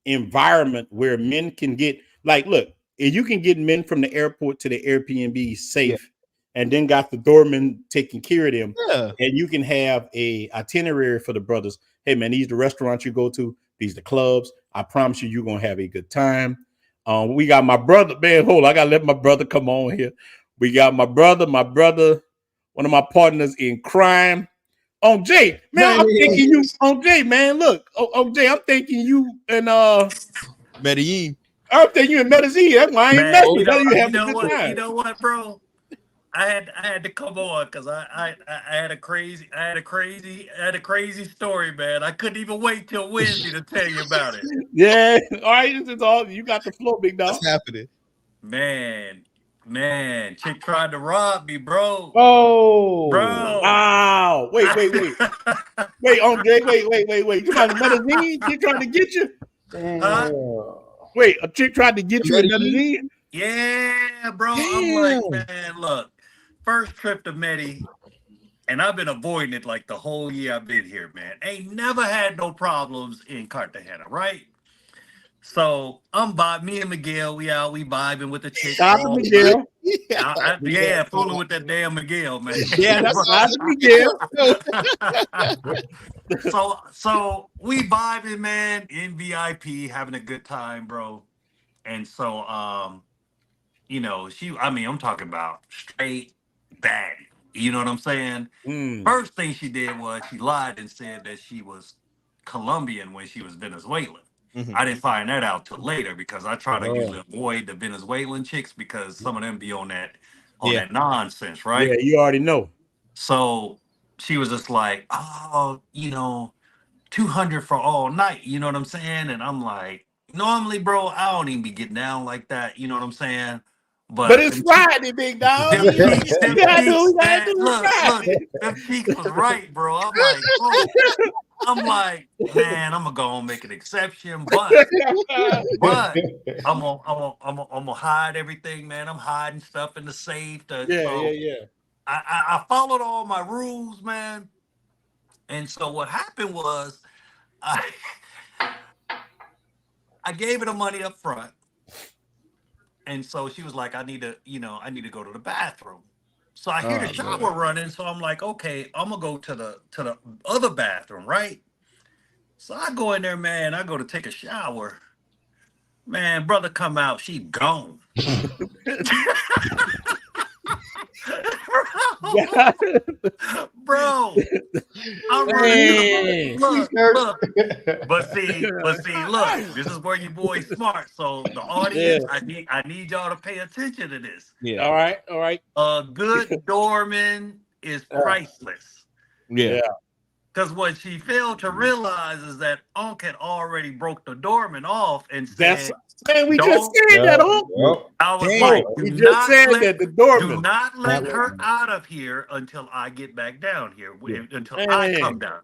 Speaker 3: environment where men can get, like, look, if you can get men from the airport to the Airbnb safe, and then got the doorman taking care of them, and you can have a itinerary for the brothers. Hey, man, these are the restaurants you go to. These are the clubs. I promise you're gonna have a good time. We got my brother, man. Hold on, I gotta let my brother come on here. We got my brother, one of my partners in crime. On Jay, man, I'm thinking you on Jay, man. Look, on Jay, I'm thinking you and Medellin. I'm thinking you in Medellin. That's why I ain't messing.
Speaker 4: You know what, bro? I had to come on because I had a crazy story, man. I couldn't even wait till Wednesday to tell you about it.
Speaker 2: Yeah, all right, this is all you got the flow, big dog.
Speaker 3: What's happening?
Speaker 4: Man, chick tried to rob me, bro.
Speaker 2: Oh, bro! Wow! Wait, wait, on Jay, wait! You trying to Medellin? She trying to get you? Wait, a chick tried to get you in Medellin?
Speaker 4: Yeah, bro. Damn. I'm like, man, look. First trip to Medi, and I've been avoiding it like the whole year I've been here, man. Ain't never had no problems in Cartagena, right? So me and Miguel, we vibing with the chick.
Speaker 2: Shout out to Miguel.
Speaker 4: Fooling with that damn Miguel, man.
Speaker 2: Yeah, that's shout
Speaker 4: Miguel. So we vibing, man, in VIP, having a good time, bro. And so, I'm talking about straight bad. You know what I'm saying? First thing she did was she lied and said that she was Colombian when she was Venezuelan. I didn't find that out till later because I try to usually avoid the Venezuelan chicks because some of them be on that nonsense, right?
Speaker 2: Yeah, you already know.
Speaker 4: So she was just like, oh, 200 for all night, you know what I'm saying? And I'm like, normally, bro, I don't even be getting down like that, you know what I'm saying?
Speaker 2: But
Speaker 4: But
Speaker 2: it's Friday, big dog.
Speaker 4: them cheeks, man,
Speaker 2: do
Speaker 4: look, them cheeks was right, bro. I'm like, man, I'm gonna go and make an exception, but I'm gonna hide everything, man. I'm hiding stuff in the safe.
Speaker 2: Yeah.
Speaker 4: I followed all my rules, man. And so what happened was I I gave her the money up front. And so she was like, I need to go to the bathroom. So I hear the shower running. So I'm like, okay, I'm gonna go to the other bathroom, right? So I go in there, man. I go to take a shower. Man, brother come out, she gone. Bro, I'm running. Look. But see, look, this is where your boy's smart. So the audience, I need y'all to pay attention to this.
Speaker 2: Yeah. All right.
Speaker 4: A good doorman is priceless.
Speaker 2: Yeah.
Speaker 4: Because what she failed to realize is that Unc had already broke the doorman off and said,
Speaker 2: man, we just said that, Unc.
Speaker 4: I was like,
Speaker 2: we just said that the doorman.
Speaker 4: Do not let her out of here until I get back down here, until I come down.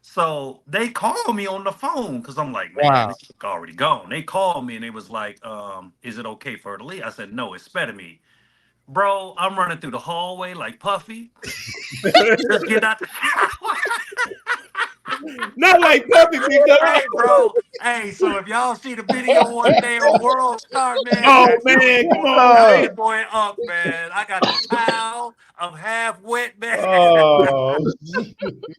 Speaker 4: So they called me on the phone because I'm like, man, this chick already gone. They called me and they was like, is it okay for her to leave? I said, no, it's better me. Bro, I'm running through the hallway like Puffy. Just get out the shower.
Speaker 2: Not like Puffy, big dog.
Speaker 4: Hey, bro. Hey, so if y'all see the video one day on World Star, man.
Speaker 2: Oh, man, come on.
Speaker 4: Hey, boy, up, man. I got the towel. I'm half wet, man.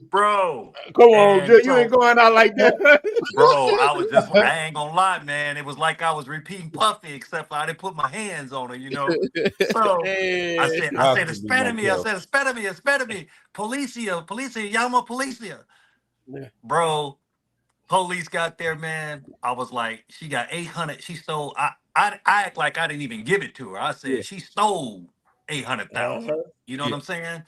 Speaker 4: Bro.
Speaker 2: Come on, Joe. You ain't going out like that.
Speaker 4: Bro, I ain't gonna lie, man. It was like I was repeating Puffy, except I didn't put my hands on her, So I said, espérame. I said, espérame. Policia, llama policia. Yeah. Bro, police got there, man. I was like, she got 800. She stole. I act like I didn't even give it to her. I said she stole 800,000. You know what I'm saying?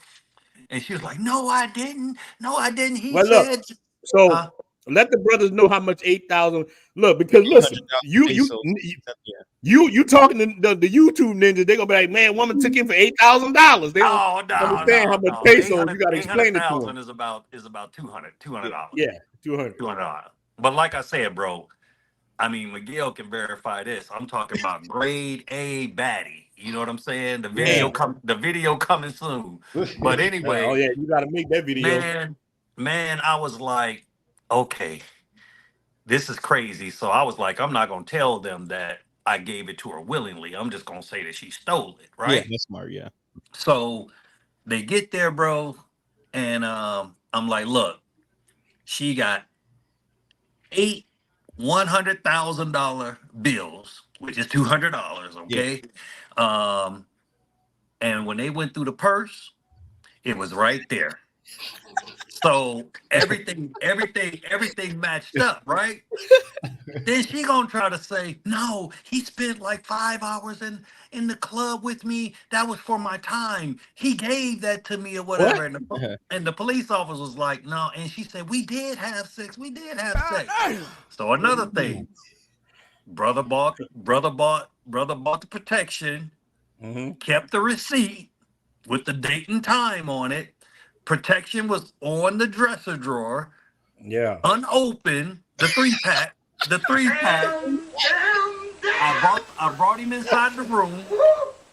Speaker 4: And she was like, "No, I didn't. No, I didn't." He said.
Speaker 2: Look, so let the brothers know how much 8,000. Look, because listen, you talking to the YouTube ninjas, they're gonna be like, man, woman took him for $8,000. They don't understand how much pesos. You gotta explain it to them.
Speaker 4: Is about $200.
Speaker 2: Yeah, $200.
Speaker 4: But like I said, bro, I mean, Miguel can verify this. I'm talking about grade A baddie. You know what I'm saying? The video coming soon. But anyway,
Speaker 2: oh yeah, you gotta make that video.
Speaker 4: Man, I was like, okay, this is crazy. So I was like, I'm not gonna tell them that I gave it to her willingly. I'm just gonna say that she stole it, right?
Speaker 3: Yeah, that's smart, yeah.
Speaker 4: So they get there, bro, and I'm like, look, she got 8 $100,000 bills, which is $200, okay? Yeah. And when they went through the purse, it was right there. So everything matched up, right? Then she gonna try to say, no, he spent like 5 hours in the club with me. That was for my time. He gave that to me or whatever. And the police officer was like, no. And she said, we did have sex. So another thing, brother bought the protection, kept the receipt with the date and time on it. Protection was on the dresser drawer. Yeah. Unopened. The 3-pack. I brought him inside the room.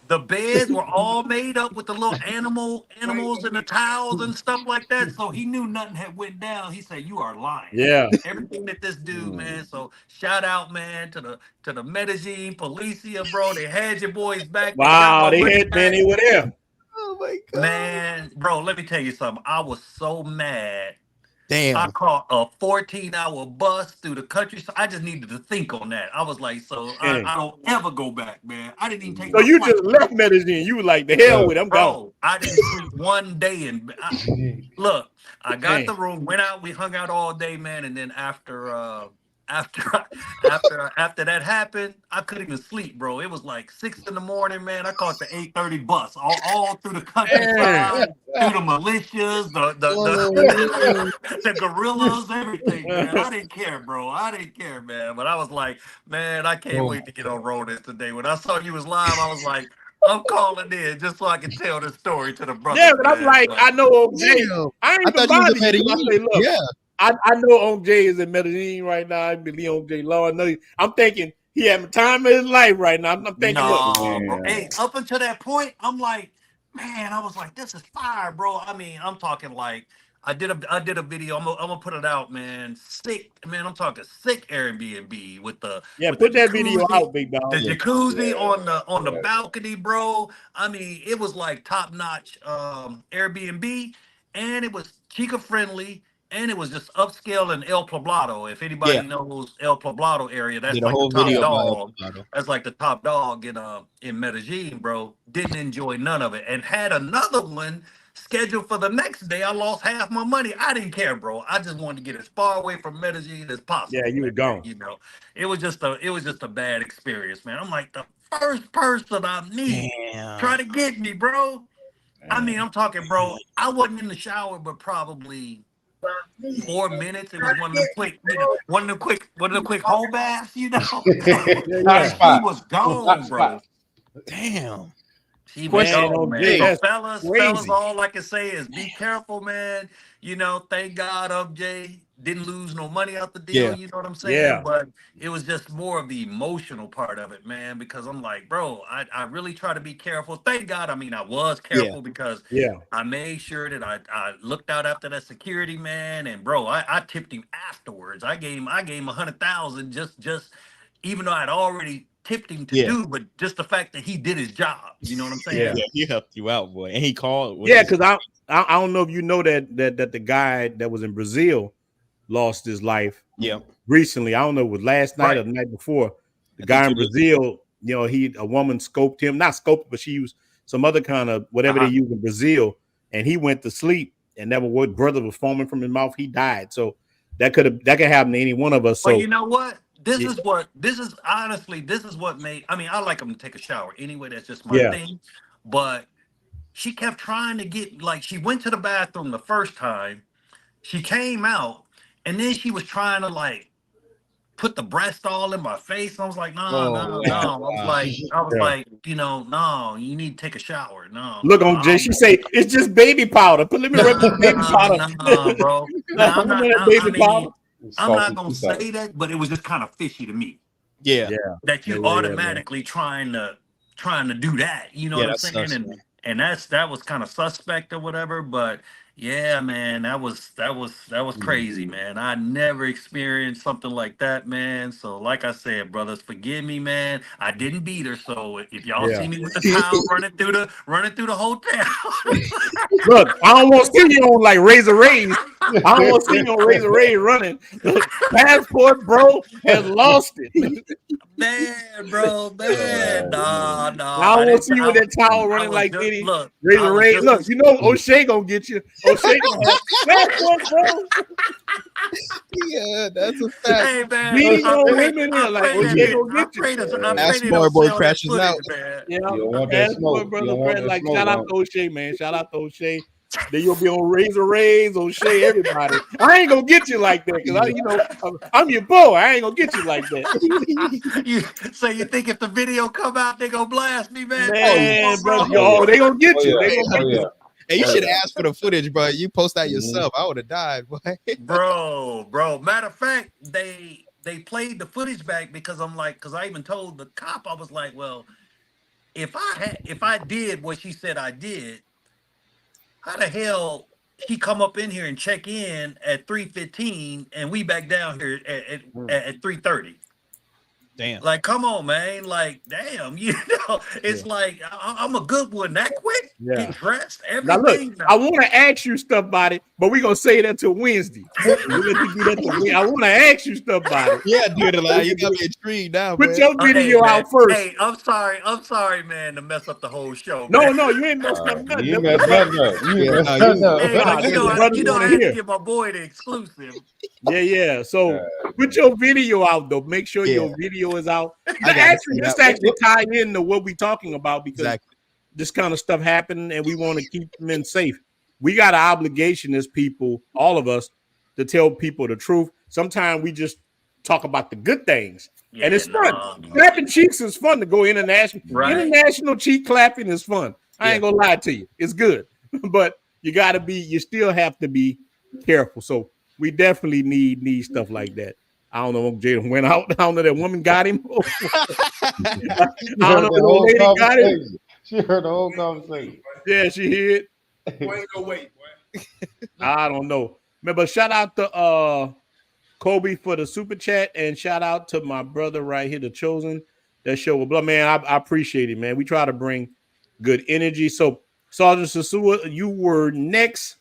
Speaker 4: The beds were all made up with the little animals and the towels and stuff like that. So he knew nothing had went down. He said, "You are lying."
Speaker 2: Yeah.
Speaker 4: Everything that this dude, man. So shout out, man, to the Medellin Policia, bro. They had your boys back.
Speaker 2: Wow, they had Benny with him.
Speaker 3: Oh my God.
Speaker 4: Man, bro, let me tell you something. I was so mad.
Speaker 3: Damn.
Speaker 4: I caught a 14-hour bus through the country. So I just needed to think on that. I was like, I don't ever go back, man. I didn't even take
Speaker 2: So you just left Medellin. You were like, the hell with it, I'm gone.
Speaker 4: I didn't sleep one day. And look, I got the room, went out, we hung out all day, man. And then after after that happened, I couldn't even sleep, bro. It was like 6 in the morning, man. I caught the 8:30 bus all through the countryside, through the militias, the guerrillas, everything, man. I didn't care, bro. I didn't care, man. But I was like, man, I can't wait to get on Ronin today. When I saw you was live, I was like, I'm calling in just so I can tell this story to the brothers.
Speaker 2: Yeah, but I'm like, I know OJ. I ain't even
Speaker 3: thought
Speaker 2: bothered you. I say, look,
Speaker 3: yeah.
Speaker 2: I know OJ is in Medellin right now. I believe OJ Law. I know. I'm thinking he having time of his life right now. I'm thinking,
Speaker 4: bro. Hey, up until that point, I'm like, man, I was like, this is fire, bro. I mean, I'm talking like I did a video. I'm gonna put it out, man. Sick, man. I'm talking sick Airbnb with the
Speaker 2: put that video out, big dog.
Speaker 4: The jacuzzi on the balcony, bro. I mean, it was like top notch Airbnb, and it was chica friendly. And it was just upscale in El Poblado. If anybody knows El Poblado area, that's like the top dog. That's like the top dog in Medellin, bro. Didn't enjoy none of it. And had another one scheduled for the next day. I lost half my money. I didn't care, bro. I just wanted to get as far away from Medellin as possible.
Speaker 2: Yeah, you were gone.
Speaker 4: You know, it was just a bad experience, man. I'm like, the first person I meet try to get me, bro. I mean, I'm talking, bro. I wasn't in the shower, but probably 4 minutes. It was one of them quick whole baths, you know. He was gone, bro.
Speaker 3: Damn.
Speaker 4: He was gone, man. So fellas, all I can say is be careful, man. You know, thank God UJ didn't lose no money out the deal. You know what I'm saying?
Speaker 2: Yeah.
Speaker 4: But it was just more of the emotional part of it, man, because I'm like, bro, I really try to be careful. Thank God. I mean, I was careful because I made sure that I looked out after that security man, and bro, I tipped him afterwards. I gave him 100,000 just even though I'd already tipped him to do, but just the fact that he did his job. You know what I'm saying?
Speaker 3: Yeah, he helped you out, boy. And he called.
Speaker 2: Yeah, because I don't know if you know that the guy that was in Brazil lost his life recently. I don't know if it was last night or the night before. The guy in Brazil, you know, a woman scoped him, not scoped, but she used some other kind of whatever they use in Brazil, and he went to sleep, and that was what brother was foaming from his mouth. He died. So that could happen to any one of us. So
Speaker 4: you know what? This is what made, I mean, I like him to take a shower anyway. That's just my thing. But she kept trying to get, like, she went to the bathroom the first time, she came out, and then she was trying to, like, put the breast all in my face. I was like, no. I was like, you know, no, you need to take a shower. No.
Speaker 2: Look on Jay. She say it's just baby powder. Let me rub the baby powder.
Speaker 4: No, bro. I'm not gonna say that, but it was just kind of fishy to me.
Speaker 3: Yeah.
Speaker 4: That you automatically trying to do that. You know what I'm saying? And that was kind of suspect or whatever. But yeah, man, that was crazy, man. I never experienced something like that, man. So like I said, brothers, forgive me, man. I didn't beat her. So if y'all see me with the towel running through the hotel.
Speaker 2: Look, I don't want to see you on like Razor Rays. I don't want to see you on Razor Rays running. The passport, bro, has lost it.
Speaker 4: Man, bro, man. No.
Speaker 2: I don't want to see you with that towel running like Diddy. Razor Rays. Look, you know O'Shea gonna get you. O'Shea gonna have passport, bro.
Speaker 3: Yeah, that's a fact.
Speaker 4: Hey, man.
Speaker 2: Beating on women here, like O'Shea gonna get you.
Speaker 3: Passport boy crashes out.
Speaker 2: Yeah, passport brother, like shout out to O'Shea, man. Shout out to O'Shea. Then you'll be on Razor Rays, O'Shea, everybody. I ain't gonna get you like that because I'm your boy. I ain't gonna get you like that.
Speaker 4: So you think if the video come out, they gonna blast me, man?
Speaker 2: Man, bro, they gonna get you. They gonna get you.
Speaker 3: Hey, you should ask for the footage, bro. You post that yourself. I would have died, boy.
Speaker 4: Bro. Matter of fact, they played the footage back because I even told the cop, I was like, well, if I did what she said I did, how the hell he come up in here and check in at 3:15 and we back down here at 3:30?
Speaker 3: Damn.
Speaker 4: Like, come on, man. Like, damn, you know, it's like I'm a good one that quick. Get dressed, everything.
Speaker 2: Now, look, I want to ask you stuff about it, but we're gonna say that till Wednesday. I want to ask you stuff about it.
Speaker 3: Yeah, dude, you got me intrigued now.
Speaker 2: Put your video out first.
Speaker 4: Hey, I'm sorry, man, to mess up the whole show.
Speaker 2: No, you ain't messed up nothing.
Speaker 5: You messed up nothing.
Speaker 4: You know, I had to give my boy the exclusive.
Speaker 2: Yeah. So Put your video out though. Make sure your video is out. This actually tie into what we're talking about because this kind of stuff happened and we want to keep men safe. We got an obligation as people, all of us, to tell people the truth. Sometimes we just talk about the good things. And it's fun. Clapping cheeks is fun to go international. Right. International cheek clapping is fun. I ain't gonna lie to you. It's good. But you still have to be careful. So we definitely need stuff like that. I don't know if Jada went out. I don't know that woman got him. I don't know if the lady got him.
Speaker 5: She heard the whole conversation.
Speaker 2: Yeah, she hid.
Speaker 6: Boy, ain't gonna wait, boy.
Speaker 2: I don't know. But shout out to Kobe for the super chat, and shout out to my brother right here, the Chosen. That show with blood, man. I appreciate it, man. We try to bring good energy. So, Sergeant Sosua, you were next.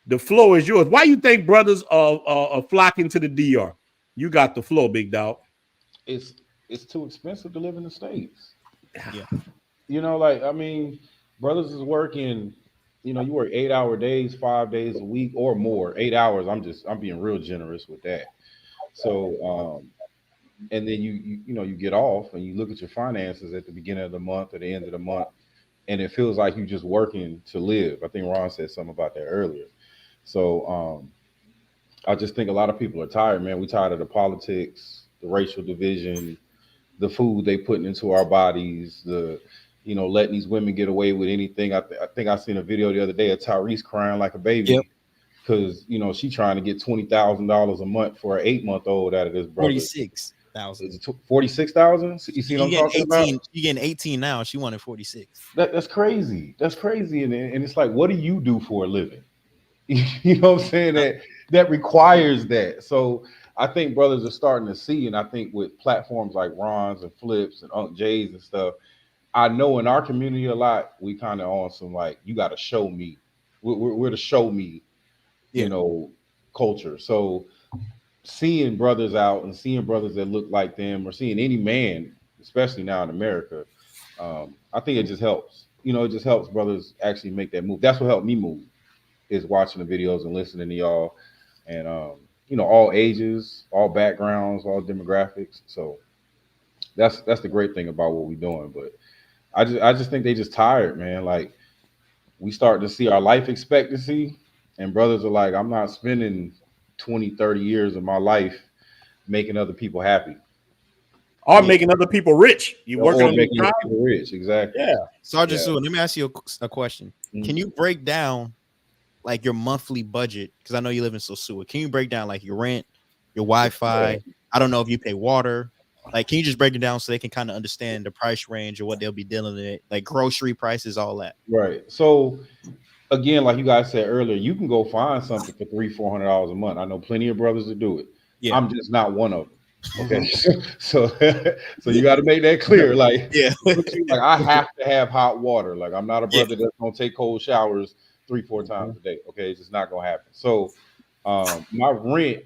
Speaker 2: The floor is yours. Why you think brothers are flocking to the DR? You got the floor, big dog.
Speaker 5: It's too expensive to live in the States.
Speaker 3: Yeah.
Speaker 5: Brothers is working. You work 8-hour days, 5 days a week or more. 8 hours. I'm being real generous with that. So, and then you get off and you look at your finances at the beginning of the month or the end of the month, and it feels like you're just working to live. I think Ron said something about that earlier. So, I just think a lot of people are tired, man. We tired of the politics, the racial division, the food they putting into our bodies, letting these women get away with anything. I think I seen a video the other day of Tyrese crying like a baby because she trying to get $20,000 a month for an 8-month-old out of this brother.
Speaker 3: 46,000.
Speaker 5: 46,000. You see what I'm talking about?
Speaker 3: She getting 18 now. She wanted 46.
Speaker 5: That's crazy. That's crazy. And it's like, what do you do for a living? You know what I'm saying? That requires that. So I think brothers are starting to see, and I think with platforms like Ron's and Flips and Unc J's and stuff, I know in our community a lot, we kind of on some like, you got to show me. We're the show me, culture. So seeing brothers out and seeing brothers that look like them or seeing any man, especially now in America, I think it just helps. It just helps brothers actually make that move. That's what helped me move, is watching the videos and listening to y'all. And, all ages, all backgrounds, all demographics. So that's the great thing about what we're doing. But I just think they just tired, man. Like, we start to see our life expectancy, and brothers are like, I'm not spending 20, 30 years of my life making other people happy.
Speaker 2: Or making other people rich. You working on
Speaker 5: making other people rich, exactly.
Speaker 2: Yeah.
Speaker 3: Sergeant Sue, let me ask you a question. Mm-hmm. Can you break down like your monthly budget? Because I know you live in Sosua. Can you break down like your rent, your Wi-Fi? I don't know if you pay water. Like, can you just break it down so they can kind of understand the price range or what they'll be dealing with, like grocery prices, all that?
Speaker 5: Right. So again, like you guys said earlier, you can go find something for $300-$400 a month. I know plenty of brothers that do it. Yeah. I'm just not one of them. Okay. so you got to make that clear. Like, I have to have hot water. Like, I'm not a brother that's gonna take cold showers 3-4 times a day. Okay, it's just not gonna happen. So my rent,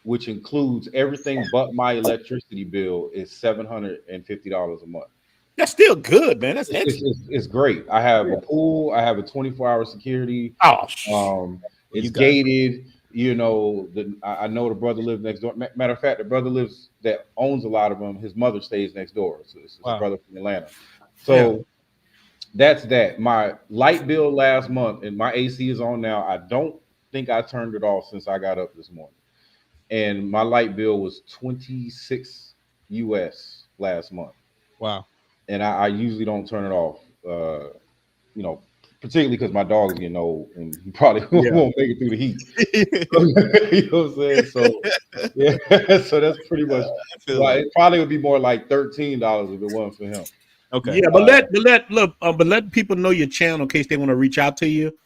Speaker 5: which includes everything but my electricity bill, is $750 a month.
Speaker 2: That's still good, man.
Speaker 5: It's great. I have a pool. I have a 24-hour security. It's gated. I know the brother lives next door. Matter of fact, the brother that owns a lot of them. His mother stays next door. So it's his brother from Atlanta. So that's that. My light bill last month, and my AC is on now. I don't think I turned it off since I got up this morning. And my light bill was $26 US last month.
Speaker 3: Wow.
Speaker 5: And I usually don't turn it off, particularly because my dog is getting old and he probably won't make it through the heat. You know what I'm saying? So, so that's pretty much, it probably would be more like $13 if it wasn't for him.
Speaker 2: Okay. Yeah, but let people know your channel in case they want to reach out to you.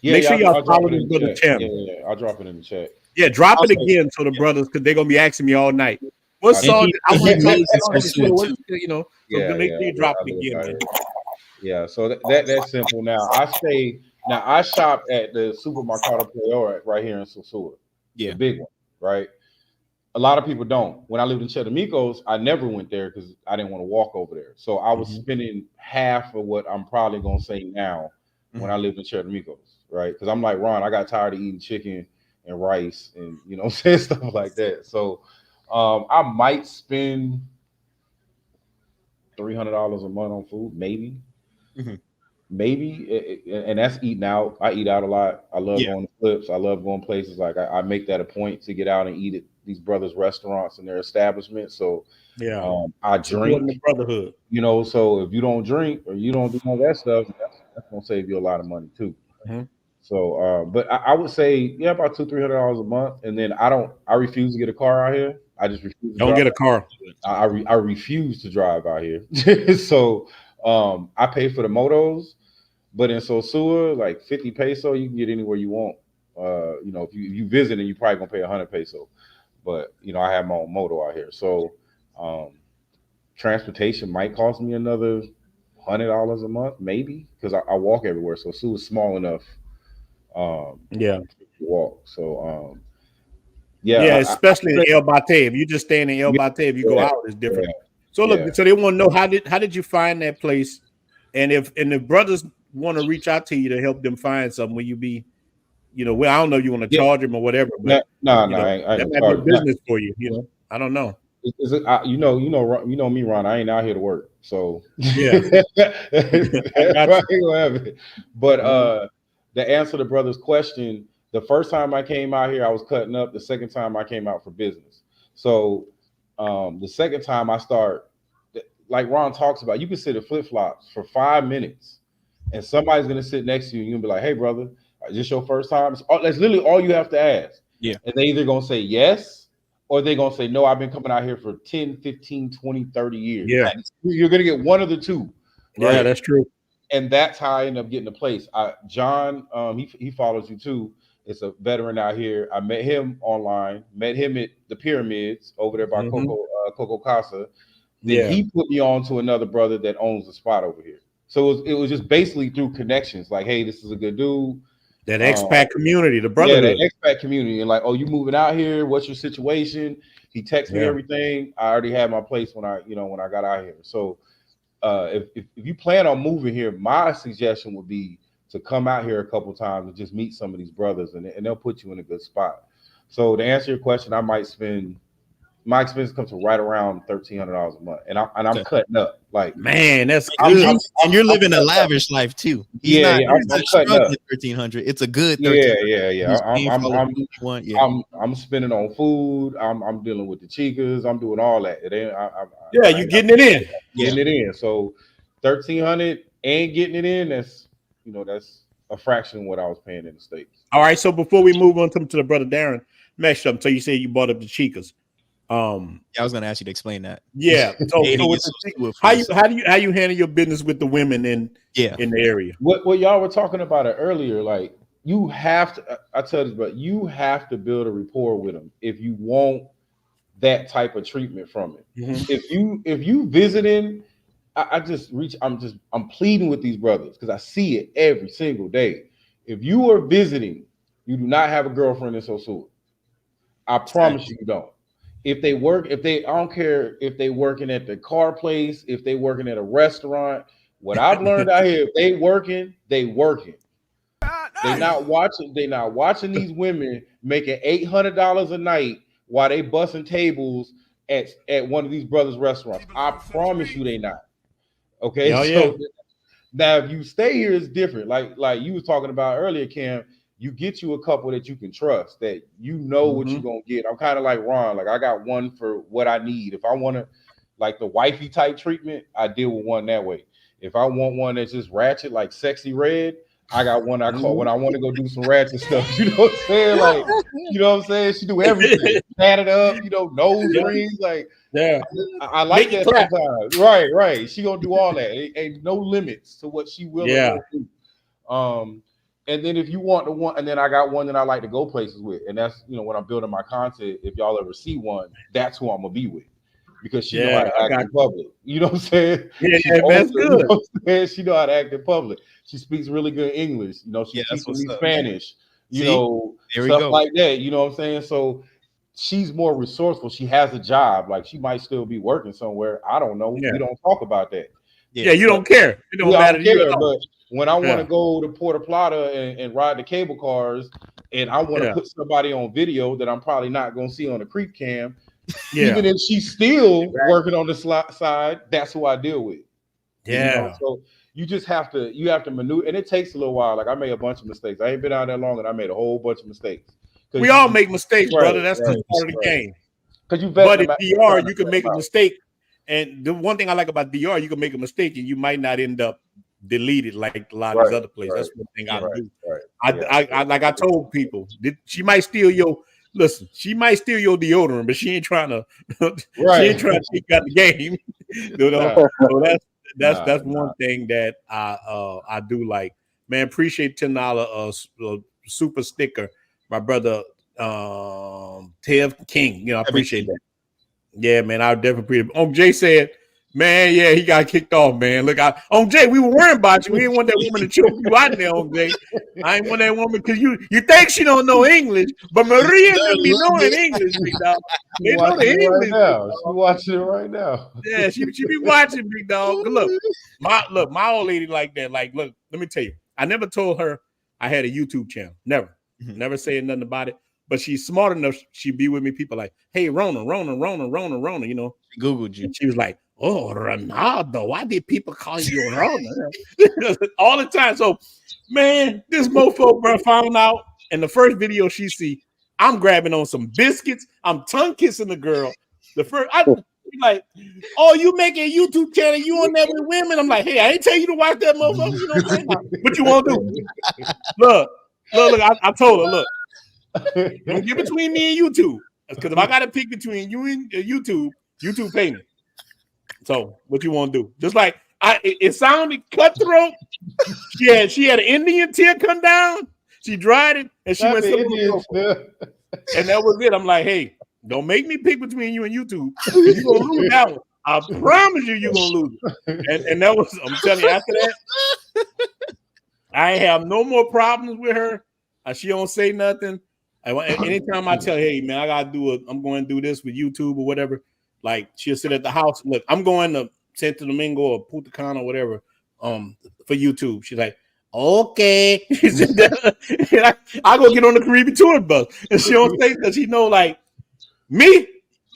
Speaker 2: Make sure y'all follow this brother channel.
Speaker 5: Yeah, I'll drop it in the chat.
Speaker 2: Yeah, drop it again so the brothers, because they're gonna be asking me all night. What song? I want to make sure you drop it again, man.
Speaker 5: Yeah, so that's simple. I shop at the Supermercado Player right here in Sosua. Yeah, the big one, right? A lot of people don't. When I lived in Chetamicos, I never went there because I didn't want to walk over there. So I was spending half of what I'm probably gonna say now when I lived in Chetamicos, right? Because I'm like, Ron, I got tired of eating chicken and rice and stuff like that. So I might spend $300 a month on food, maybe.
Speaker 3: Mhm.
Speaker 5: Maybe, and that's eating out. I eat out a lot. I love
Speaker 3: Yeah.
Speaker 5: going to flips. I love going places. Like I make that a point to get out and eat at these brothers' restaurants and their establishments. So
Speaker 2: Yeah.
Speaker 5: I
Speaker 2: Supporting
Speaker 5: drink,
Speaker 2: the brotherhood.
Speaker 5: so if you don't drink or you don't do all that stuff, that's gonna save you a lot of money too.
Speaker 2: Mhm.
Speaker 5: So, but I would say, yeah, about $200-300 a month. And then I refuse to get a car out here. I just refuse to
Speaker 2: Don't
Speaker 5: drive.
Speaker 2: get a car.
Speaker 5: I refuse to drive out here. So I pay for the motos, but in Sosua, like 50 peso, you can get anywhere you want. If you visit, and you probably gonna pay 100 peso. But I have my own moto out here, so transportation might cost me another $100 a month, maybe, because I walk everywhere. So Sosua is small enough
Speaker 2: Yeah.
Speaker 5: to walk. So
Speaker 2: Yeah,
Speaker 5: yeah,
Speaker 2: especially in El Bate. If you just staying in El Bate, if you go out, it's different. So look, so they want to know how did you find that place, and if brothers want to reach out to you to help them find something, will you be, well, I don't know if you want to charge them or whatever, but
Speaker 5: no,
Speaker 2: that might be business for you. I don't know.
Speaker 5: You know me, Ron. I ain't out here to work, so
Speaker 2: yeah.
Speaker 5: But to answer the brother's question, the first time I came out here, I was cutting up. The second time I came out for business. So the second time I start, like Ron talks about, you can sit at flip flops for 5 minutes, and somebody's gonna sit next to you, and you're gonna be like, "Hey, brother, is this your first time?" That's literally all you have to ask.
Speaker 3: Yeah,
Speaker 5: and they either gonna say yes, or they're going to say, no, I've been coming out here for 10, 15, 20, 30 years.
Speaker 2: Yeah.
Speaker 5: You're going to get one of the two.
Speaker 2: Right? Yeah, that's true.
Speaker 5: And that's how I ended up getting the place. John, he follows you too. It's a veteran out here. I met him online, met him at the pyramids over there by Coco Casa. Then he put me on to another brother that owns the spot over here. So it was just basically through connections. Like, hey, this is a good dude.
Speaker 2: That expat community, the brotherhood.
Speaker 5: Yeah, that expat community. And like, oh, you moving out here? What's your situation? He texted me everything. I already had my place when I got out here. So if you plan on moving here, my suggestion would be to come out here a couple times and just meet some of these brothers, and they'll put you in a good spot. So to answer your question, I might spend, my expense comes to right around $1,300 a month, and I'm cutting up. Like,
Speaker 2: man, that's good.
Speaker 3: And you're living a lavish life too.
Speaker 5: He's not cutting up.
Speaker 3: 1,300. It's a good 1,300.
Speaker 5: Yeah. I'm spending on food. I'm dealing with the chicas. I'm doing all that.
Speaker 2: You're getting it in.
Speaker 5: Getting it in. So 1,300 and getting it in. That's a fraction of what I was paying in the States.
Speaker 2: All right. So before we move on to the brother Darren, mesh up. So you say you bought up the chicas.
Speaker 3: I was going to ask you to explain that.
Speaker 2: Yeah. So how you handle your business with the women in the area?
Speaker 5: What y'all were talking about it earlier, like you have to. I tell you, but you have to build a rapport with them if you want that type of treatment from it. Mm-hmm. If you visiting, I'm pleading with these brothers because I see it every single day. If you are visiting, you do not have a girlfriend in Sosua. I promise you don't. I don't care if they working at the car place, if they working at a restaurant. What I've learned out here, if they working. They not watching these women making $800 a night while they busting tables at one of these brothers' restaurants. I promise you they not. Okay. Now if you stay here, it's different. Like you was talking about earlier, Cam. You get you a couple that you can trust, that what you're gonna get. I'm kind of like Ron. Like I got one for what I need. If I want to, like the wifey type treatment, I deal with one that way. If I want one that's just ratchet, like Sexy Red, I got one I call when I want to go do some ratchet stuff. You know what I'm saying? Like, you know what I'm saying? She do everything. Pat it up, nose rings. Like, I like that sometimes. Right. She gonna do all that. Ain't no limits to what she will do. And then if you want the one, and then I got one that I like to go places with, and that's when I'm building my content. If y'all ever see one, that's who I'm gonna be with, because she know how to act in public. You know what I'm saying?
Speaker 2: Yeah, that's good.
Speaker 5: She know how to act in public. She speaks really good English. She teaches me Spanish. Stuff like that. You know what I'm saying? So she's more resourceful. She has a job. Like she might still be working somewhere. I don't know. Yeah. We don't talk about that.
Speaker 2: Yeah, you don't care. It don't matter to you.
Speaker 5: But when I want to go to Puerto Plata and ride the cable cars, and I want to put somebody on video that I'm probably not going to see on the creep cam,
Speaker 2: Yeah.
Speaker 5: Even if she's still working on the side, that's who I deal with.
Speaker 2: Yeah.
Speaker 5: You know? So you just have to maneuver, and it takes a little while. Like I made a bunch of mistakes. I ain't been out that long, and I made a whole bunch of mistakes.
Speaker 2: We all make mistakes, brother. That's just part of the game.
Speaker 5: Because you
Speaker 2: but in DR, you can make a mistake. And the one thing I like about DR, you can make a mistake and you might not end up deleted like a lot of these other places. That's one thing I do. I like I told people, she might steal your deodorant, but she ain't trying to she ain't trying to take out the game. You know, so that's one thing that I do like. Man, appreciate $10 super sticker, my brother Tev King. You know, I appreciate that. Yeah, man, I definitely appreciate it. Jay said, man, yeah, he got kicked off, man. Look, Jay, we were worrying about you. We didn't want that woman to choke you out there, Jay. I ain't want that woman because you think she don't know English, but Maria doesn't be knowing English, big dog. They know the English.
Speaker 5: She's watching it right now.
Speaker 2: Yeah, she be watching, big dog. Look, my old lady like that. Like, look, let me tell you, I never told her I had a YouTube channel. Never saying nothing about it. But she's smart enough. She'd be with me. People like, hey, Rona. You know,
Speaker 3: she Googled you.
Speaker 2: And she was like, oh, Ronaldo. Why did people call you Rona? All the time. So, man, this mofo, bro, found out. And the first video she see, I'm grabbing on some biscuits. I'm tongue kissing the girl. I like, oh, you making a YouTube channel? You on there with women? I'm like, hey, I ain't tell you to watch that mofo. You know what I'm saying? What you want to do? Look. I told her, look. Don't get between me and YouTube, because if I got to pick between you and YouTube pay me. So what you want to do? Just like it sounded cutthroat. She had an Indian tear come down. She dried it and she went. And that was it. I'm like, hey, don't make me pick between you and YouTube. You're gonna lose that one. I promise you're gonna lose it. And that was. I'm telling you, after that, I have no more problems with her. She don't say nothing. Anytime I tell her, hey, man, I got to I'm going to do this with YouTube or whatever, like she'll sit at the house. Look, I'm going to Santo Domingo or Punta Cana or whatever for YouTube. She's like, okay. And I go get on the Caribbean tour bus. And she don't say that. She know, like, me,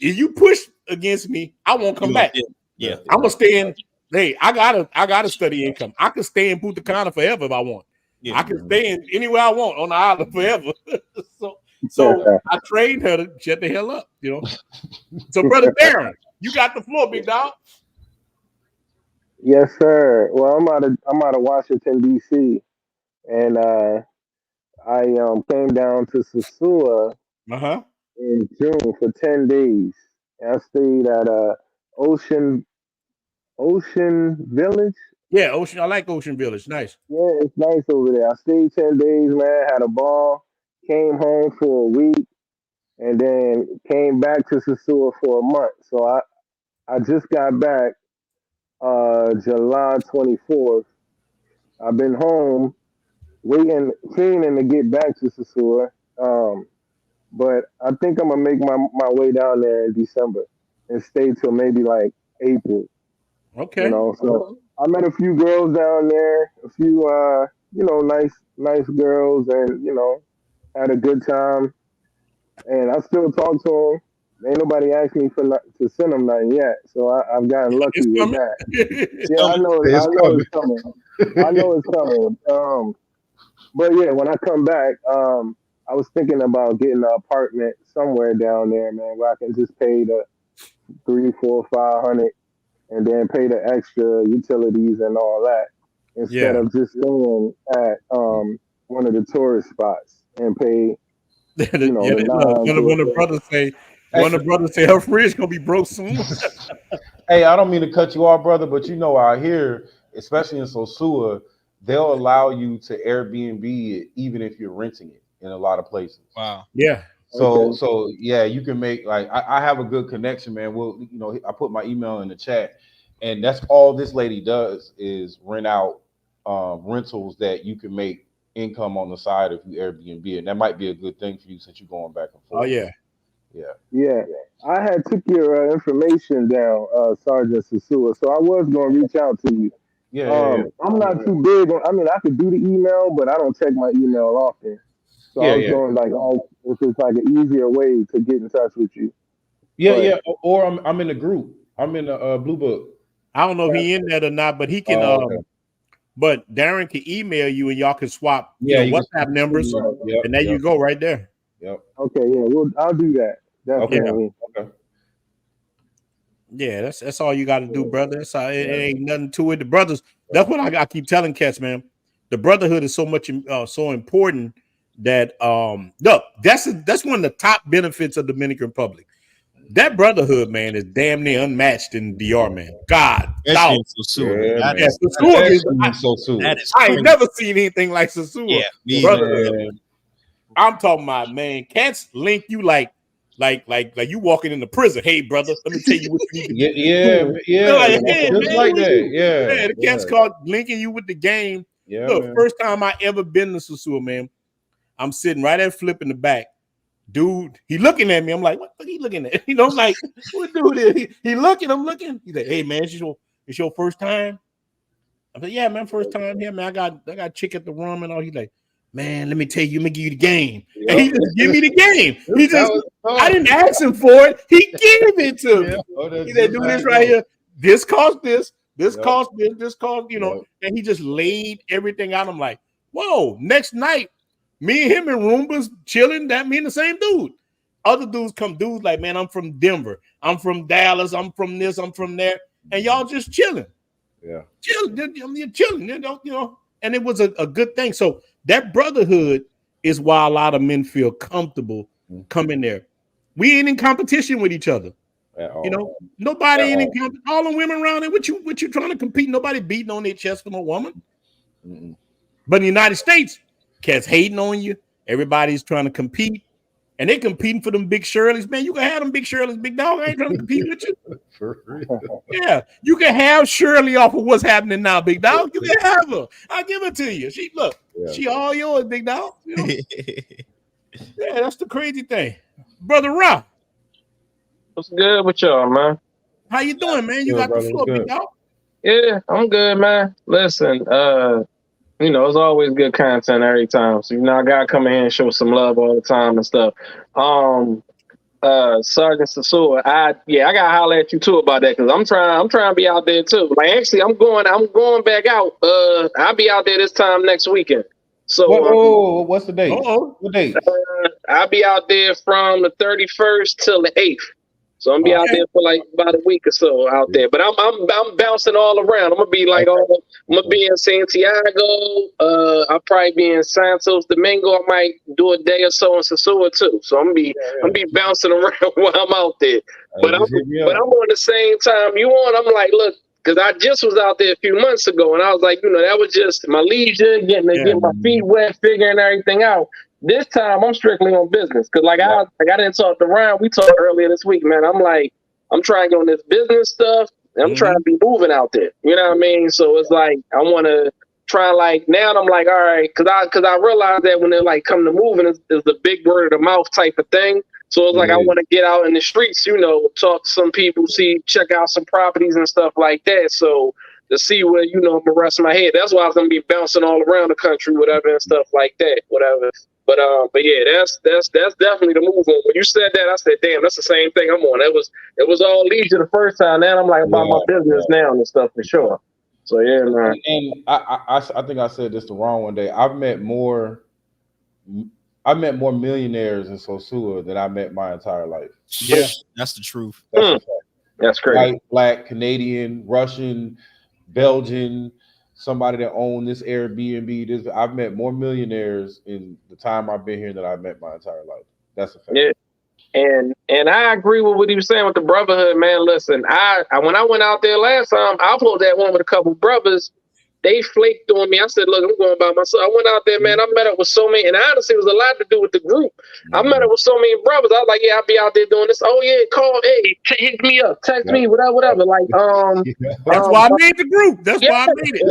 Speaker 2: if you push against me, I won't come back.
Speaker 3: Yeah.
Speaker 2: I'm going to stay in. Hey, I gotta study income. I can stay in Punta Cana forever if I want. Yeah. I can stay in anywhere I want on the island forever. so I trained her to shut the hell up, you know. So, brother Darren, you got the floor, big dog.
Speaker 7: Yes, sir. Well, I'm out of Washington D.C. and I came down to Sosua in June for 10 days. And I stayed at Ocean Village.
Speaker 2: Yeah, I like Ocean Village. Nice.
Speaker 7: Yeah, it's nice over there. I stayed 10 days, man. Had a ball. Came home for a week, and then came back to Sosua for a month. So I just got back July 24th. I've been home waiting, keening to get back to Sosua. But I think I'm gonna make my way down there in December and stay till maybe like April.
Speaker 2: Okay.
Speaker 7: You know, so I met a few girls down there, a few nice girls, and had a good time. And I still talk to them. Ain't nobody asked me to send them nothing yet, so I've gotten lucky with that. Yeah, I know it's coming. I know it's coming. But yeah, when I come back, I was thinking about getting an apartment somewhere down there, man, where I can just pay the $300, $400, $500. And then pay the extra utilities and all that instead of just staying at one of the tourist spots and pay.
Speaker 2: One of the brothers say her fridge gonna be broke soon.
Speaker 5: Hey, I don't mean to cut you off, brother, but out here, especially in Sosua, they'll allow you to Airbnb it even if you're renting it in a lot of places.
Speaker 3: Wow.
Speaker 2: Yeah.
Speaker 5: So yeah, you can make I have a good connection, man. Well, I put my email in the chat, and that's all this lady does is rent out rentals that you can make income on the side if you Airbnb, and that might be a good thing for you since you're going back and forth.
Speaker 2: Oh yeah.
Speaker 7: I had took your information down, Sergeant Sosua, so I was going to reach out to you. I'm not too big on. I mean, I could do the email, but I don't check my email often. So I was going if it's like an easier way to get in touch with you.
Speaker 5: Yeah. Or I'm in a group. I'm in a blue book.
Speaker 2: I don't know if he in that or not, but he can.
Speaker 5: Okay.
Speaker 2: But Darren can email you and y'all can swap.
Speaker 5: Yeah,
Speaker 2: you know, WhatsApp numbers, and there you go, right there.
Speaker 5: Yep.
Speaker 7: Okay, yeah, well, I'll do that. Definitely.
Speaker 5: Okay.
Speaker 2: Yeah, that's all you got to do, brother. That's all, it ain't nothing to it. The brothers. That's what I keep telling cats, man. The brotherhood is so much so important that look, that's one of the top benefits of Dominican Republic. That brotherhood, man, is damn near unmatched in DR, man. God, dog.
Speaker 3: Sosua.
Speaker 5: Sosua.
Speaker 2: I ain't never seen anything like Sosua.
Speaker 3: Yeah,
Speaker 2: brotherhood. I'm talking about, man. Cats link you like you walking in the prison. Hey, brother, let me tell you what you need to do.
Speaker 5: Yeah.
Speaker 2: Like, hey,
Speaker 5: just
Speaker 2: man,
Speaker 5: like that. Yeah.
Speaker 2: The cats called linking you with the game.
Speaker 5: Yeah.
Speaker 2: Look,
Speaker 5: man.
Speaker 2: first time I ever been to Sosua, man. I'm sitting right at Flip in the back. Dude, he looking at me. I'm like, what are you looking at? You know, I'm like, what dude is he looking? I'm looking. He's like, hey man, it's your first time? I'm like, yeah, man, first time here, man. I got chick at the room and all. He's like, man, let me tell you, let me give you the game. Yep. And he just give me the game. I didn't ask him for it. He gave it to me. He said, do this right here. This cost this. This cost this. This cost, you know. And he just laid everything out. I'm like, whoa. Next night, me and him in Roombas chilling. That mean the same dude. Other dudes like, man, I'm from Denver. I'm from Dallas. I'm from this. I'm from there. And y'all just chilling.
Speaker 5: Yeah.
Speaker 2: Chilling. You're chilling. You know. And it was a good thing. So that brotherhood is why a lot of men feel comfortable coming there. We ain't in competition with each other. You know, nobody ain't in competition. All the women around there, what you trying to compete? Nobody beating on their chest for no woman. But in the United States, cats hating on you. Everybody's trying to compete. And they competing for them big Shirleys. Man, you can have them big Shirleys, big dog. I ain't trying to compete with you.
Speaker 5: For real.
Speaker 2: Yeah, you can have Shirley off of what's happening now, big dog. You can have her. I'll give it to you. She all yours, big dog. You know? Yeah, that's the crazy thing. Brother Ralph.
Speaker 8: What's good with y'all, man?
Speaker 2: How you doing, man? You got the floor, big dog.
Speaker 8: Yeah, I'm good, man. Listen, you know, it's always good content every time. So, you know, I gotta come in here and show some love all the time and stuff. Sergeant Sosua, I gotta holler at you too about that because I'm trying to be out there too. Like actually I'm going back out. I'll be out there this time next weekend. So
Speaker 5: what's the date? What date?
Speaker 8: I'll be out there from the 31st till the 8th. So I'm gonna be out there for like about a week or so out there. But I'm bouncing all around. I'm gonna be like I'm gonna be in Santiago. I'll probably be in Santo, Domingo. I might do a day or so in Sosua too. So I'm gonna be bouncing around while I'm out there. But I'm on the same time you on. I'm like, look, because I just was out there a few months ago, and I was like, you know, that was just my leisure, getting my feet wet, figuring everything out. This time I'm strictly on business because I didn't talk to Ryan. We talked earlier this week, man. I'm like, I'm trying to get on this business stuff and I'm trying to be moving out there. You know what I mean? So it's like, I want to try now I'm like, all right. Cause I realized that when they like come to moving is the big word of the mouth type of thing. So it's like, I want to get out in the streets, you know, talk to some people, check out some properties and stuff like that. So to see where, you know, I'm gonna rest my head. That's why I was gonna be bouncing all around the country, whatever, and stuff like that, whatever. But yeah, that's definitely the move on. When you said that, I said, damn, that's the same thing I'm on. It was all leisure the first time. Now I'm like about my business now and stuff for sure. So yeah, man.
Speaker 5: And I think I said this the wrong one day. I've met more millionaires in Sosua than I met my entire life.
Speaker 3: Yeah, that's the truth.
Speaker 5: That's
Speaker 8: crazy.
Speaker 5: White, black, Canadian, Russian, Belgian, somebody that owned this Airbnb. I've met more millionaires in the time I've been here than I've met my entire life. That's a fact.
Speaker 8: Yeah. And I agree with what he was saying with the brotherhood, man. Listen, I when I went out there last time, I pulled that one with a couple brothers. They flaked on me. I said, look, I'm going by myself. I went out there, man. I met up with so many, and honestly, it was a lot to do with the group. I met up with so many brothers. I was like, yeah, I'll be out there doing this. Oh, yeah, call, hey, hit me up, text me, whatever. Like,
Speaker 2: that's why I made the group. That's why I made it.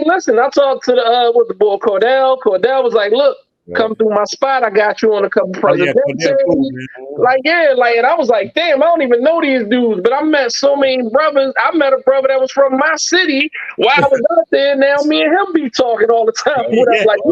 Speaker 8: Listen, I talked to the boy Cordell. Cordell was like, look, come through my spot. I got you on a couple presentations. And I was like, damn, I don't even know these dudes, but I met so many brothers. I met a brother that was from my city while I was out there. Now me and him be talking all the time. Whatever. Like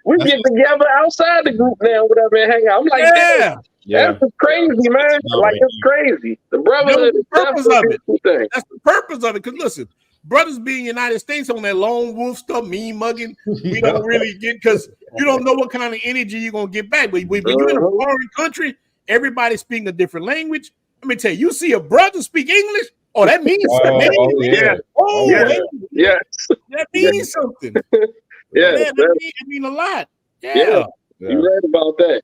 Speaker 8: we get together outside the group now, whatever, and hang out. I'm like, damn.
Speaker 5: Yeah.
Speaker 8: That's crazy, man. Like it's crazy. The brotherhood is
Speaker 2: purpose of it.
Speaker 8: thing.
Speaker 2: That's the purpose of it. Because listen, brothers being United States on that lone wolf stuff, mean mugging, we don't really get because you don't know what kind of energy you're gonna get back. But when you're in a foreign country, everybody's speaking a different language. Let me tell you, you see a brother speak English, oh, that means something. That means something.
Speaker 8: Yeah,
Speaker 2: man, that mean a lot. Yeah.
Speaker 8: You right about that.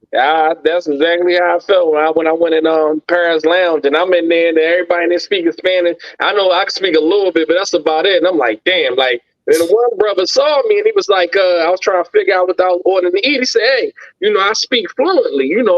Speaker 8: That's exactly how I felt when I went in Paris Lounge, and I'm in there and everybody in there speaking Spanish. I know I can speak a little bit, but that's about it. And I'm like, damn, like. And the one brother saw me and he was like, I was trying to figure out what I was ordering to eat. He said, hey, I speak fluently, and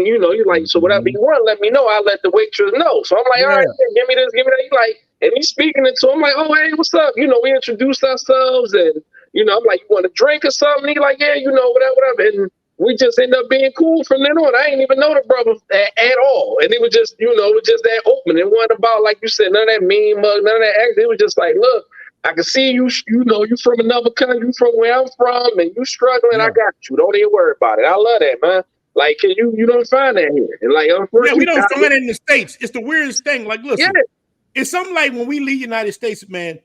Speaker 8: you're like, so whatever you want, let me know. I'll let the waitress know. So I'm like, all right, give me this, give me that. He's like, and he's speaking it to him. I'm like, oh, hey, what's up? We introduced ourselves and, I'm like, you want a drink or something? He's like, yeah, whatever. And we just end up being cool from then on. I didn't even know the brother at all. And it was just, it was just that open. It wasn't about, like you said, none of that mean mug, none of that act. It was just like, look, I can see you, you from another country, you from where I'm from, and you struggling, I got you. Don't even worry about it. I love that, man. Like, you don't find that here. And like,
Speaker 2: we don't find it in the States. It's the weirdest thing. Like, listen, it's something like when we leave the United States, man,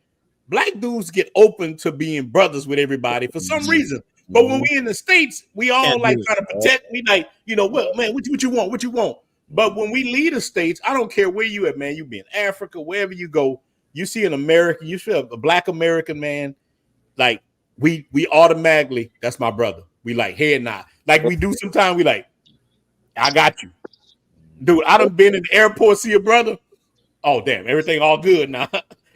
Speaker 2: black dudes get open to being brothers with everybody for some reason. But when we in the States, we all like trying to protect. We like, well, man, what you want? What you want? But when we leave the States, I don't care where you at, man. You be in Africa, wherever you go. You see an American, you see a black American man, like we automatically, that's my brother. We like head nod. Like we do sometimes, we like, I got you. Dude, I done been in the airport, see a brother. Oh, damn, everything all good now.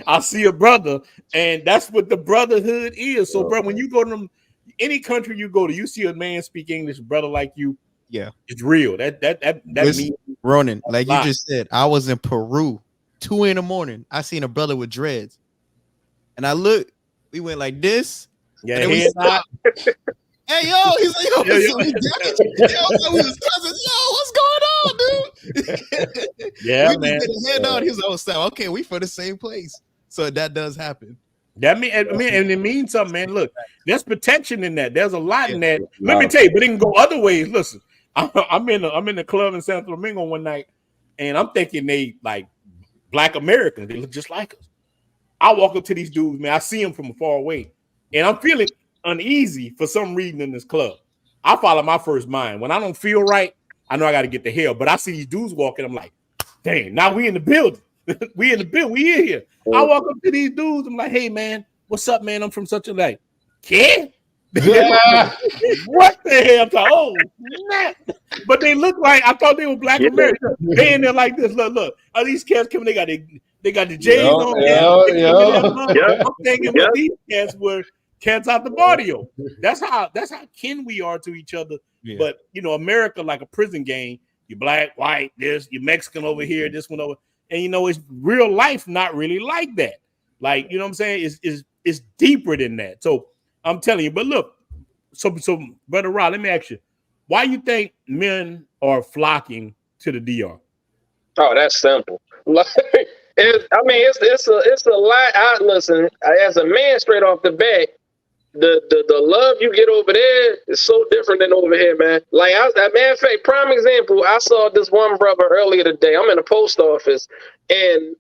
Speaker 2: I see a brother, and that's what the brotherhood is. So, bro, when you go to them, any country you go to, you see a man speak English, brother like you.
Speaker 3: Yeah.
Speaker 2: It's real. That means
Speaker 3: Ronin, like you just said, I was in Peru. 2 a.m. I seen a brother with dreads, and I looked. We went like this.
Speaker 2: Yeah,
Speaker 3: and we stopped. Hey yo, he's like, yo, we was cousins. Yo, what's going on, dude?
Speaker 2: Yeah,
Speaker 3: we
Speaker 2: man.
Speaker 3: Did a hand on. He was like, okay, we from the same place. So that does happen.
Speaker 2: And it means something, man. Look, there's protection in that. There's a lot in that. Let me tell you, but it can go other ways. Listen, I'm in the club in Santo Domingo one night, and I'm thinking they like Black Americans, they look just like us. I walk up to these dudes, man. I see them from far away, and I'm feeling uneasy for some reason in this club. I follow my first mind. When I don't feel right, I know I got to get the hell. But I see these dudes walking. I'm like, dang, now we in the building. We in the building. We in here. I walk up to these dudes. I'm like, hey, man, what's up, man? I'm from such a like, kid.
Speaker 5: Yeah.
Speaker 2: What the hell? I'm like, oh, man. But they look like I thought they were Black Americans. They in there like this. Look. All these cats coming, they got the J's on. I'm thinking what these cats were cats out the barrio. That's how kin we are to each other. Yeah. But America like a prison game. You black, white, this, you Mexican over here, this one over. And it's real life not really like that. Like, what I'm saying? It's deeper than that. So I'm telling you, but look, so Brother Rod, let me ask you, why you think men are flocking to the DR?
Speaker 8: Oh, that's simple. It's a lot. Listen, as a man, straight off the bat, the love you get over there is so different than over here, man. Like, matter of fact, prime example, I saw this one brother earlier today. I'm in the post office, and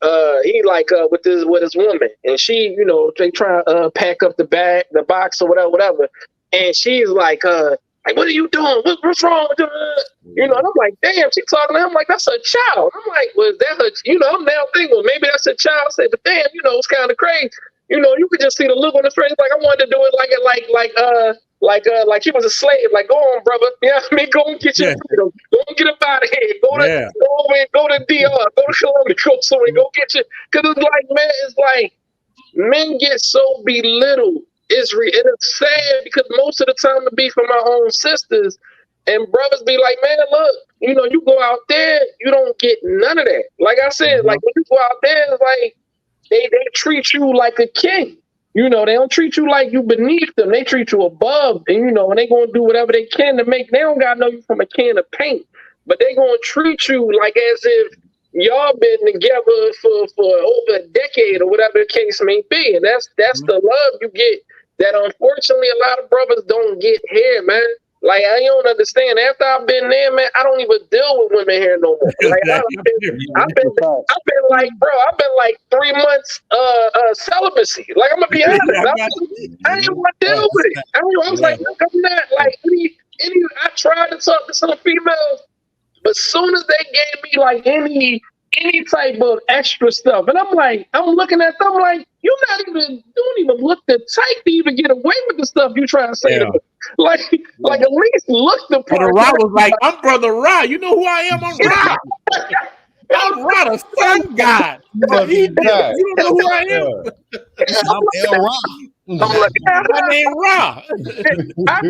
Speaker 8: he with his woman, and she, they try to pack up the box or whatever, and she's like, what are you doing? What's wrong with you? And I'm like, damn, she talking to him like that's a child. I'm like, was that her? I'm now thinking, well, maybe that's a child. I said, but damn, it's kind of crazy. You could just see the look on his face, like I wanted to do it like he was a slave. Like, go on, brother. Go and get your freedom. Go and get up out of here. Go to DR. Go to Colombia. Go get your. Because it's like men get so belittled. And it's sad because most of the time it be from my own sisters and brothers be like, man, look, you go out there, you don't get none of that. Like I said, like when you go out there, it's like they treat you like a king. They don't treat you like you beneath them. They treat you above, and and they gonna do whatever they can to make. They don't gotta know you from a can of paint, but they gonna treat you like as if y'all been together for over a decade or whatever the case may be. And that's the love you get that unfortunately a lot of brothers don't get here, man. Like, I don't understand. After I've been there, man, I don't even deal with women here no more. Like, I've been like, bro, I've been like 3 months celibacy. Like, I'm gonna be honest, I didn't want to deal with it. I was like, look, I'm not like any. I tried to talk to some females, but soon as they gave me like any type of extra stuff, and I'm looking at them like, you don't even look the type to even get away with the stuff you trying to say to me. Like at least look the part.
Speaker 2: Brother Ra was like, I'm Brother Ra. You know who I am? I'm Ra. I'm Ra, the sun god. You don't know who I am?
Speaker 3: I'm El Ra.
Speaker 2: My name Ra.
Speaker 8: I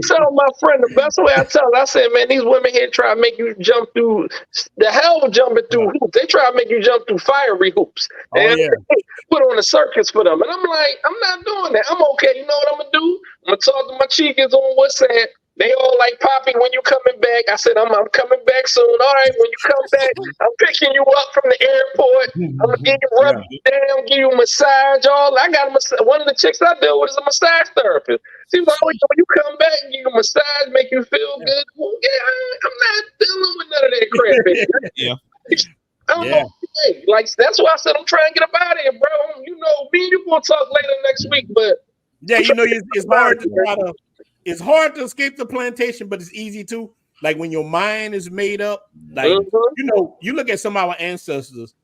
Speaker 8: tell my friend the best way I tell her, I said, man, these women here try to make you jump through the hell of jumping through hoops. They try to make you jump through fiery hoops. And put on a circus for them. And I'm like, I'm not doing that. I'm okay. You know what I'm gonna do? I'm gonna talk to my chickens on WhatsApp. They all like, Poppy, when you coming back? I said, I'm coming back soon. All right, when you come back, I'm picking you up from the airport. I'm gonna give you rub you down, give you a massage. I got a massage. One of the chicks I deal with is a massage therapist. She was like, when you come back, give you a massage, make you feel good. Well, I'm not dealing with none of that crap. I don't know. Like, that's why I said I'm trying to get up out of here, bro. You know, me and you gonna talk later next week, but
Speaker 2: it's hard to escape the plantation, but it's easy to. Like when your mind is made up, like you look at some of our ancestors,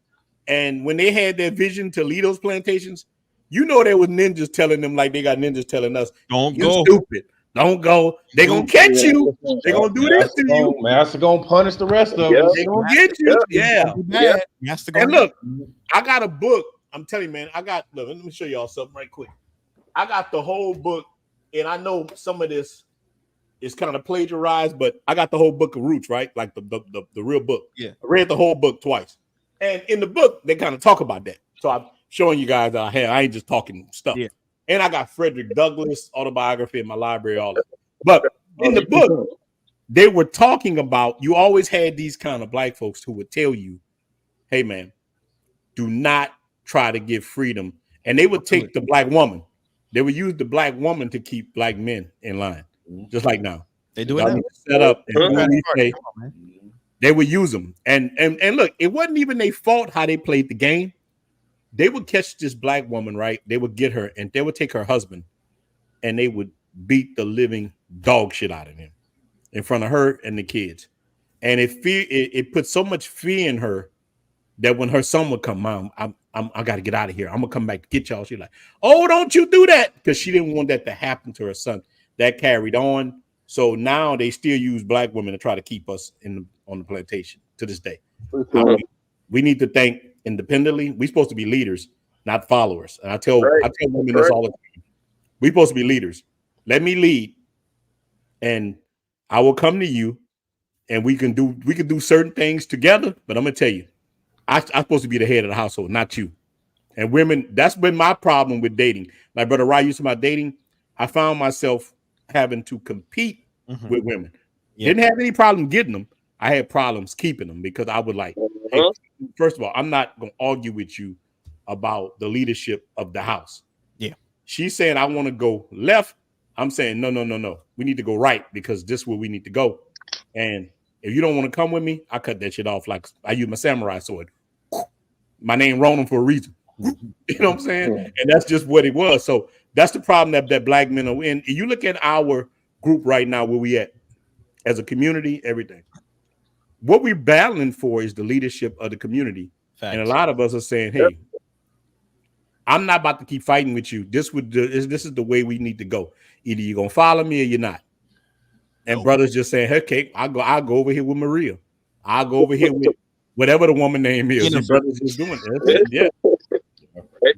Speaker 2: and when they had their vision to lead those plantations, there was ninjas telling them, like they got ninjas telling us, "Don't go, stupid, don't go. They're gonna catch you. They're gonna do this to you.
Speaker 5: Master gonna punish the rest of us.
Speaker 2: They're gonna get you. And look, I got a book. I'm telling you, man. Look, let me show y'all something right quick. I got the whole book. And I know some of this is kind of plagiarized, but I got the whole book of roots, right? Like the real book.
Speaker 3: Yeah.
Speaker 2: I read the whole book twice. And in the book, they kind of talk about that. So I'm showing you guys I ain't just talking stuff. Yeah. And I got Frederick Douglass autobiography in my library, all that. But in the book, they were talking about, you always had these kind of black folks who would tell you, hey, man, do not try to give freedom. And they would take the black woman. They would use the black woman to keep black men in line, just like now.
Speaker 3: They do it
Speaker 2: set up. They would use them, and look, it wasn't even their fault how they played the game. They would catch this black woman, right? They would get her, and they would take her husband, and they would beat the living dog shit out of him in front of her and the kids. And it put so much fear in her that when her son would come, Mom, I got to get out of here. I'm gonna come back to get y'all. She's like, oh, don't you do that, because she didn't want that to happen to her son. That carried on. So now they still use black women to try to keep us on the plantation to this day. We need to think independently. We're supposed to be leaders, not followers. And I tell women this all the time. We're supposed to be leaders. Let me lead, and I will come to you, and we can do certain things together. But I'm gonna tell you, I'm supposed to be the head of the household, not you. And women, that's been my problem with dating. Like Brother Rai used to about dating, I found myself having to compete with women. Didn't have any problem getting them. I had problems keeping them because I would like, hey, first of all, I'm not going to argue with you about the leadership of the house.
Speaker 3: Yeah. She's
Speaker 2: saying, I want to go left. I'm saying, no. We need to go right because this is where we need to go. And if you don't want to come with me, I cut that shit off. Like I use my samurai sword. My name Ronin for a reason. You know what I'm saying? And that's just what it was. So that's the problem that black men are in. You look at our group right now, where we at as a community, everything. What we're battling for is the leadership of the community. Facts. And a lot of us are saying, hey, I'm not about to keep fighting with you. This is the way we need to go. Either you're going to follow me or you're not. And brothers just saying, okay, I'll go over here with Maria. I'll go over here with whatever the woman name is. The brothers just doing it. Yeah.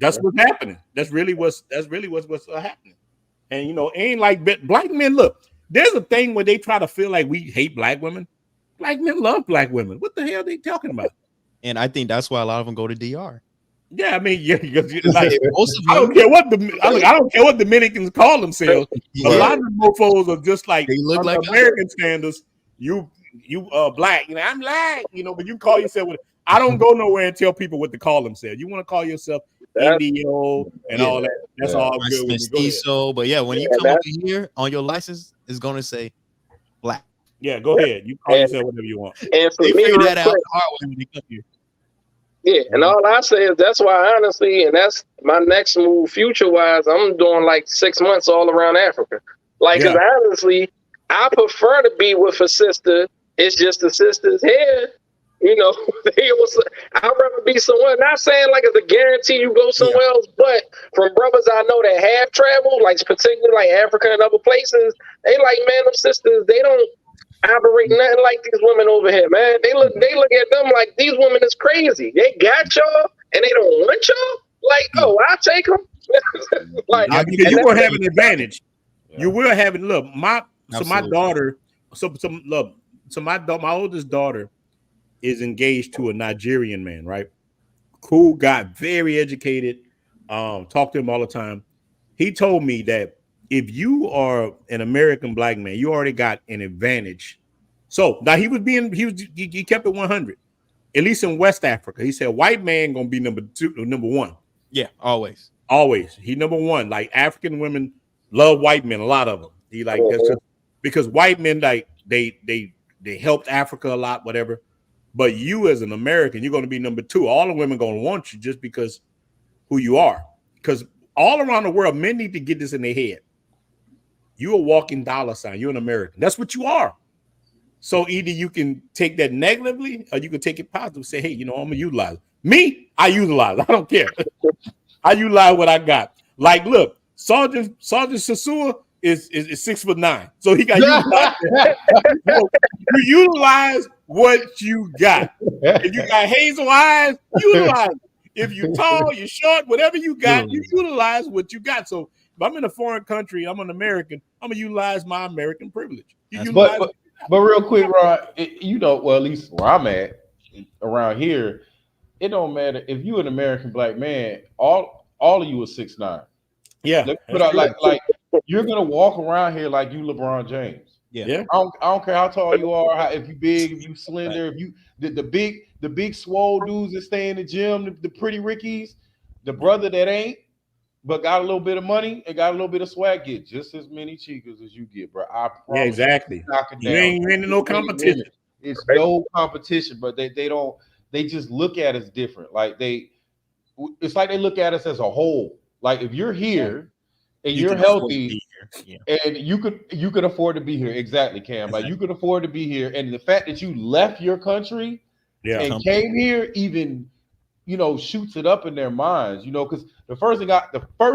Speaker 2: That's what's happening. That's really what's happening. And ain't like black men. Look, there's a thing where they try to feel like we hate black women. Black men love black women. What the hell are they talking about?
Speaker 3: And I think that's why a lot of them go to DR.
Speaker 2: Yeah, I mean, like, I don't care what Dominicans call themselves. A lot of the mofos are just like, they look like American standards. You black, I'm black, but you call yourself with. I don't go nowhere and tell people what to call themselves. You want to call yourself Indio and all that. That's all good.
Speaker 3: But yeah, when you come over here on your license, it's gonna say
Speaker 2: Yeah, go ahead. You call yourself whatever you want.
Speaker 8: And for
Speaker 3: They
Speaker 8: me,
Speaker 3: figured
Speaker 8: real
Speaker 3: that out
Speaker 8: quick,
Speaker 3: the hard way when they come here.
Speaker 8: yeah, and all I say is that's why honestly, and that's my next move future wise, I'm doing like 6 months all around Africa. Like, cause honestly, I prefer to be with a sister. It's just the sister's here. You know, I'd rather be somewhere. Not saying like it's a guarantee you go somewhere else, but from brothers I know that have traveled, like particularly like Africa and other places, they like, man, them sisters, they don't operate nothing like these women over here, man. They look at them like these women is crazy. They got y'all and they don't want y'all. Like, oh, I'll take them. Like,
Speaker 2: yeah, because you're gonna have an advantage. You will have it. Look, my daughter, my oldest daughter is engaged to a Nigerian man, right? Cool guy, very educated. Talk to him all the time. He told me that if you are an American black man, you already got an advantage. So now he kept it 100, at least in West Africa. He said white man gonna be number one.
Speaker 3: Yeah, always.
Speaker 2: He number one. Like African women love white men, a lot of them. He like that's just because white men like they helped Africa a lot, whatever. But you as an American, you're going to be number two. All the women going to want you just because who you are. Because all around the world, men need to get this in their head. You're a walking dollar sign. You're an American. That's what you are. So either you can take that negatively or you can take it positive. Say, hey, I'm going to utilize. Me, I utilize. I don't care. I utilize what I got. Like, look, Sergeant Sosua is 6'9", so he got utilized. You utilize what you got. If you got hazel eyes, utilize it. If you're tall, you're short, whatever you got, you utilize what you got. So if I'm in a foreign country, I'm an American, I'm gonna utilize my American privilege.
Speaker 5: But real quick, Ron, well, at least where I'm at around here, it don't matter if you're an American black man. All of you are 6'9".
Speaker 2: Yeah,
Speaker 5: put out like you're gonna walk around here like you LeBron James.
Speaker 2: Yeah.
Speaker 5: I don't care how tall you are, if you big, if you slender, if you the big swole dudes that stay in the gym, the pretty Rickies, the brother that ain't, but got a little bit of money and got a little bit of swag, get just as many chicas as you get, bro. I promise.
Speaker 2: Yeah, exactly.
Speaker 5: You
Speaker 2: ain't in no competition.
Speaker 5: It's no competition, but they just look at us different. Like it's like they look at us as a whole. Like if you're here and you're healthy and you could afford to be here. Exactly, Cam. Like you could afford to be here. And the fact that you left your country and came here even, shoots it up in their minds, because the first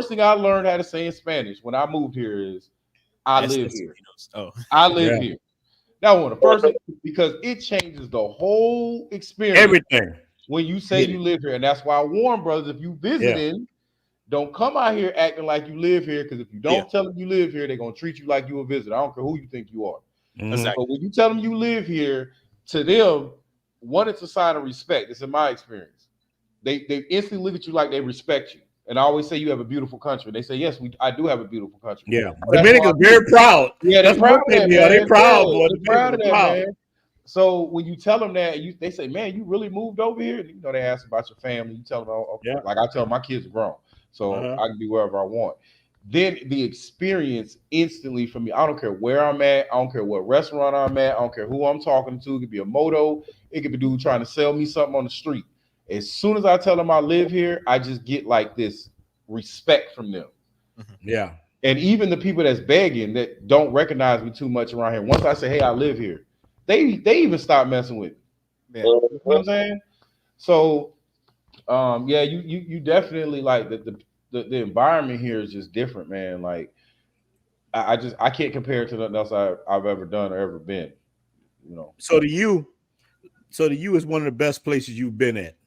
Speaker 5: thing I learned how to say in Spanish when I moved here is I live here. I live here. That one, the first thing, because it changes the whole experience.
Speaker 2: Everything.
Speaker 5: When you say you live here. And that's why I warn brothers, if you visiting, don't come out here acting like you live here, because if you don't tell them you live here, they're going to treat you like you a visitor. I don't care who you think you are. Exactly. But when you tell them you live here, to them, one, it's a sign of respect. It's in my experience. They instantly look at you like they respect you. And I always say you have a beautiful country. They say, yes, I do have a beautiful country.
Speaker 2: Yeah. Dominicans very proud.
Speaker 5: Yeah, they're proud of that, man.
Speaker 2: They're proud, boy.
Speaker 5: They're proud of that, man. So when you tell them that, they say, man, you really moved over here? They ask about your family. You tell them, okay. Like I tell them, my kids are grown. So I can be wherever I want. Then the experience instantly for me, I don't care where I'm at. I don't care what restaurant I'm at. I don't care who I'm talking to. It could be a moto. It could be a dude trying to sell me something on the street. As soon as I tell them I live here, I just get like this respect from them.
Speaker 2: Yeah.
Speaker 5: And even the people that's begging that don't recognize me too much around here, once I say, hey, I live here, they even stop messing with me. You know what I'm saying? So you definitely like the environment here is just different, man. Like I can't compare it to nothing else I've ever done or ever been.
Speaker 2: So to you is one of the best places you've been at.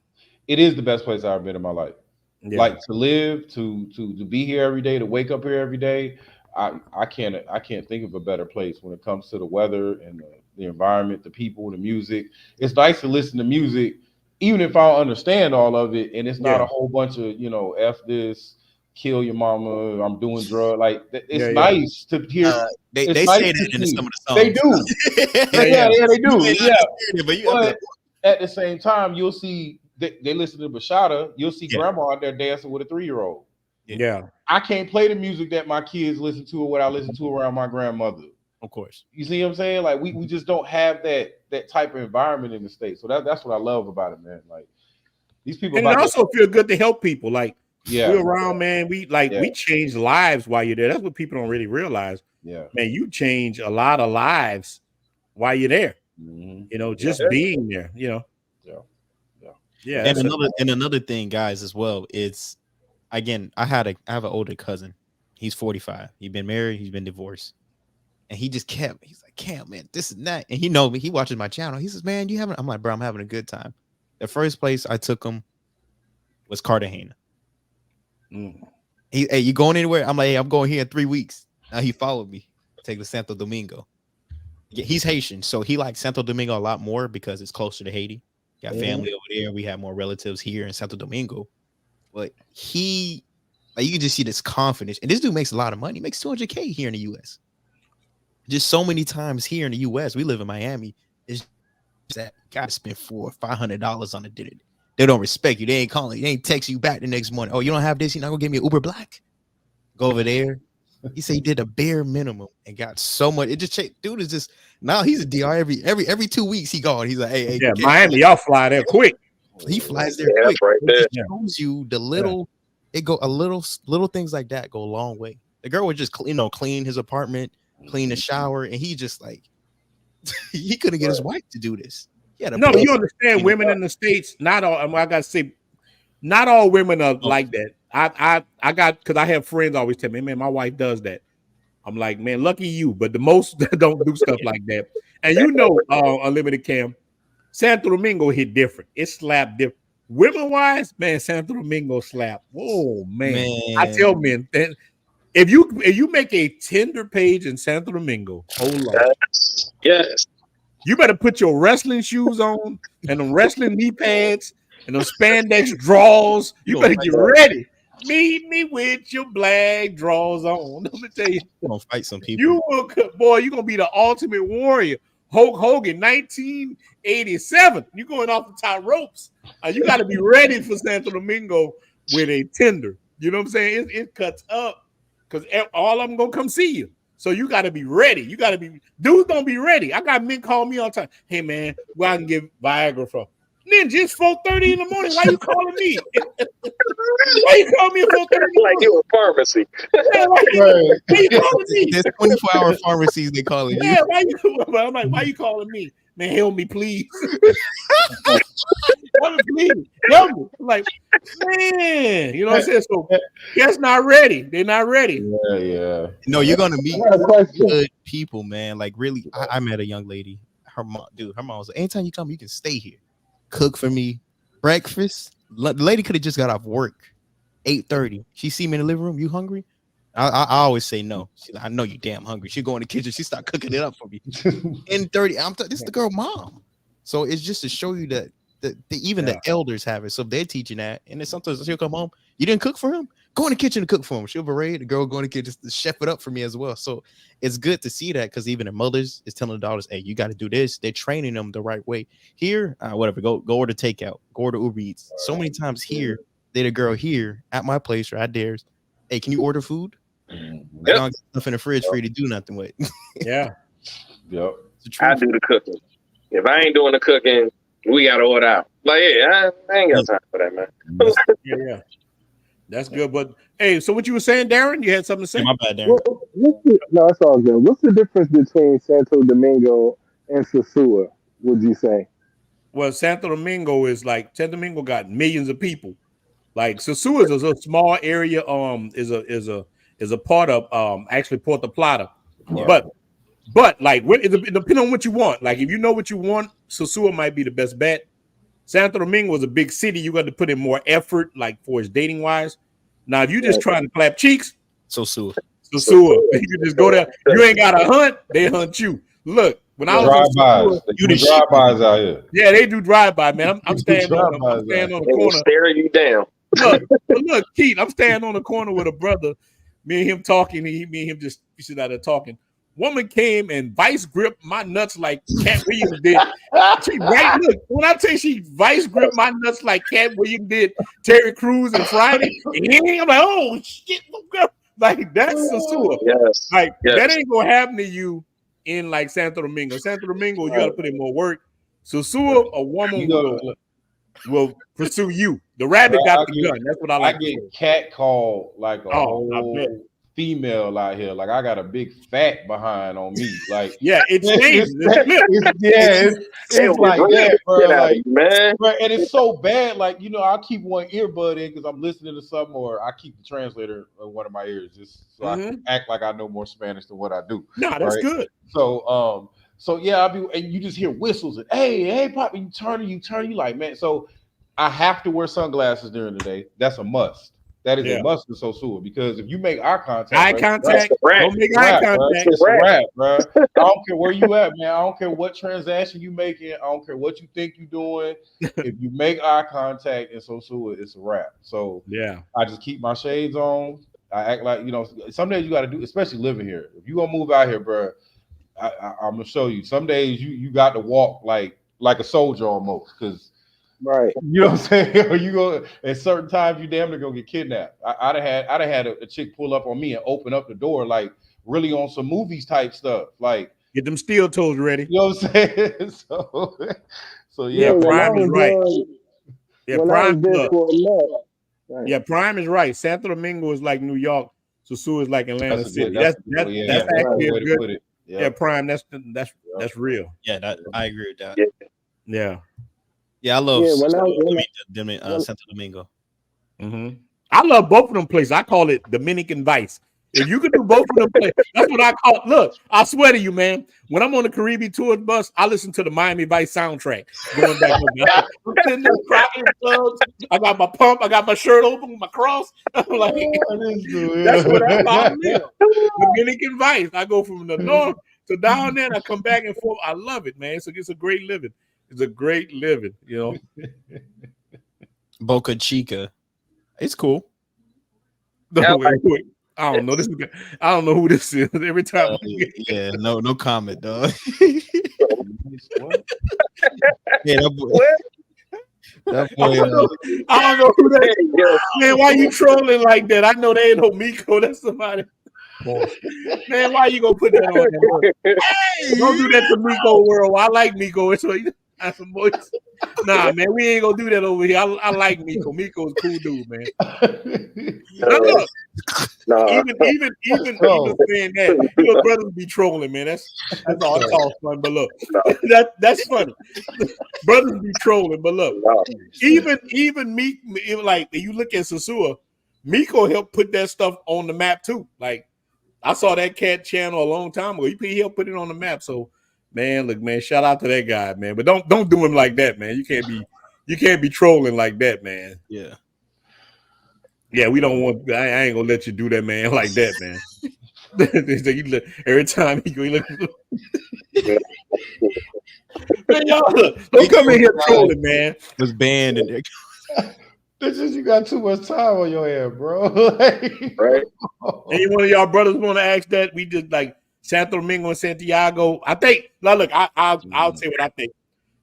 Speaker 5: It is the best place I've been in my life. Yeah. Like to live, to be here every day, to wake up here every day. I can't think of a better place when it comes to the weather and the environment, the people, the music. It's nice to listen to music, even if I don't understand all of it, and it's not a whole bunch of F this, kill your mama, I'm doing drugs. Like it's nice to hear.
Speaker 3: They say that in some of the songs.
Speaker 5: They do. They do. Yeah. But at the same time, you'll see they listen to Bashada. You'll see grandma out there dancing with a 3-year-old.
Speaker 2: Yeah.
Speaker 5: I can't play the music that my kids listen to or what I listen to around my grandmother.
Speaker 3: Of course.
Speaker 5: You see what I'm saying? Like we just don't have that type of environment in the States. So that's what I love about it, man. Like these people,
Speaker 2: and it also feel good to help people. Like we're around, man. We change lives while you're there. That's what people don't really realize.
Speaker 5: Yeah, man,
Speaker 2: you change a lot of lives while you're there.
Speaker 5: Mm-hmm.
Speaker 2: You know, just being there. You know. Yeah.
Speaker 3: And another thing, guys, as well, it's again, I have an older cousin. He's 45. He's been married. He's been divorced. And he's like, Cam, man, this and that. And he know me. He watches my channel. He says, man, I'm like, bro, I'm having a good time. The first place I took him was Cartagena. Hey, you going anywhere? I'm like, hey, I'm going here in 3 weeks. Now he followed me. Take the Santo Domingo. Yeah, he's Haitian, so he likes Santo Domingo a lot more because it's closer to Haiti. Got family over there. We have more relatives here in Santo Domingo. But you can just see this confidence. And this dude makes a lot of money. He makes $200K here in the U.S. Just so many times here in the U.S., we live in Miami. It's that got to spend $400 or $500 on a dinner. They don't respect you. They ain't calling. They ain't text you back the next morning. Oh, you don't have this? You're not gonna give me an Uber Black? Go over there. He said he did a bare minimum and got so much. It just dude is just now he's a DR every 2 weeks. He gone. He's like, hey,
Speaker 2: Miami, y'all fly there quick.
Speaker 3: He flies there quick. Right there. It shows you the little. It go a little things like that go a long way. The girl would just clean his apartment, clean the shower, and he just like he couldn't get his wife to do this.
Speaker 2: No, you understand, women in the States, not all. I gotta say, not all women are like that. I got, because I have friends always tell me, man, my wife does that. I'm like, man, lucky you, but the most don't do stuff like that. And Unlimited Cam, Santo Domingo hit different. It slapped different. Women wise, man, Santo Domingo slap. Oh man. I tell men that if you make a Tinder page in Santo Domingo, hold on.
Speaker 8: Yes.
Speaker 2: You better put your wrestling shoes on and them wrestling knee pads and those spandex drawers. You better get ready. Meet me with your black drawers on. Let me tell you.
Speaker 3: You're gonna fight some people.
Speaker 2: You're gonna be the ultimate warrior. Hulk Hogan, 1987. You're going off the top ropes. You got to be ready for Santo Domingo with a Tinder. You know what I'm saying? It cuts up because all of them gonna come see you. So you got to be ready. Dudes gonna be ready. I got men call me all the time. Hey man, where I can get Viagra from? Ninja, it's 4:30 in the morning. Why you calling me? Why you calling me at 4:30 in the morning?
Speaker 8: Like you a pharmacy.
Speaker 2: Yeah, why you calling me?
Speaker 3: There's 24-hour pharmacies they call it.
Speaker 2: Yeah, I'm like, why you calling me? Man, help me, please. Help me. I'm like, man, you know what I'm saying? So guess not ready. They're not ready.
Speaker 5: Yeah.
Speaker 3: No, you're gonna meet good people, man. Like really, I met a young lady. Her mom was like, anytime you come, you can stay here. Cook for me breakfast. The lady could have just got off work 8:30. She see me in the living room. You hungry? I always say no. She's like, I know you damn hungry. She go in the kitchen. She start cooking it up for me. 10:30. This is the girl mom. So it's just to show you that the elders have it. So they're teaching that. And then sometimes she'll come home. You didn't cook for him? Go in the kitchen to cook for him. She'll berate the girl, go in the kitchen to chef it up for me as well. So it's good to see that because even the mothers is telling the daughters, hey, you got to do this. They're training them the right way. Here, whatever, go order takeout, go order Uber Eats. So many times here, they're the girl here at my place or at theirs. Hey, can you order food? I don't get stuff in the fridge for you to do nothing with.
Speaker 2: Yeah.
Speaker 5: Yep.
Speaker 8: I do the cooking. If I ain't doing the cooking, we got to order out. Like, yeah, I ain't got time for that, man.
Speaker 2: Yeah. That's good. But hey, so what you were saying, Darren? You had something to say?
Speaker 3: My bad, Darren.
Speaker 7: No, it's all good. What's the difference between Santo Domingo and Sosua, would you say?
Speaker 2: Well, Santo Domingo got millions of people. Like Sosua is a small area. Is a part of actually Puerto Plata. Yeah. But like it depends on what you want. Like if you know what you want, Sosua might be the best bet. Santo Domingo is a big city. You got to put in more effort, like for its dating wise. Now, if you just trying to clap cheeks,
Speaker 3: Sosua.
Speaker 2: You can just go there. You ain't got to hunt; they hunt you. Look, when I was
Speaker 5: drive-bys out here.
Speaker 2: Yeah, they do drive-by, man. I'm standing on the corner,
Speaker 8: staring you down.
Speaker 2: Look, Keith, I'm standing on the corner with a brother. Me and him talking. Me and him just sit out there talking. Woman came and vice gripped my nuts like Cat Williams did. Look, when I tell you she vice gripped my nuts like Cat Williams did Terry Crews and Friday, I'm like, oh shit, like that's Sosua.
Speaker 8: Yes.
Speaker 2: Like that ain't gonna happen to you in like Santo Domingo. Santo Domingo, you got to put in more work. Sosua, a woman will pursue you. The rabbit got the gun. That's what I like.
Speaker 5: I get cat called like a whole female out here. Like I got a big fat behind on me. Like
Speaker 2: it's
Speaker 5: like that, bro. Like, man. Bro, and it's so bad. Like I keep one earbud in because I'm listening to something, or I keep the translator in one of my ears just so I can act like I know more Spanish than what I do.
Speaker 2: No, that's good.
Speaker 5: So I'll be, and you just hear whistles and hey, pop, you turn, you like, man. So I have to wear sunglasses during the day. That's a must. That is a must in Sosua, because if you make eye contact,
Speaker 2: don't make eye contact.
Speaker 5: It's a wrap, bro. I don't care where you at, man. I don't care what transaction you making. I don't care what you think you're doing. If you make eye contact in Sosua, it's a wrap. So I just keep my shades on. I act like some days you got to do, especially living here. If you gonna move out here, bro, I'm gonna show you. Some days you got to walk like a soldier almost, because.
Speaker 7: Right,
Speaker 5: you know what I'm saying? Or you go at certain times, you damn near gonna get kidnapped. I'd have had a chick pull up on me and open up the door, like really on some movies type stuff, like
Speaker 2: get them steel toes ready.
Speaker 5: You know what I'm saying? So
Speaker 2: Prime is right. Prime is right. Santo Domingo is like New York. Sosua is like Atlanta City. That's actually a good. Prime. That's real.
Speaker 3: Yeah, I agree with that.
Speaker 2: Yeah.
Speaker 3: Yeah, I love Santo Domingo.
Speaker 2: I love both of them places. I call it Dominican Vice. If you could do both of them places, that's what I call it. Look, I swear to you, man, when I'm on the Caribbean tour bus, I listen to the Miami Vice soundtrack. Going back, I'm sitting there cracking clubs. I got my pump, I got my shirt open with my cross. I'm like, that's what I live. Dominican Vice. I go from the north to down there, and I come back and forth. I love it, man. So it's a great living. It's a great living,
Speaker 3: Boca Chica. It's cool.
Speaker 2: No, wait. I don't know. I don't know who this is. Every time.
Speaker 3: No comment, dog.
Speaker 2: That boy, I don't know who that is. Man, why you trolling like that? I know they ain't no Miko. That's somebody. Man, why you gonna put that on him? Hey, don't do that to Miko World. I like Miko. It's what some boys. Nah, man, we ain't gonna do that over here. I like Miko. Miko's a cool dude, man. Look, even saying that, your brothers be trolling, man. That's all. It's all fun, but look, that's funny. Brothers be trolling, but look, even me, like you look at Sosua, Miko helped put that stuff on the map too. Like I saw that cat channel a long time ago. He helped put it on the map. So. Man, look, man, shout out to that guy, man. But don't do him like that, man. You can't be trolling like that, man.
Speaker 3: Yeah.
Speaker 2: Yeah, we don't want. I ain't gonna let you do that, man, like that, man. Every time he look. Man, y'all don't come in here trolling, man.
Speaker 3: Was banned and
Speaker 5: it's just you got too much time on your hand, bro.
Speaker 8: Right.
Speaker 2: Any one of y'all brothers want to ask that? We just like. Santo Domingo and Santiago. I think. Now look, I'll say what I think.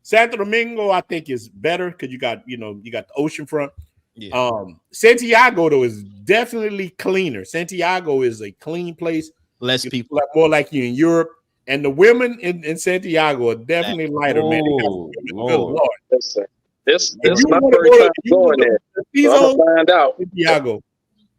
Speaker 2: Santo Domingo, I think, is better because you got the oceanfront.
Speaker 3: Yeah.
Speaker 2: Santiago though is definitely cleaner. Santiago is a clean place.
Speaker 3: Less people,
Speaker 2: more like you in Europe. And the women in Santiago are definitely lighter, man. Good Lord.
Speaker 8: This is my first time going there. So I'm gonna find out.
Speaker 2: Santiago.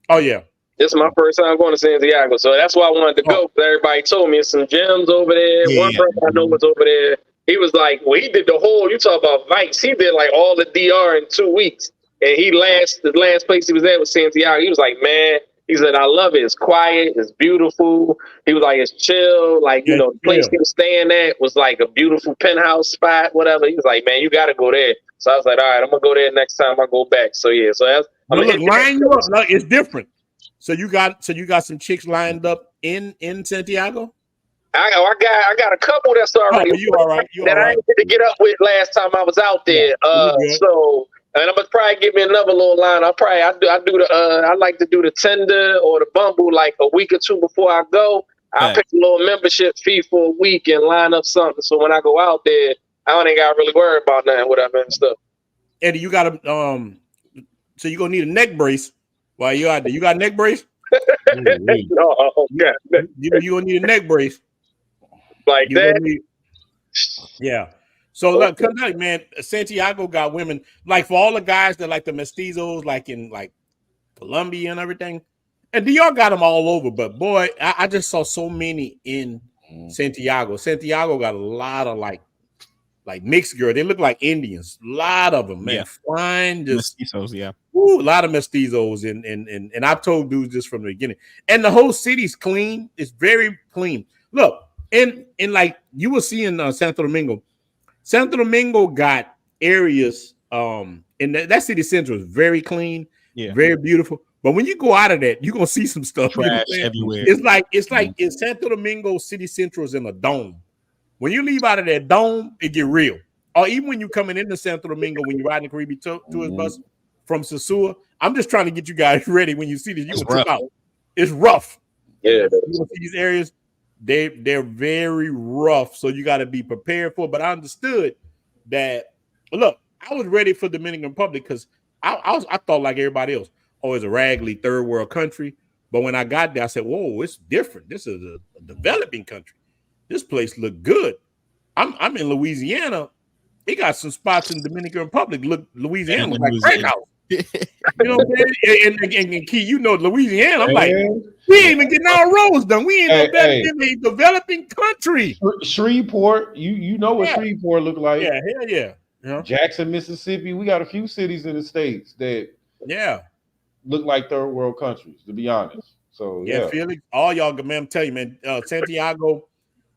Speaker 2: Oh yeah.
Speaker 8: This is my first time going to Santiago, so that's why I wanted to go. Everybody told me some gems over there.
Speaker 3: Yeah,
Speaker 8: one person I know was over there. He was like, well, he did the whole, you talk about Vice. He did like all the DR in 2 weeks. And the last place he was at was Santiago. He was like, man, he said, I love it. It's quiet. It's beautiful. He was like, it's chill. Like, the place he was staying at was like a beautiful penthouse spot, whatever. He was like, man, you got to go there. So I was like, all right, I'm going to go there next time I go back. So yeah, so that's.
Speaker 2: Line you up. No, it's different. So you got some chicks lined up in Santiago?
Speaker 8: I got a couple that's already that I didn't get to get up with last time I was out there. So and I'm gonna probably give me another little line. I like to do the Tinder or the Bumble like a week or two before I go. I'll pick a little membership fee for a week and line up something. So when I go out there, I don't ain't gotta really worry about nothing, whatever and stuff.
Speaker 2: Eddie, you got so you're gonna need a neck brace. While you out there, you got a neck brace?
Speaker 8: No, yeah.
Speaker 2: You gonna need a neck brace.
Speaker 8: Like
Speaker 2: You
Speaker 8: that.
Speaker 2: know me? Yeah. So look, Kentucky, man, Santiago got women like for all the guys that like the mestizos, like in like Colombia and everything. And DR got them all over, but boy, I just saw so many in Santiago. Santiago got a lot of like mixed girl. They look like Indians. A lot of them, man.
Speaker 3: Yeah.
Speaker 2: Fine, just
Speaker 3: Mestizos, yeah.
Speaker 2: a lot of mestizos. And I've told dudes this from the beginning. And the whole city's clean. It's very clean. Look, in like you will see in Santo Domingo. Santo Domingo got areas in that city center is very clean, very beautiful. But when you go out of that, you're gonna see some stuff.
Speaker 3: Trash everywhere.
Speaker 2: It's like in Santo Domingo City Central is in a dome. When you leave out of that dome, it get real. Or even when you're coming into Santo Domingo, when you're riding the Caribbean tourist bus from Sosua, I'm just trying to get you guys ready. When you see this, you gonna trip out. It's rough.
Speaker 8: Yeah,
Speaker 2: you gonna see these areas. They're very rough, so you got to be prepared for it. But I understood that. Look, I was ready for Dominican Republic because I thought like everybody else. Oh, it's a raggedy third world country. But when I got there, I said, "Whoa, it's different. This is a developing country. This place look good." I'm in Louisiana. It got some spots in Dominican Republic. Look, Louisiana was like crack house. You know what I'm saying? And Key, you know, Louisiana. I'm like, we ain't even getting our roads done. We ain't in a developing country.
Speaker 5: Shreveport, you know what Shreveport look like?
Speaker 2: Yeah, hell yeah.
Speaker 5: Jackson, Mississippi. We got a few cities in the states that look like third world countries. To be honest, so
Speaker 2: Felix, all y'all, man, I'm telling you, man, Santiago.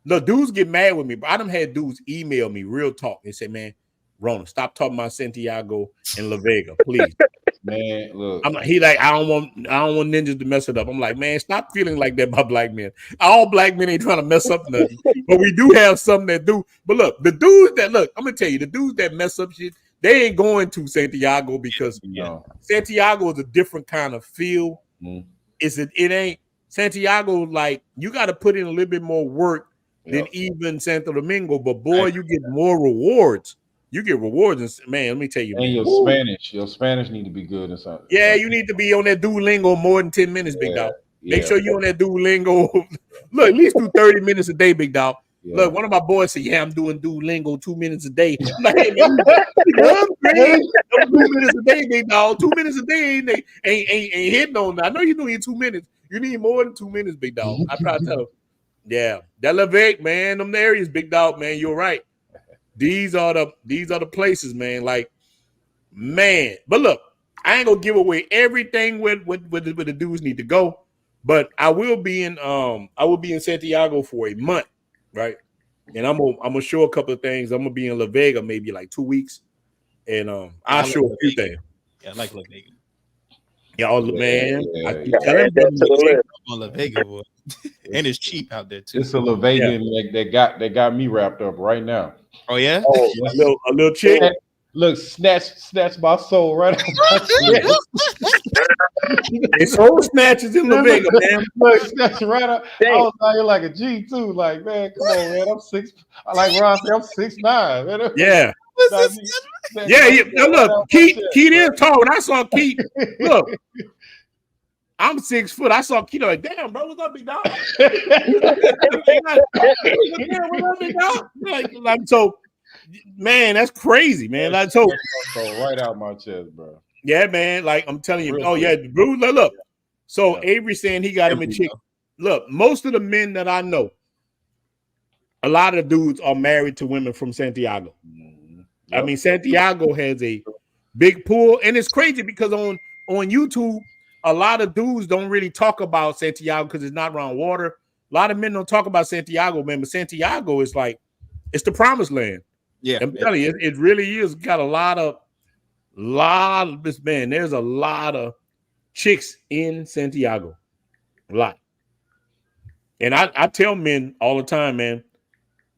Speaker 2: Look, dudes get mad with me, but I done had dudes email me real talk and say, "Man, Rona, stop talking about Santiago and La Vega, please."
Speaker 5: Man, look.
Speaker 2: He like, I don't want ninjas to mess it up. I'm like, man, stop feeling like that about black men. All black men ain't trying to mess up nothing, but we do have some that do. But look, the dudes that I'm gonna tell you, the dudes that mess up shit, they ain't going to Santiago because Santiago is a different kind of feel. It ain't Santiago, like you got to put in a little bit more work than even Santo Domingo, but boy, you get more rewards. You get rewards, and man, let me tell you.
Speaker 5: And your Spanish need to be good or something.
Speaker 2: Yeah, you need to be on that Duolingo more than 10 minutes, big dog. Make sure you on that Duolingo. Look, at least do 30 minutes a day, big dog. Look, one of my boys said, "Yeah, I'm doing Duolingo 2 minutes a day." I'm like, hey, man, I'm 2 minutes a day, big dog. 2 minutes a day ain't hitting on that. I know you're doing 2 minutes. You need more than 2 minutes, big dog. I try to tell him. Yeah, that Levec, man, them areas, big dog, man. You're right. These are the places, man. Like, man. But look, I ain't gonna give away everything where the dudes need to go. But I will be in Santiago for a month, right? And I'm gonna show a couple of things. I'm gonna be in La Vega maybe like 2 weeks, and I'll show a few things.
Speaker 3: Yeah, I like La Vega.
Speaker 2: Man, I keep
Speaker 8: telling you,
Speaker 3: on La Vega, boy. And it's cheap out there too.
Speaker 5: It's a La Vega that got me wrapped up right now.
Speaker 3: Oh yeah,
Speaker 2: a little chick.
Speaker 5: Look, snatch my soul right out my chest.
Speaker 2: It's soul snatches in La Vega, man.
Speaker 5: Look, snatch right out. I was out here like a G too. Like, man, come on, man. I'm 6. Like Ron said, I'm 6'9", man.
Speaker 2: Yeah. Look, Keith is tall. When I saw Keith, look, I'm 6 foot. I saw Keith like, damn, bro, what's up, big dog? What's up, big dog? Like, so, man, that's crazy, man. Like, so
Speaker 5: right out my chest, bro.
Speaker 2: Yeah, man. Like, I'm telling you. Bruce, look. So Avery saying he got him a chick. Look, most of the men that I know, a lot of dudes are married to women from Santiago. I mean, Santiago has a big pool, and it's crazy because on YouTube, a lot of dudes don't really talk about Santiago because it's not around water. A lot of men don't talk about Santiago, man, but Santiago is like, it's the promised land.
Speaker 3: Yeah,
Speaker 2: I'm telling you, it really is. Got a lot of this, man. There's a lot of chicks in Santiago, a lot. And I tell men all the time, man,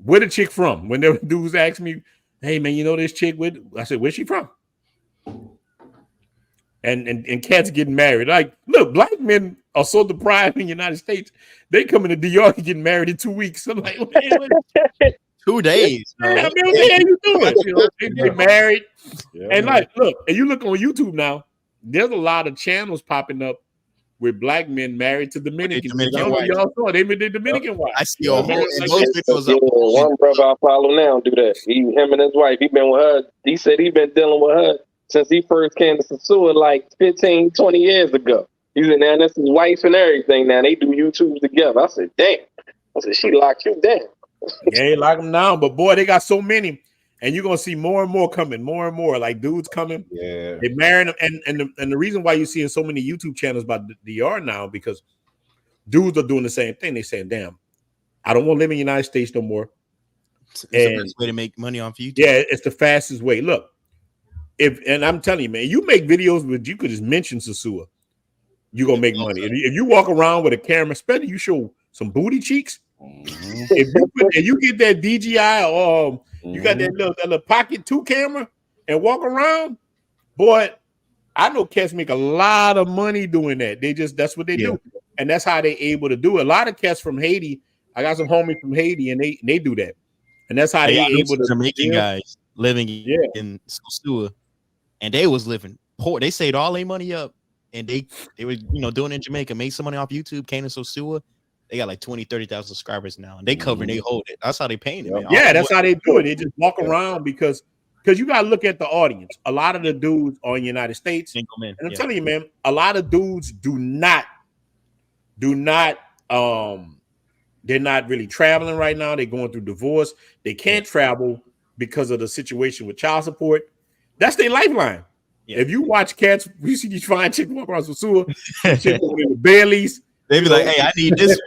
Speaker 2: where the chick from? When their dudes ask me, hey, man, you know this chick with? I said, where's she from? And cats getting married. Like, look, black men are so deprived in the United States. They come into DR and get married in 2 weeks. I'm like, man,
Speaker 3: 2 days.
Speaker 2: I mean, what the hell you doing? You know, they get married. And like, look, and you look on YouTube now, there's a lot of channels popping up with black men married to Dominicans.
Speaker 3: Dominican
Speaker 2: I don't know if
Speaker 3: wives.
Speaker 2: y'all saw they with the Dominican wives.
Speaker 3: I see a whole
Speaker 2: Married
Speaker 3: in
Speaker 2: like
Speaker 3: those
Speaker 2: that.
Speaker 3: videos.
Speaker 8: Yeah, one brother I follow now do that. Him and his wife, he been with her. He said he been dealing with her since he first came to Sosua like 15, 20 years ago. He's in there, and that's his wife and everything. Now they do YouTube together. I said, damn. I said, she locked you down.
Speaker 2: Yeah, they lock them down, but boy, they got so many, and you're gonna see more and more coming, more and more like dudes coming.
Speaker 5: Yeah,
Speaker 2: They marrying them, and the reason why you're seeing so many YouTube channels about DR now because dudes are doing the same thing. They saying, "Damn, I don't want to live in the United States no more."
Speaker 3: It's the best way to make money on YouTube.
Speaker 2: Yeah, it's the fastest way. Look, and I'm telling you, man, you make videos with you could just mention Sosua, you're gonna make money. If you walk around with a camera, especially you show some booty cheeks. If you get that DJI or you got that little pocket 2 camera and walk around, boy, I know cats make a lot of money doing that. That's what they do, and that's how they able to do it. A lot of cats from Haiti. I got some homies from Haiti, and they do that, and that's how they able to.
Speaker 3: Jamaican guys living in Sosua, and they was living poor. They saved all their money up, and they were doing it in Jamaica, made some money off YouTube, came to Sosua. They got like 20, 30,000 subscribers now, and they cover and they hold it. That's how they paying it, man.
Speaker 2: Yeah, that's how they do it. They just walk around because you got to look at the audience. A lot of the dudes are in the United States, and I'm telling you, man, a lot of dudes do not. They're not really traveling right now. They're going through divorce. They can't travel because of the situation with child support. That's their lifeline. Yeah. If you watch cats, you see these fine chicks walk around Sosua, chicks in the Baileys.
Speaker 3: They be like, "Hey, I need this."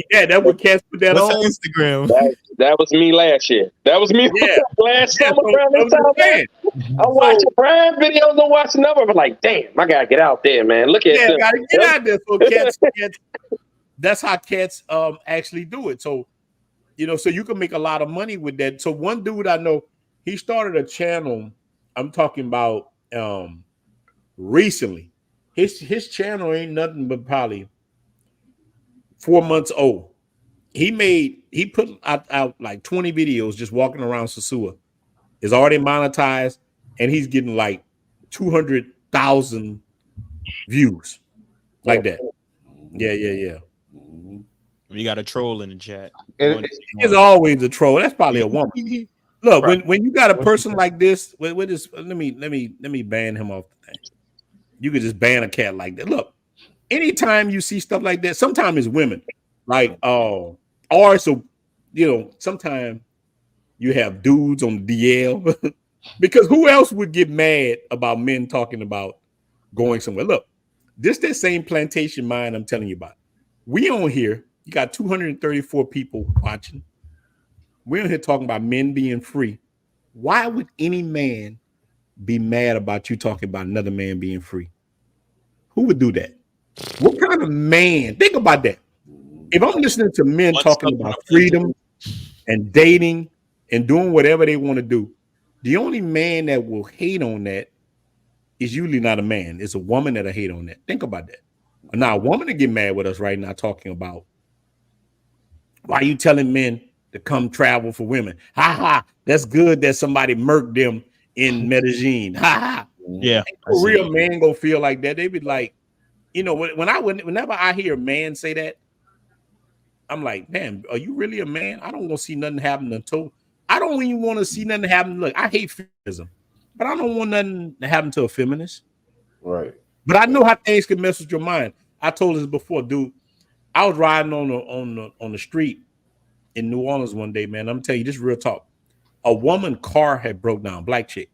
Speaker 2: Yeah, that's what cats put that on
Speaker 3: Instagram.
Speaker 8: That was me last year. That was me last summer. I'm watching Prime videos. I'm watching them. I'm like, damn, I gotta get out there, man. Look at them.
Speaker 2: Gotta get out there. So cats, that's how cats actually do it. So so you can make a lot of money with that. So one dude I know, he started a channel. I'm talking about recently. His channel ain't nothing but probably 4 months old. He put out like 20 videos just walking around Sosua. It's already monetized, and he's getting like 200,000 views like that. Yeah.
Speaker 3: You got a troll in the chat.
Speaker 2: It's always a troll. That's probably a woman. Look, when you got a person like this, let me ban him off the thing. You could just ban a cat like that. Look, anytime you see stuff like that, sometimes it's women, like sometimes you have dudes on the DL because who else would get mad about men talking about going somewhere? Look, this that same plantation mind I'm telling you about. We on here, you got 234 people watching. We're on here talking about men being free. Why would any man be mad about you talking about another man being free? Who would do that? What kind of man? Think about that. If I'm listening to men talking about freedom and dating and doing whatever they want to do, the only man that will hate on that is usually not a man. It's a woman that'll hate on that. Think about that. Now, a woman to get mad with us right now talking about why are you telling men to come travel for women? Ha ha. That's good that somebody murked them in Medellin. Ha ha.
Speaker 3: Yeah.
Speaker 2: A real man go feel like that. They be like, whenever I hear a man say that, I'm like, damn, are you really a man? I don't want to see nothing happen until I don't even want to see nothing happen. Look, I hate feminism, but I don't want nothing to happen to a feminist.
Speaker 5: Right.
Speaker 2: But I know how things can mess with your mind. I told this before, dude. I was riding on the street in New Orleans one day, man. I'm telling you, this is real talk. A woman car had broke down, black chick,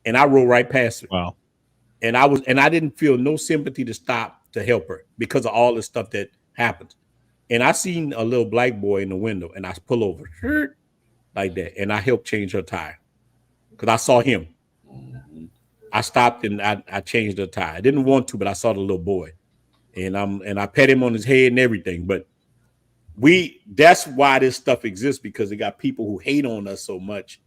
Speaker 2: and I rode right past her.
Speaker 3: Wow.
Speaker 2: And I didn't feel no sympathy to stop to help her because of all the stuff that happened. And I seen a little black boy in the window, and I pull over like that, and I helped change her tire because I saw him. I stopped and I changed her tire. I didn't want to, but I saw the little boy, and I pet him on his head and everything. But that's why this stuff exists, because they got people who hate on us so much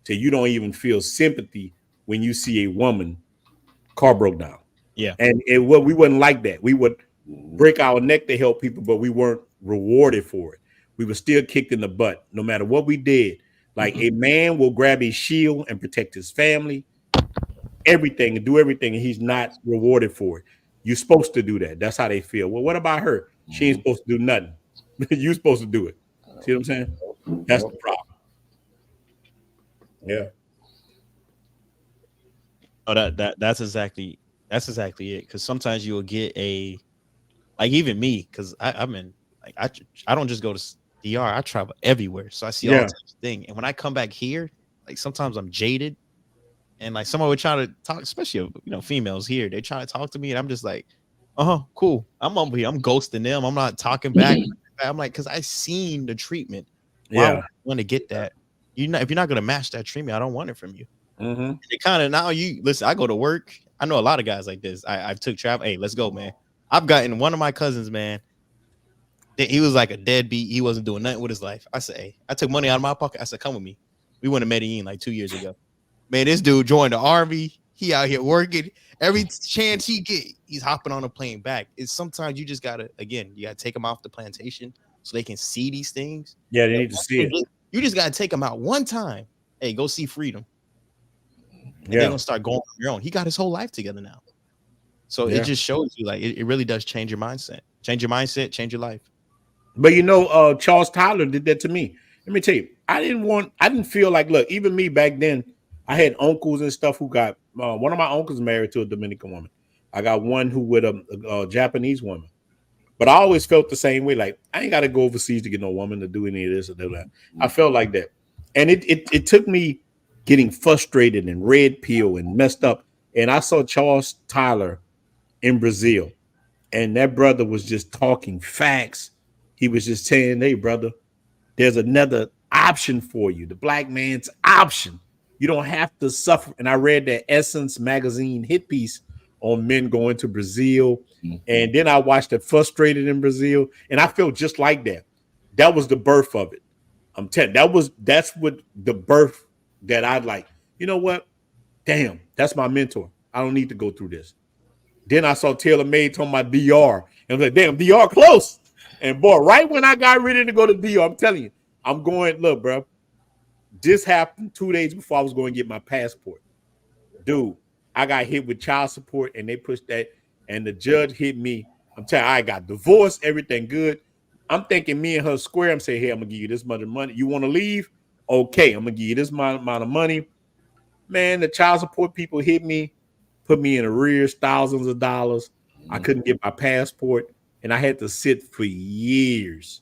Speaker 2: till you don't even feel sympathy when you see a woman car broke down.
Speaker 3: Yeah.
Speaker 2: And we wouldn't like that. We would break our neck to help people, but we weren't rewarded for it. We were still kicked in the butt no matter what we did. Like a man will grab his shield and protect his family, everything, and do everything, and he's not rewarded for it. You're supposed to do that. That's how they feel. Well, what about her? She ain't supposed to do nothing. You're supposed to do it. See what I'm saying? That's the problem. Yeah.
Speaker 3: Oh, that's exactly it. Because sometimes you will get a, like, even me, because I'm in, like, I don't just go to DR. I travel everywhere, so I see all types of things. And when I come back here, like, sometimes I'm jaded, and like someone would try to talk, especially females here. They try to talk to me, and I'm just like, cool. I'm over here. I'm ghosting them. I'm not talking back. I'm like, because I seen the treatment. Why would I want to get that? If you're not gonna match that treatment, I don't want it from you. It kind of, now you listen. I go to work. I know a lot of guys like this. I've took travel. Hey, let's go, man. I've gotten one of my cousins, man. He was like a deadbeat. He wasn't doing nothing with his life. I said, hey, I took money out of my pocket. I said, come with me. We went to Medellin like 2 years ago. Man, this dude joined the Army. He out here working. Every chance he get, he's hopping on a plane back. It's sometimes you just gotta, again, you gotta take them off the plantation so they can see these things.
Speaker 2: Yeah, they need to see it.
Speaker 3: You just gotta take them out one time. Hey, go see freedom. And they're gonna start going on your own. He got his whole life together now. So it just shows you, like, it really does change your mindset. Change your mindset, change your life.
Speaker 2: But Charles Tyler did that to me. Let me tell you, I didn't feel like, look, even me back then, I had uncles and stuff who got, one of my uncles married to a Dominican woman. I got one who with a Japanese woman. But I always felt the same way. Like, I ain't got to go overseas to get no woman to do any of this or that. I felt like that. And it took me getting frustrated and red pill and messed up. And I saw Charles Tyler in Brazil. And that brother was just talking facts. He was just saying, hey, brother, there's another option for you. The black man's option. You don't have to suffer. And I read that Essence magazine hit piece on men going to Brazil. And then I watched it, Frustrated in Brazil. And I felt just like that. That was the birth of it. I'm telling you, that's what the birth that I like. You know what? Damn, that's my mentor. I don't need to go through this. Then I saw Taylor Made talking about DR. And I was like, damn, DR close. And boy, right when I got ready to go to DR, I'm telling you, I'm going, look, bro, this happened 2 days before I was going to get my passport. Dude, I got hit with child support and they pushed that. And the judge hit me. I'm telling you, I got divorced, everything good. I'm thinking me and her square. I'm saying, hey, I'm going to give you this much money. You want to leave? Okay, I'm going to give you this amount of money. Man, the child support people hit me, put me in arrears, thousands of dollars. I couldn't get my passport, and I had to sit for years.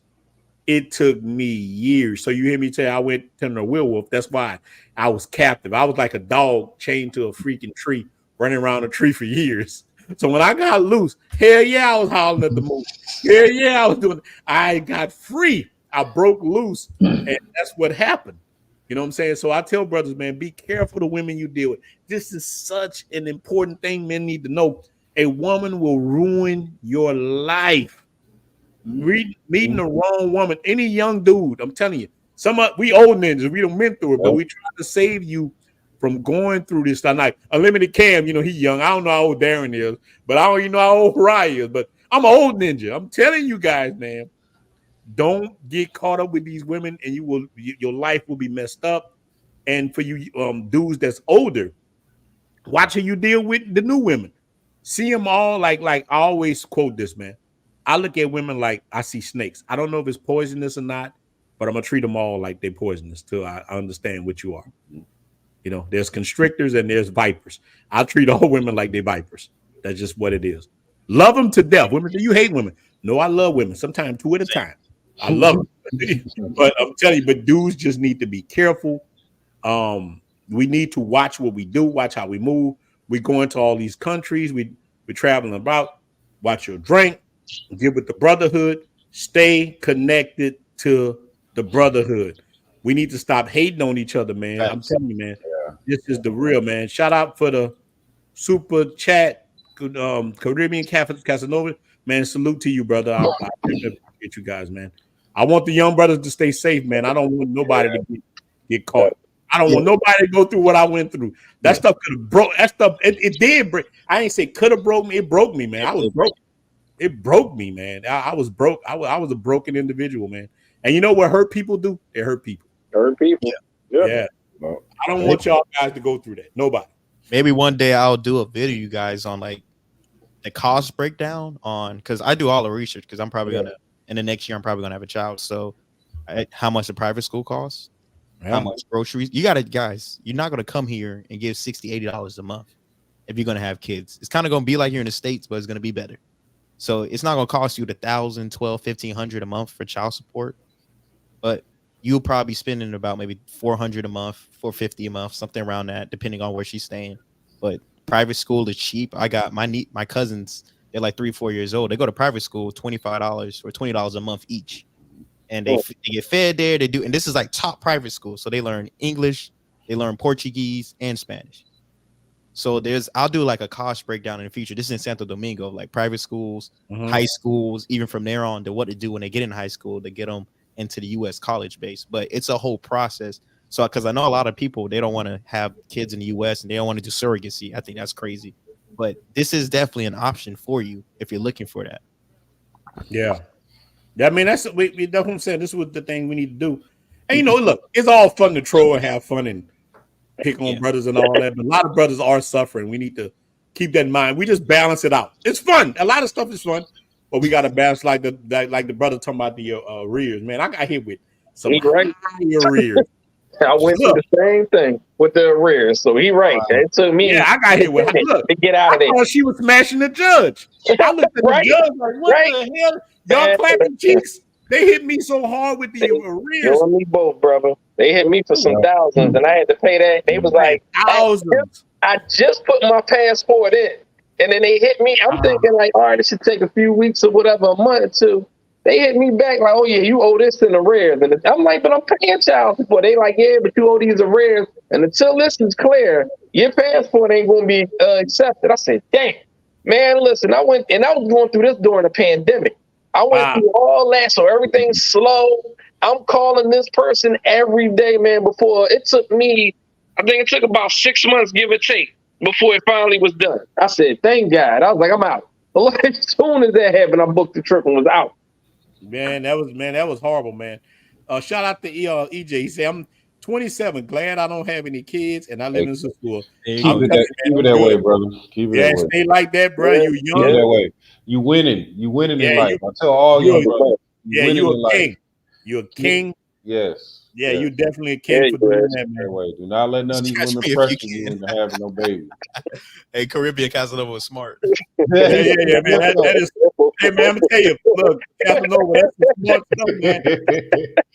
Speaker 2: It took me years. So you hear me say I went to the werewolf. That's why I was captive. I was like a dog chained to a freaking tree, running around a tree for years. So when I got loose, hell yeah, I was hollering at the moon. Hell yeah, I was doing it. I got free. I broke loose, and that's what happened. You know what I'm saying? So I tell brothers, man, be careful the women you deal with. This is such an important thing men need to know. A woman will ruin your life. Meeting the wrong woman, any young dude, I'm telling you, we old ninjas, we don't been through it, but we try to save you from going through this stuff. Like Unlimited Cam, he young. I don't know how old Darren is, but I don't even know how old Pariah is. But I'm an old ninja. I'm telling you guys, man, don't get caught up with these women, and your life will be messed up. And for you dudes that's older, watch how you deal with the new women. See them all like I always quote this, man. I look at women like I see snakes. I don't know if it's poisonous or not, but I'm gonna treat them all like they're poisonous till I understand what you are. There's constrictors and there's vipers. I treat all women like they're vipers. That's just what it is. Love them to death. Women, do you hate women? No, I love women. Sometimes 2 at a time. I love them. But I'm telling you, but dudes just need to be careful. We need to watch what we do, watch how we move. We go into all these countries. We're traveling about. Watch your drink. Get with the brotherhood. Stay connected to the brotherhood. We need to stop hating on each other, man. I'm telling you, man. This is the real, man. Shout out for the super chat, Caribbean Casanova. Man, salute to you, brother. I appreciate you guys, man. I want the young brothers to stay safe, man. I don't want nobody to get caught. I don't want nobody to go through what I went through. That stuff could have broke. That stuff, it did break. I ain't say could have broke me. It broke me, man. I was broke. It broke me, man. I was broke. I was a broken individual, man. And you know what hurt people do? They hurt people.
Speaker 7: Hurt people.
Speaker 2: Yeah. Well, I don't want y'all guys to go through that. Nobody.
Speaker 3: Maybe one day I'll do a video, you guys, on like the cost breakdown on, because I do all the research, because I'm probably gonna in the next year I'm probably gonna have a child. So how much a private school costs, how much groceries. You gotta, guys, you're not gonna come here and give $60-$80 a month if you're gonna have kids. It's kind of gonna be like you're in the States, but it's gonna be better. So it's not gonna cost you the $1,000, $1,200, $1,500 a month for child support, but you'll probably spending about maybe $400 a month, $450 a month, something around that, depending on where she's staying. But private school is cheap. I got my cousins, they're like 3-4 years old. They go to private school, $25 or $20 a month each, and they get fed there. They do, and this is like top private school, so they learn English, they learn Portuguese and Spanish. So I'll do like a cost breakdown in the future. This is in Santo Domingo, like private schools, high schools, even from there on to what to do when they get in high school to get them into the U.S. college base. But it's a whole process. So, because I know a lot of people, they don't want to have kids in the U.S. and they don't want to do surrogacy. I think that's crazy. But this is definitely an option for you if you're looking for that.
Speaker 2: Yeah. I mean, that's what I'm saying. This is what the thing we need to do. And, look, it's all fun to troll and have fun and pick on brothers and all that. But a lot of brothers are suffering. We need to keep that in mind. We just balance it out. It's fun. A lot of stuff is fun. But we got to balance like the brother talking about the arrears. Man, I got hit with some high arrears.
Speaker 8: I went through the same thing with the arrears. So he right. It took me.
Speaker 2: Yeah, I got hit with. Look,
Speaker 8: to get out of there.
Speaker 2: I thought she was smashing the judge. I looked at the judge like, what the hell? Y'all clapping cheeks. They hit me so hard with the arrears.
Speaker 8: You and me both, brother. They hit me for some thousands, and I had to pay that. They was like, thousands. I just put my passport in, and then they hit me. I'm thinking like, all right, it should take a few weeks or whatever, a month or two. They hit me back like, oh yeah, you owe this in arrears. And I'm like, but I'm paying child support. They like, yeah, but you owe these arrears. And until this is clear, your passport ain't gonna be accepted. I said, damn, man, listen, I was going through this during the pandemic. I went through all that, so everything's slow. I'm calling this person every day, man. Before it took me, I think it took about 6 months, give or take, before it finally was done. I said, thank God. I was like, I'm out. But as soon as that happened, I booked the trip and was out.
Speaker 2: Man, that was horrible, man. Shout out to EJ. He said, I'm 27, glad I don't have any kids, and I live in Sosua.
Speaker 5: Keep it that way, brother. Keep it that way.
Speaker 2: Stay like that, bro. You young.
Speaker 5: Keep it that way. You winning in life. I tell all your brothers.
Speaker 2: You're a king. You're a king.
Speaker 5: Yes.
Speaker 2: Yeah, you're definitely a king for doing that, man.
Speaker 5: Way. Do not let none of these women pressure you into having no baby.
Speaker 3: Hey, Caribbean Casanova was smart.
Speaker 2: yeah, man. That is. Hey, man, I'm gonna tell you. Look, Casanova, that's some smart stuff, man.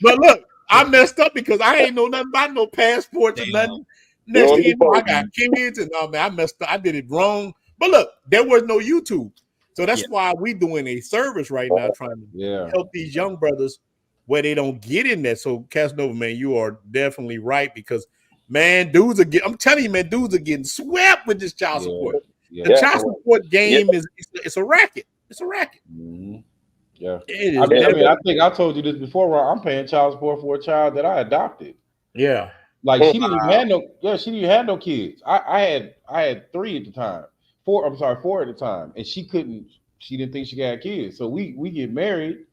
Speaker 2: But look, I messed up because I ain't know nothing about no passports or nothing. Next thing you know, I got kids and man, I messed up. I did it wrong. But look, there was no YouTube, so that's why we doing a service right now, trying to help these young brothers where they don't get in that. So Casanova, man, you are definitely right because, man, dudes are getting. I'm telling you, man, dudes are getting swept with this child support. The child support game is it's a racket. It's a racket.
Speaker 5: Mm-hmm. Yeah, I mean, I think I told you this before. Ron. I'm paying child support for a child that I adopted.
Speaker 2: Yeah,
Speaker 5: like she didn't even have no. Yeah, she didn't even have no kids. I had 3 at the time. 4 at the time, and she couldn't. She didn't think she could have kids. So we get married.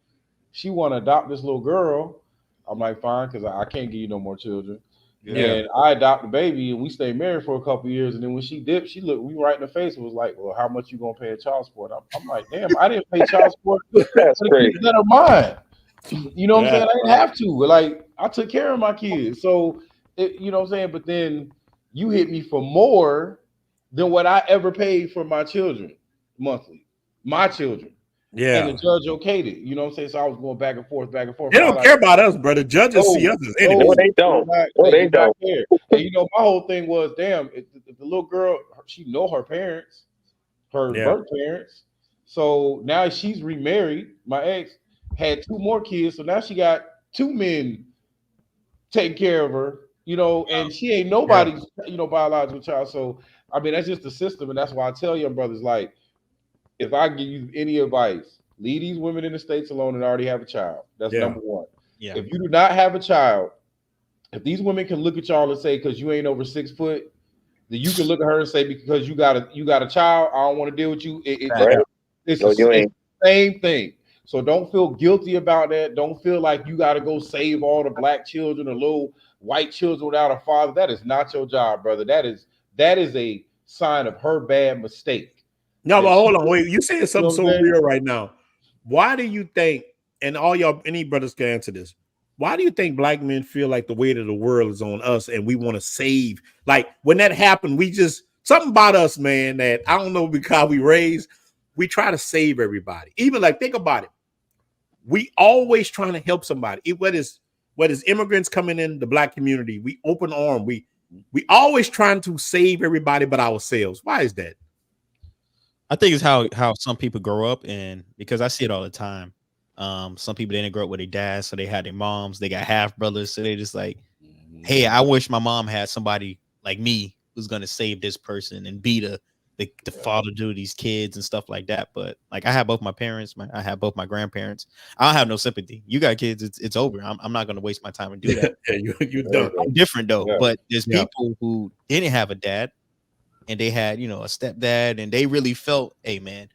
Speaker 5: She want to adopt this little girl. I'm like, fine, because I can't give you no more children. Yeah. And I adopt the baby, and we stayed married for a couple of years. And then when she dipped, she looked me right in the face and was like, well, how much you going to pay a child support? I'm like, damn, I didn't pay child support. That's crazy. That are mine. You know what I'm saying? I didn't have to. Like, I took care of my kids. So, you know what I'm saying? But then you hit me for more than what I ever paid for my children monthly. My children.
Speaker 2: Yeah,
Speaker 5: and the judge okayed it. You know what I'm saying? So I was going back and forth.
Speaker 2: They don't care about us, brother. Judges see us as enemies.
Speaker 8: No, they don't. They don't.
Speaker 5: Care. And you know, my whole thing was, damn, if the little girl, she know her parents, her birth parents. So now she's remarried. My ex had 2 more kids, so now she got 2 men taking care of her. You know, and she ain't nobody's, biological child. So I mean, that's just the system, and that's why I tell young brothers, like, if I give you any advice, leave these women in the States alone and already have a child. That's number one. Yeah. If you do not have a child, if these women can look at y'all and say, because you ain't over 6 foot, then you can look at her and say, because you got a child, I don't want to deal with you. It's the same thing. So don't feel guilty about that. Don't feel like you got to go save all the black children or little white children without a father. That is not your job, brother. That is a sign of her bad mistake.
Speaker 2: No,
Speaker 5: And
Speaker 2: but hold
Speaker 5: she,
Speaker 2: on, wait. You saying
Speaker 5: you know
Speaker 2: something
Speaker 5: what I'm
Speaker 2: so
Speaker 5: saying?
Speaker 2: real right now. Why do you think, and all y'all, any brothers can answer this, why do you think black men feel like the weight of the world is on us and we want to save? Like when that happened, we just something about us, man, that I don't know because we raised, we try to save everybody. Even like think about it. We always trying to help somebody. Whether it's immigrants coming in the black community, we open arm. We always trying to save everybody but ourselves. Why is that?
Speaker 3: I think it's how some people grow up, and because I see it all the time. Some people, they didn't grow up with their dads, so they had their moms. They got half brothers, so they just like, hey, I wish my mom had somebody like me who's gonna save this person and be the father to these kids and stuff like that. But like I have both my parents, I have both my grandparents. I don't have no sympathy. You got kids, it's over. I'm not gonna waste my time and do that.
Speaker 2: you done.
Speaker 3: I'm different though.
Speaker 5: Yeah.
Speaker 3: But there's
Speaker 2: Yeah.
Speaker 3: people who didn't have a dad and they had, a stepdad, and they really felt, hey man,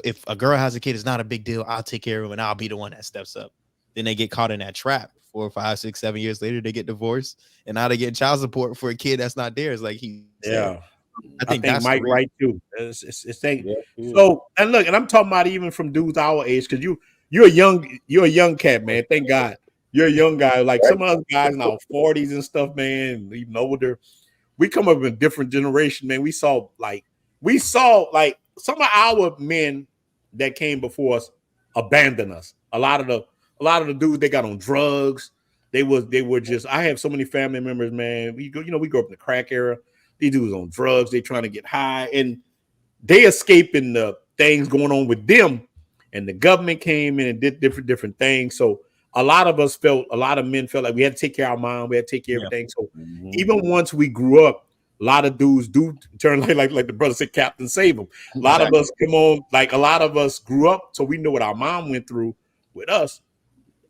Speaker 3: if a girl has a kid, it's not a big deal. I'll take care of him and I'll be the one that steps up. Then they get caught in that trap. 4, 5, 6, 7 years later, they get divorced, and now they get child support for a kid that's not theirs. Like he said.
Speaker 2: Yeah.
Speaker 3: I think
Speaker 2: I
Speaker 3: that's
Speaker 2: think Mike
Speaker 3: the reason.
Speaker 2: right too. It's thing.
Speaker 5: Yeah.
Speaker 2: So and look, and I'm talking about even from dudes our age, because you're a young cat, man. Thank God. You're a young guy. Like some other guys in our 40s and stuff, man, even older. We come up in a different generation, man. We saw like some of our men that came before us abandon us. A lot of the dudes, they got on drugs. They were just. I have so many family members, man. We grew up in the crack era. These dudes on drugs. They trying to get high, and they escaping the things going on with them. And the government came in and did different things. So a lot of men felt like we had to take care of our mom. We had to take care of everything. So even once we grew up, a lot of dudes do turn like the brother said, Captain Save them. A lot of us come on, like a lot of us grew up, so we know what our mom went through with us.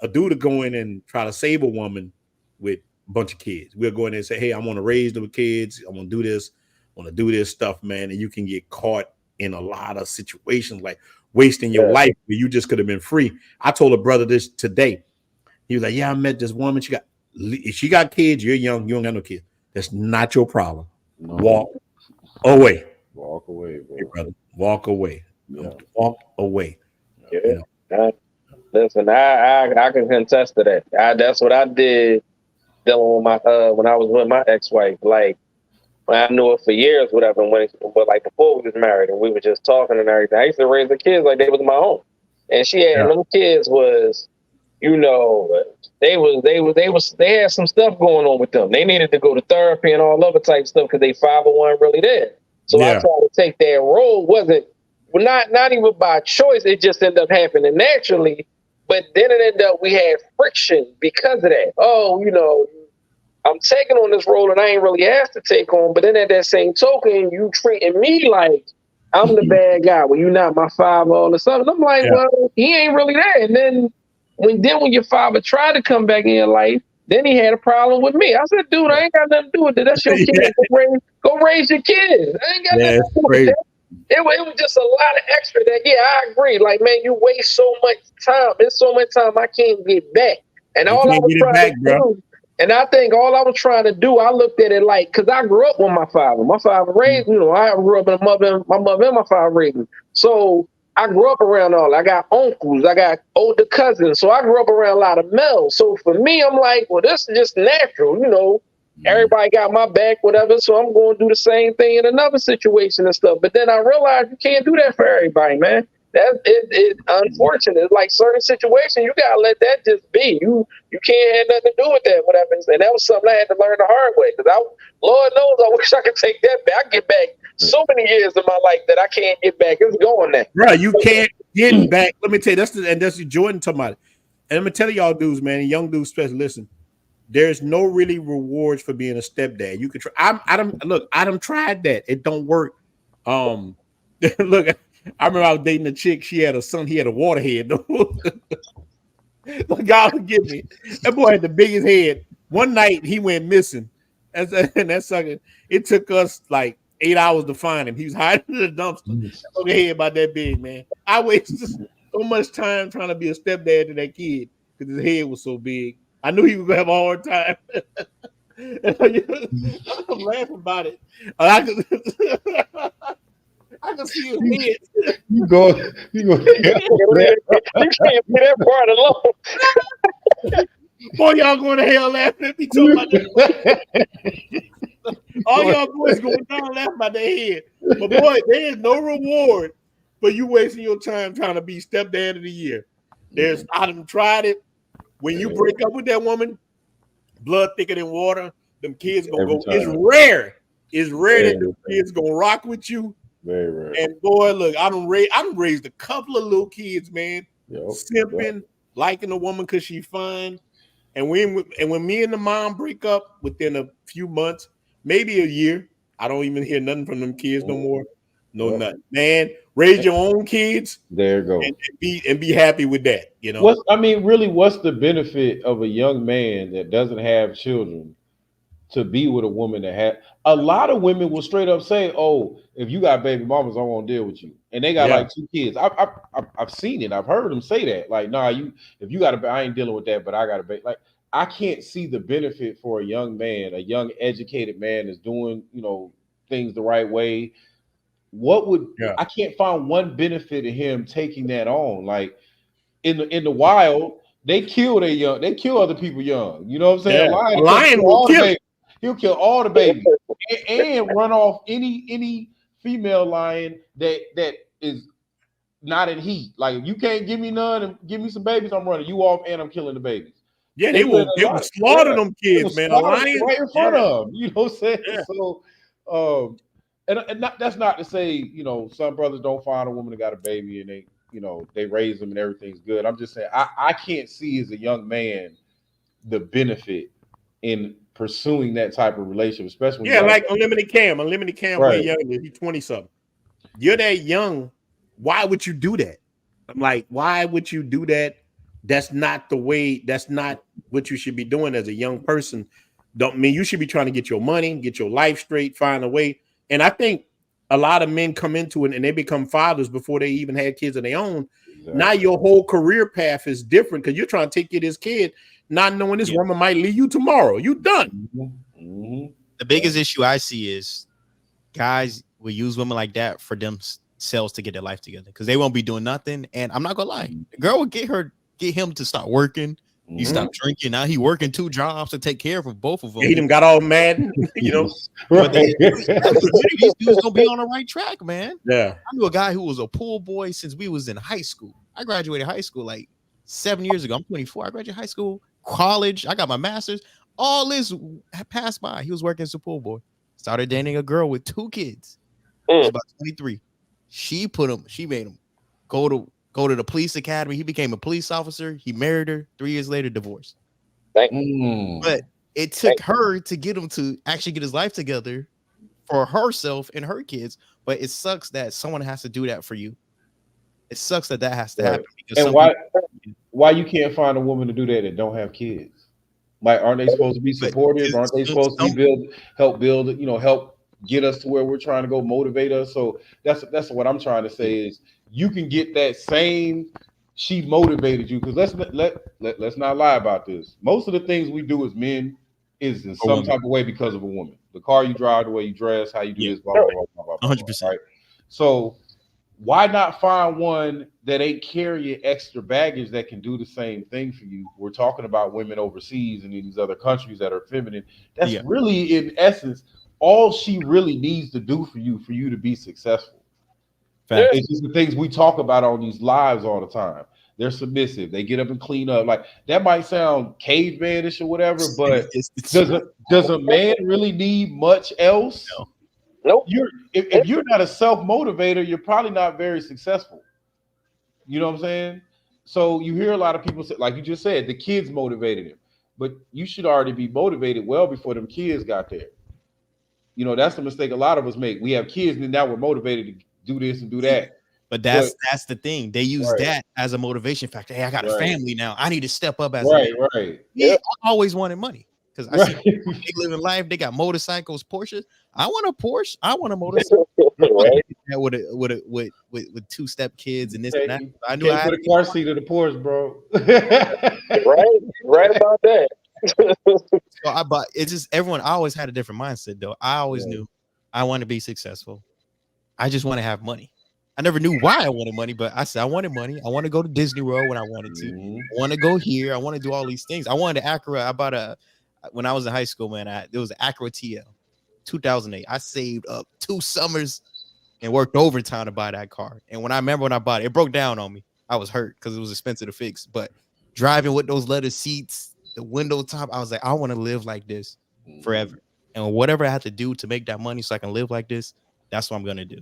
Speaker 2: A dude to go in and try to save a woman with a bunch of kids. We'll go in and say, hey, I want to raise the kids. I want to do this. I want to do this stuff, man. And you can get caught in a lot of situations like wasting your life where you just could have been free. I told a brother this today. He was like, yeah, I met this woman. She got kids. You're young. You don't got no kids. That's not your problem.
Speaker 5: No.
Speaker 2: Walk away.
Speaker 5: Walk away, bro.
Speaker 2: Hey, brother. Walk away.
Speaker 5: Yeah.
Speaker 2: Walk away.
Speaker 8: Yeah.
Speaker 2: You know?
Speaker 8: Listen, I can contest to that. That's what I did dealing with my when I was with my ex-wife. Like I knew her for years, whatever. But like before we was married and we were just talking and everything, I used to raise the kids like they was my own. And she had them kids was, they had some stuff going on with them. They needed to go to therapy and all other type of stuff because they 501 really there. So I tried to take that role. Not even by choice. It just ended up happening naturally. But then it ended up we had friction because of that. I'm taking on this role and I ain't really asked to take on. But then at that same token, you treating me like I'm the bad guy. Well, you're not my father, all of a sudden. I'm like, well, he ain't really there. And then when your father tried to come back in your life, then he had a problem with me. I said, dude, I ain't got nothing to do with it. That's your kid. Go raise your kids. I ain't got nothing to do with that. It was just a lot of extra that, I agree. Like, man, you waste so much time. There's so much time I can't get back. And all I was trying to do, and I think all I was trying to do, I looked at it like, because I grew up with my father. My father raised me. I grew up with my mother and my father raised me. So I grew up around all. I got uncles. I got older cousins. So I grew up around a lot of males. So for me, I'm like, well, this is just natural, Everybody got my back, whatever. So I'm going to do the same thing in another situation and stuff. But then I realized you can't do that for everybody, man. It's unfortunate. It's like certain situations, you gotta let that just be. You can't have nothing to do with that, whatever. And that was something I had to learn the hard way. Because Lord knows, I wish I could take that back. I get back so many years of my life that I can't get back. It's going there,
Speaker 2: bro. You can't get back. Let me tell you, that's the Jordan talking about it. And let me tell y'all dudes, man, young dudes, especially, listen. There's no really rewards for being a stepdad. You can try. I done tried that. It don't work. Look, I remember I was dating a chick. She had a son. He had a water head. God forgive me. That boy had the biggest head. One night he went missing. And that sucker. It took us like 8 hours to find him. He was hiding in the dumpster. Okay, head about that big, man. I wasted so much time trying to be a stepdad to that kid because his head was so big. I knew he was gonna have a hard time. I'm laughing about it. I I can see his head.
Speaker 5: You go.
Speaker 8: You can't leave that part alone.
Speaker 2: Boy, y'all going to hell laughing at me talking about that. All y'all boys going down laughing about their head. But boy, there is no reward for you wasting your time trying to be stepdad of the year. There's I done tried it. When you break up with that woman, blood thicker than water, them kids gonna go. It's rare. It's rare that the kids gonna rock with you.
Speaker 5: Very rare.
Speaker 2: And boy, look, I done raised a couple of little kids, man. Simping, liking a woman because she fun. And when me and the mom break up within a few months, maybe a year, I don't even hear nothing from them kids no more. No, nothing. Man, raise your own kids.
Speaker 5: There you go.
Speaker 2: And be happy with that. You know.
Speaker 5: What's the benefit of a young man that doesn't have children to be with a woman that had? A lot of women will straight up say, "Oh, if you got baby mamas, I won't deal with you." And they got like 2 kids. I've seen it. I've heard them say that. Like, nah, if you got I ain't dealing with that, but I got a baby. Like, I can't see the benefit for a young man, a young educated man that's doing, things the right way. I can't find one benefit in him taking that on. Like in the wild, they kill other people young. You know what I'm saying?
Speaker 2: Yeah. A lion will kill.
Speaker 5: He'll kill all the babies and run off any female lion that is not in heat. Like, if you can't give me none and give me some babies, I'm running you off and I'm killing the babies.
Speaker 2: Yeah, they will slaughter them kids, man. A lion
Speaker 5: right in front of them. You know what I'm saying? Yeah. So, that's not to say, some brothers don't find a woman that got a baby and they raise them and everything's good. I'm just saying I can't see as a young man the benefit in pursuing that type of relationship, especially when
Speaker 2: like Unlimited Cam, way younger, he's 20-something. You're that young. Why would you do that? I'm like, why would you do that? That's not the way. That's not what you should be doing as a young person. You should be trying to get your money, get your life straight, find a way. And I think a lot of men come into it and they become fathers before they even had kids of their own. Exactly. Now your whole career path is different because you're trying to take care of this kid, not knowing this woman might leave you tomorrow. You done.
Speaker 3: Mm-hmm. The biggest issue I see is guys will use women like that for themselves to get their life together because they won't be doing nothing. And I'm not gonna lie, the girl will get him to start working. He stopped drinking. Now he working 2 jobs to take care of both of them.
Speaker 2: He done got all mad,
Speaker 3: But these dudes gonna be on the right track, man.
Speaker 2: Yeah.
Speaker 3: I knew a guy who was a pool boy since we was in high school. I graduated high school like 7 years ago. I'm 24. I graduated high school, college. I got my master's. All this passed by. He was working as a pool boy. Started dating a girl with 2 kids. He was about 23. She made him go to the police academy. He became a police officer. He married her. 3 years later, divorced. But it took her to get him to actually get his life together for herself and her kids. But it sucks that someone has to do that for you. It sucks that has to happen. Because
Speaker 5: and why you can't find a woman to do that don't have kids? Like, aren't they supposed to be supportive? Aren't they supposed to help get us to where we're trying to go, motivate us? So that's what I'm trying to say is you can get that same. She motivated you because let's not lie about this. Most of the things we do as men is in some type of way because of a woman. The car you drive, the way you dress, how you do this, blah blah blah blah.
Speaker 3: 100%.
Speaker 5: Right? So why not find one that ain't carrying extra baggage that can do the same thing for you? We're talking about women overseas and in these other countries that are feminine. That's really, in essence, all she really needs to do for you to be successful. It's just the things we talk about on these lives all the time. They're submissive. They get up and clean up. Like, that might sound cavemanish or whatever, but does a man really need much else?
Speaker 3: No.
Speaker 8: Nope.
Speaker 5: If you're not a self-motivator, you're probably not very successful. You know what I'm saying? So you hear a lot of people say, like you just said, the kids motivated him. But you should already be motivated well before them kids got there. That's the mistake a lot of us make. We have kids and now we're motivated to do this and do that.
Speaker 3: But that's the thing. They use that as a motivation factor. Hey, I got a family now. I need to step up as a man.
Speaker 5: Right.
Speaker 3: Yeah, I always wanted money. Because I see people living life, they got motorcycles, Porsches. I want a Porsche. I want a motorcycle. with 2-step kids and this and that. I knew I had
Speaker 5: a car seat of the Porsche, bro.
Speaker 8: right about that.
Speaker 3: But it's just everyone. I always had a different mindset, though. I always knew I want to be successful. I just want to have money. I never knew why I wanted money, but I said I wanted money. I want to go to Disney World when I wanted to. I want to go here. I want to do all these things. I wanted an Acura. I bought when I was in high school, man. There was an Acura TL, 2008. I saved up 2 summers and worked overtime to buy that car. And when I bought it, it broke down on me. I was hurt because it was expensive to fix. But driving with those leather seats, the window top, I was like, I want to live like this forever. And whatever I have to do to make that money so I can live like this, that's what I'm gonna do.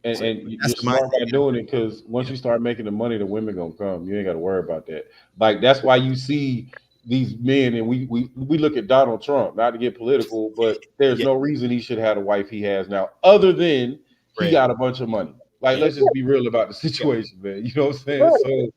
Speaker 5: And you're smart by doing it, because once you start making the money, the women gonna come. You ain't got to worry about that. Like, that's why you see these men, and we look at Donald Trump, not to get political, but there's no reason he should have the wife he has now, other than he got a bunch of money. Like, let's just be real about the situation, man. You know what I'm saying?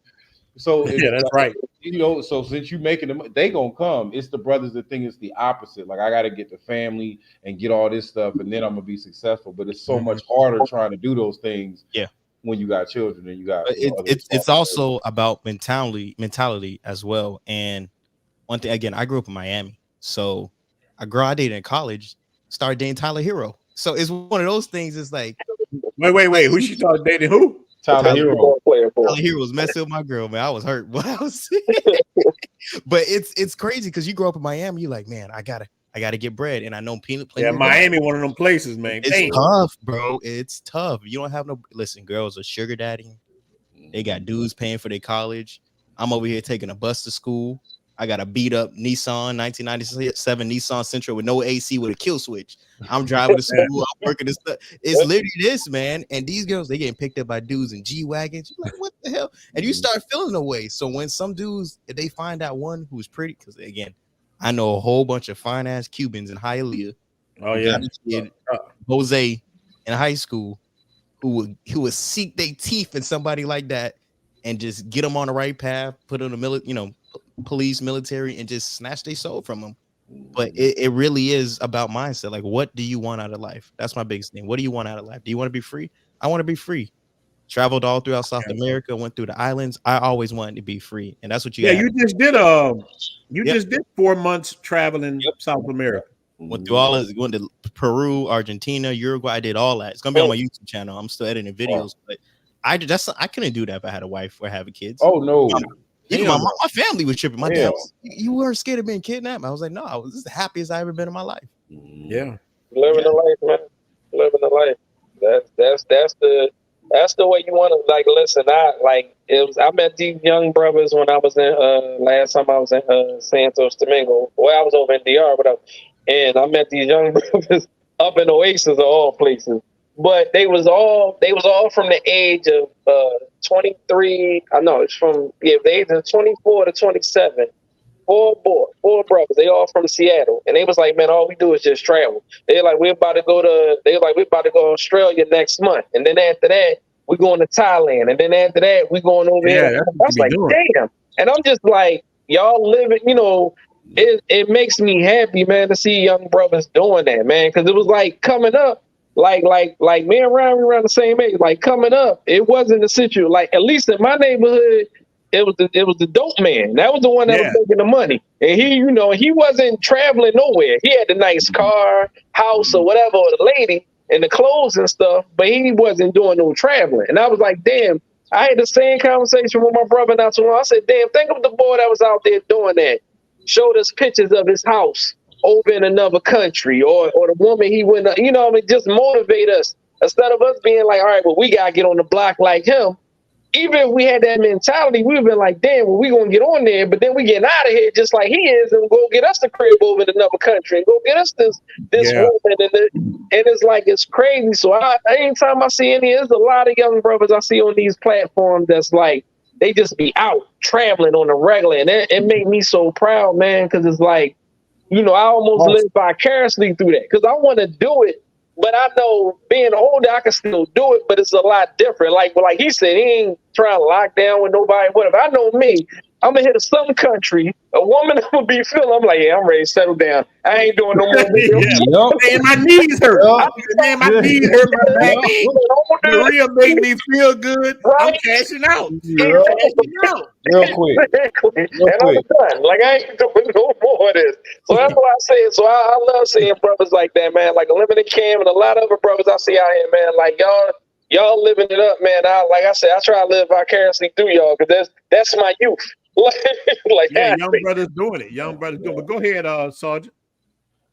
Speaker 5: So
Speaker 2: yeah, that's right.
Speaker 5: You know, so since you making them, they gonna come. It's the brothers that think it's the opposite. Like, I got to get the family and get all this stuff, and then I'm gonna be successful. But it's so much harder trying to do those things. Yeah, when you got children and you got.
Speaker 3: It's also about mentality as well. And one thing again, I grew up in Miami, so a girl I dated in college started dating Tyler Hero. So it's one of those things. It's like,
Speaker 2: wait, who she started dating? Who?
Speaker 5: Tyler Hero.
Speaker 3: Tyler Hero was messing with my girl, man. I was hurt. But it's crazy because you grow up in Miami. You're like, man, I gotta get bread, and I know peanut.
Speaker 2: Yeah, Miami, one of them places, man.
Speaker 3: It's tough, bro. It's tough. You don't have no. Listen, girls are sugar daddy. They got dudes paying for their college. I'm over here taking a bus to school. I got a beat up Nissan 1997 Nissan Sentra with no AC with a kill switch. I'm driving to school. I'm working this stuff. It's literally this, man. And these girls, they getting picked up by dudes in G-Wagons. You're like, what the hell? And you start feeling the way. So when some dudes, if they find out one who's pretty, because again, I know a whole bunch of fine ass Cubans in Hialeah. Oh yeah, Jose in high school who would seek their teeth in somebody like that and just get them on the right path, put them in the police, military, and just snatch their soul from them. But it really is about mindset. Like, what do you want out of life? That's my biggest thing. What do you want out of life? Do you want to be free? I want to be free. Traveled all throughout South America, went through the islands. I always wanted to be free, and that's what you.
Speaker 2: Yeah, you just did. Just did 4 months traveling South America.
Speaker 3: Went through all this. Went to Peru, Argentina, Uruguay. I did all that. It's gonna be on my YouTube channel. I'm still editing videos, but I couldn't do that if I had a wife or having kids.
Speaker 5: Oh no.
Speaker 3: Even my family was tripping. My dad was, you weren't scared of being kidnapped? I was like, no, I was the happiest I ever been in my life.
Speaker 2: Yeah.
Speaker 8: Living the life, man. Living the life. That's the way you want to, like, listen, I met these young brothers when I was in last time I was in Santo, Domingo. Well, I was over in DR, whatever. And I met these young brothers up in Oasis of all places. But they was all from the age of 23. I know it's from the age of 24 to 27. Four brothers. They all from Seattle, and they was like, man, all we do is just travel. They're like, we're about to go to Australia next month, and then after that, we're going to Thailand, and then after that, we're going over here. I was like, damn, and I'm just like, y'all living, it makes me happy, man, to see young brothers doing that, man, because it was like coming up. Like me and Ryan, we around the same age. Like coming up, it wasn't a situation. Like at least in my neighborhood, it was the dope man. That was the one that was making the money. And he wasn't traveling nowhere. He had the nice car, house, or whatever, or the lady and the clothes and stuff, but he wasn't doing no traveling. And I was like, damn. I had the same conversation with my brother not too long. I said, damn, think of the boy that was out there doing that. Showed us pictures of his house over in another country, or the woman he went, just motivate us instead of us being like, all right, well, we gotta get on the block like him. Even if we had that mentality, we've been like, damn, well, we gonna get on there, but then we getting out of here just like he is, and go get us the crib over in another country, and go get us this woman, and it's like it's crazy. So anytime I see there's a lot of young brothers I see on these platforms that's like they just be out traveling on the regular, and it made me so proud, man, because it's like, I almost live vicariously through that because I want to do it, but I know being older, I can still do it, but it's a lot different. Like he said, he ain't trying to lock down with nobody, whatever. I know me, I'm going to hit some country, a woman I'm going to be feeling, I'm like, yeah, I'm ready to settle down. I ain't doing no more.
Speaker 2: Man, my knees hurt. Man, my knees hurt. My back. Maria made me feel good. I'm cashing out.
Speaker 5: Real,
Speaker 2: Cashing out.
Speaker 5: real quick.
Speaker 8: And I'm done. Like I ain't doing no more of this. So that's why I say it. So I love seeing brothers like that, man. Like Limited Cam and a lot of other brothers I see out here, man. Like y'all living it up, man. Like I said, I try to live vicariously through y'all because that's my youth. Like
Speaker 2: yeah, young brothers doing it. Young brothers doing it. But go ahead, Sergeant.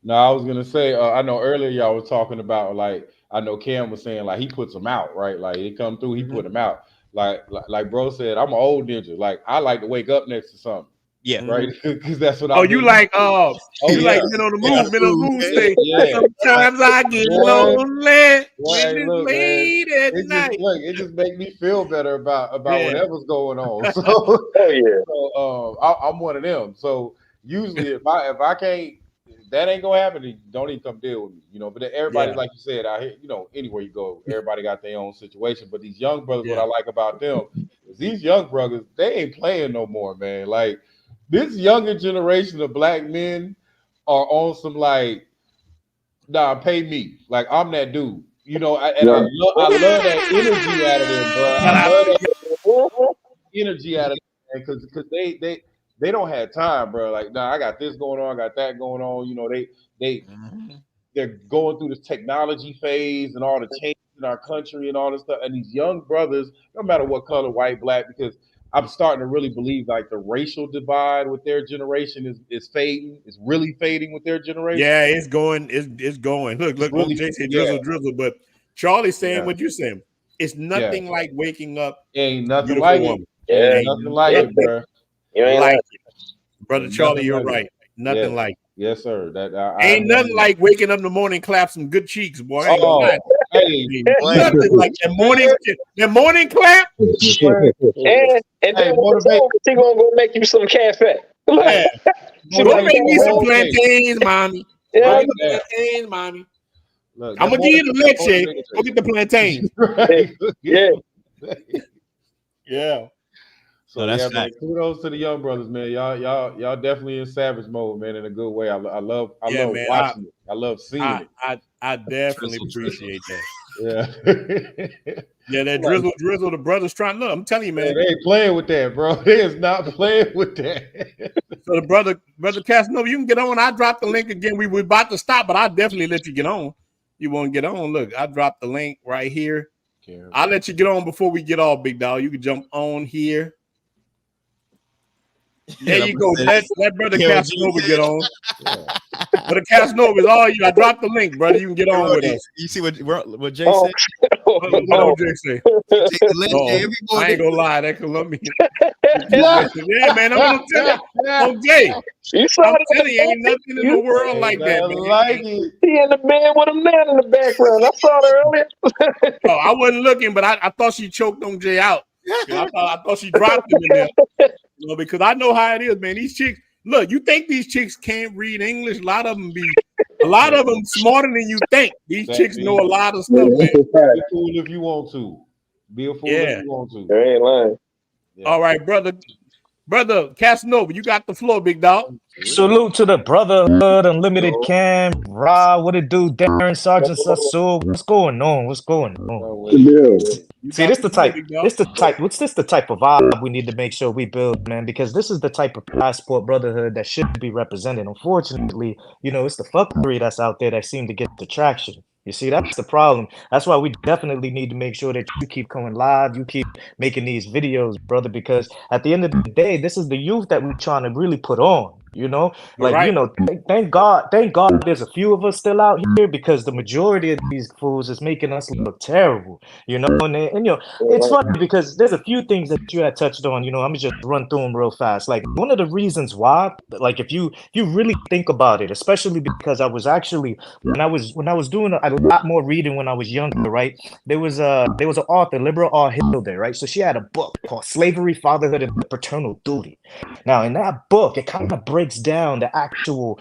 Speaker 5: No, I was gonna say, I know earlier y'all was talking about like I know Cam was saying like he puts them out, right? Like they come through, he put them out. Like bro said, I'm an old ninja. Like I like to wake up next to something.
Speaker 3: Yeah,
Speaker 5: right. Because that's what.
Speaker 2: Oh, you like you like men on the move, men on the move. Say sometimes I get lonely when it's late at night.
Speaker 5: It just make me feel better about whatever's going on. So, I'm one of them. So usually, if I can't, that ain't gonna happen. Then don't even come deal with me, you know. But everybody, like you said, out here, you know, anywhere you go, everybody got their own situation. But these young brothers, what I like about them is these young brothers, they ain't playing no more, man. Like. This younger generation of black men are on some like, nah, pay me. Like I'm that dude, you know. I love that energy out of them, bro. I love that energy out of them because they don't have time, bro. Like, nah, I got this going on, I got that going on. You know, they're going through this technology phase and all the changes in our country and all this stuff. And these young brothers, no matter what color, white, black, because I'm starting to really believe like the racial divide with their generation is fading. It's really fading with their generation.
Speaker 2: Yeah, it's going. It's going. Look, really, Jay said drizzle, but Charlie's saying what you're saying. It's nothing like waking up.
Speaker 5: Ain't nothing like it. Ain't nothing like it, bro.
Speaker 2: You ain't like it. Brother Charlie, you're right. Nothing like it.
Speaker 5: Yes, sir.
Speaker 2: Ain't nothing like waking up in the morning, clap some good cheeks, boy.
Speaker 5: Nothing
Speaker 2: like that morning clap.
Speaker 8: And then she gonna go make you some cafe.
Speaker 2: She gonna make me some plantains, mommy.
Speaker 8: Yeah,
Speaker 2: plantains, mommy. Look, I'm gonna give you the leche. Go get the plantains. Yeah.
Speaker 5: So that's man, kudos to the young brothers, man. Y'all definitely in savage mode, man, in a good way. I love watching it. I love seeing it.
Speaker 2: I definitely appreciate that.
Speaker 5: Yeah.
Speaker 2: Yeah, that drizzle, the brothers trying. Look, I'm telling you, man.
Speaker 5: They ain't playing with that, bro. They is not playing with that.
Speaker 2: So the brother Casanova, you can get on. I dropped the link again. We were about to stop, but I definitely let you get on. You want to get on? Look, I dropped the link right here. I'll let you get on before we get off, big dog. You can jump on here. There you go. Let brother Casanova get on. Brother Casanova is all you. I dropped the link, brother. You can get on with us.
Speaker 3: You see what Jay said?
Speaker 2: What Jay say? I ain't gonna lie, that Colombian. Yeah, man. I'm gonna tell you. Oh, Jay. I'm telling you, ain't nothing in the world like that, man.
Speaker 5: Like it.
Speaker 8: He in the bed with a man in the background. I saw it earlier.
Speaker 2: I wasn't looking, but I thought she choked on Jay out. I thought she dropped him in there. You know, because I know how it is, man. These chicks, look, you think these chicks can't read English? A lot of them smarter than you think. These chicks know a lot of stuff, man.
Speaker 5: Be a fool if you want to. Be a fool if you want to.
Speaker 8: There ain't lying.
Speaker 2: Yeah. All right, brother Casanova, you got the floor, big dog.
Speaker 9: Salute to the Brotherhood, Unlimited Cam, Ra, what it do, Darren, Sergeant Sosua. What's going on? See, this the type of vibe we need to make sure we build, man, because this is the type of passport brotherhood that should be represented. Unfortunately, you know, it's the fuckery that's out there that seem to get the traction. You see, that's the problem. That's why we definitely need to make sure that you keep coming live, you keep making these videos, brother, because at the end of the day, this is the youth that we're trying to really put on. You know, like, you know, thank God there's a few of us still out here, because the majority of these fools is making us look terrible, you know. And you know, it's funny because there's a few things that you had touched on, you know. I'm gonna just run through them real fast. Like, one of the reasons why, like, if you really think about it, especially because I was actually when I was doing a lot more reading when I was younger, right? There was an author, Liberal R. Hilder, right? So she had a book called Slavery, Fatherhood, and Paternal Duty. Now, in that book, it kind of breaks down the actual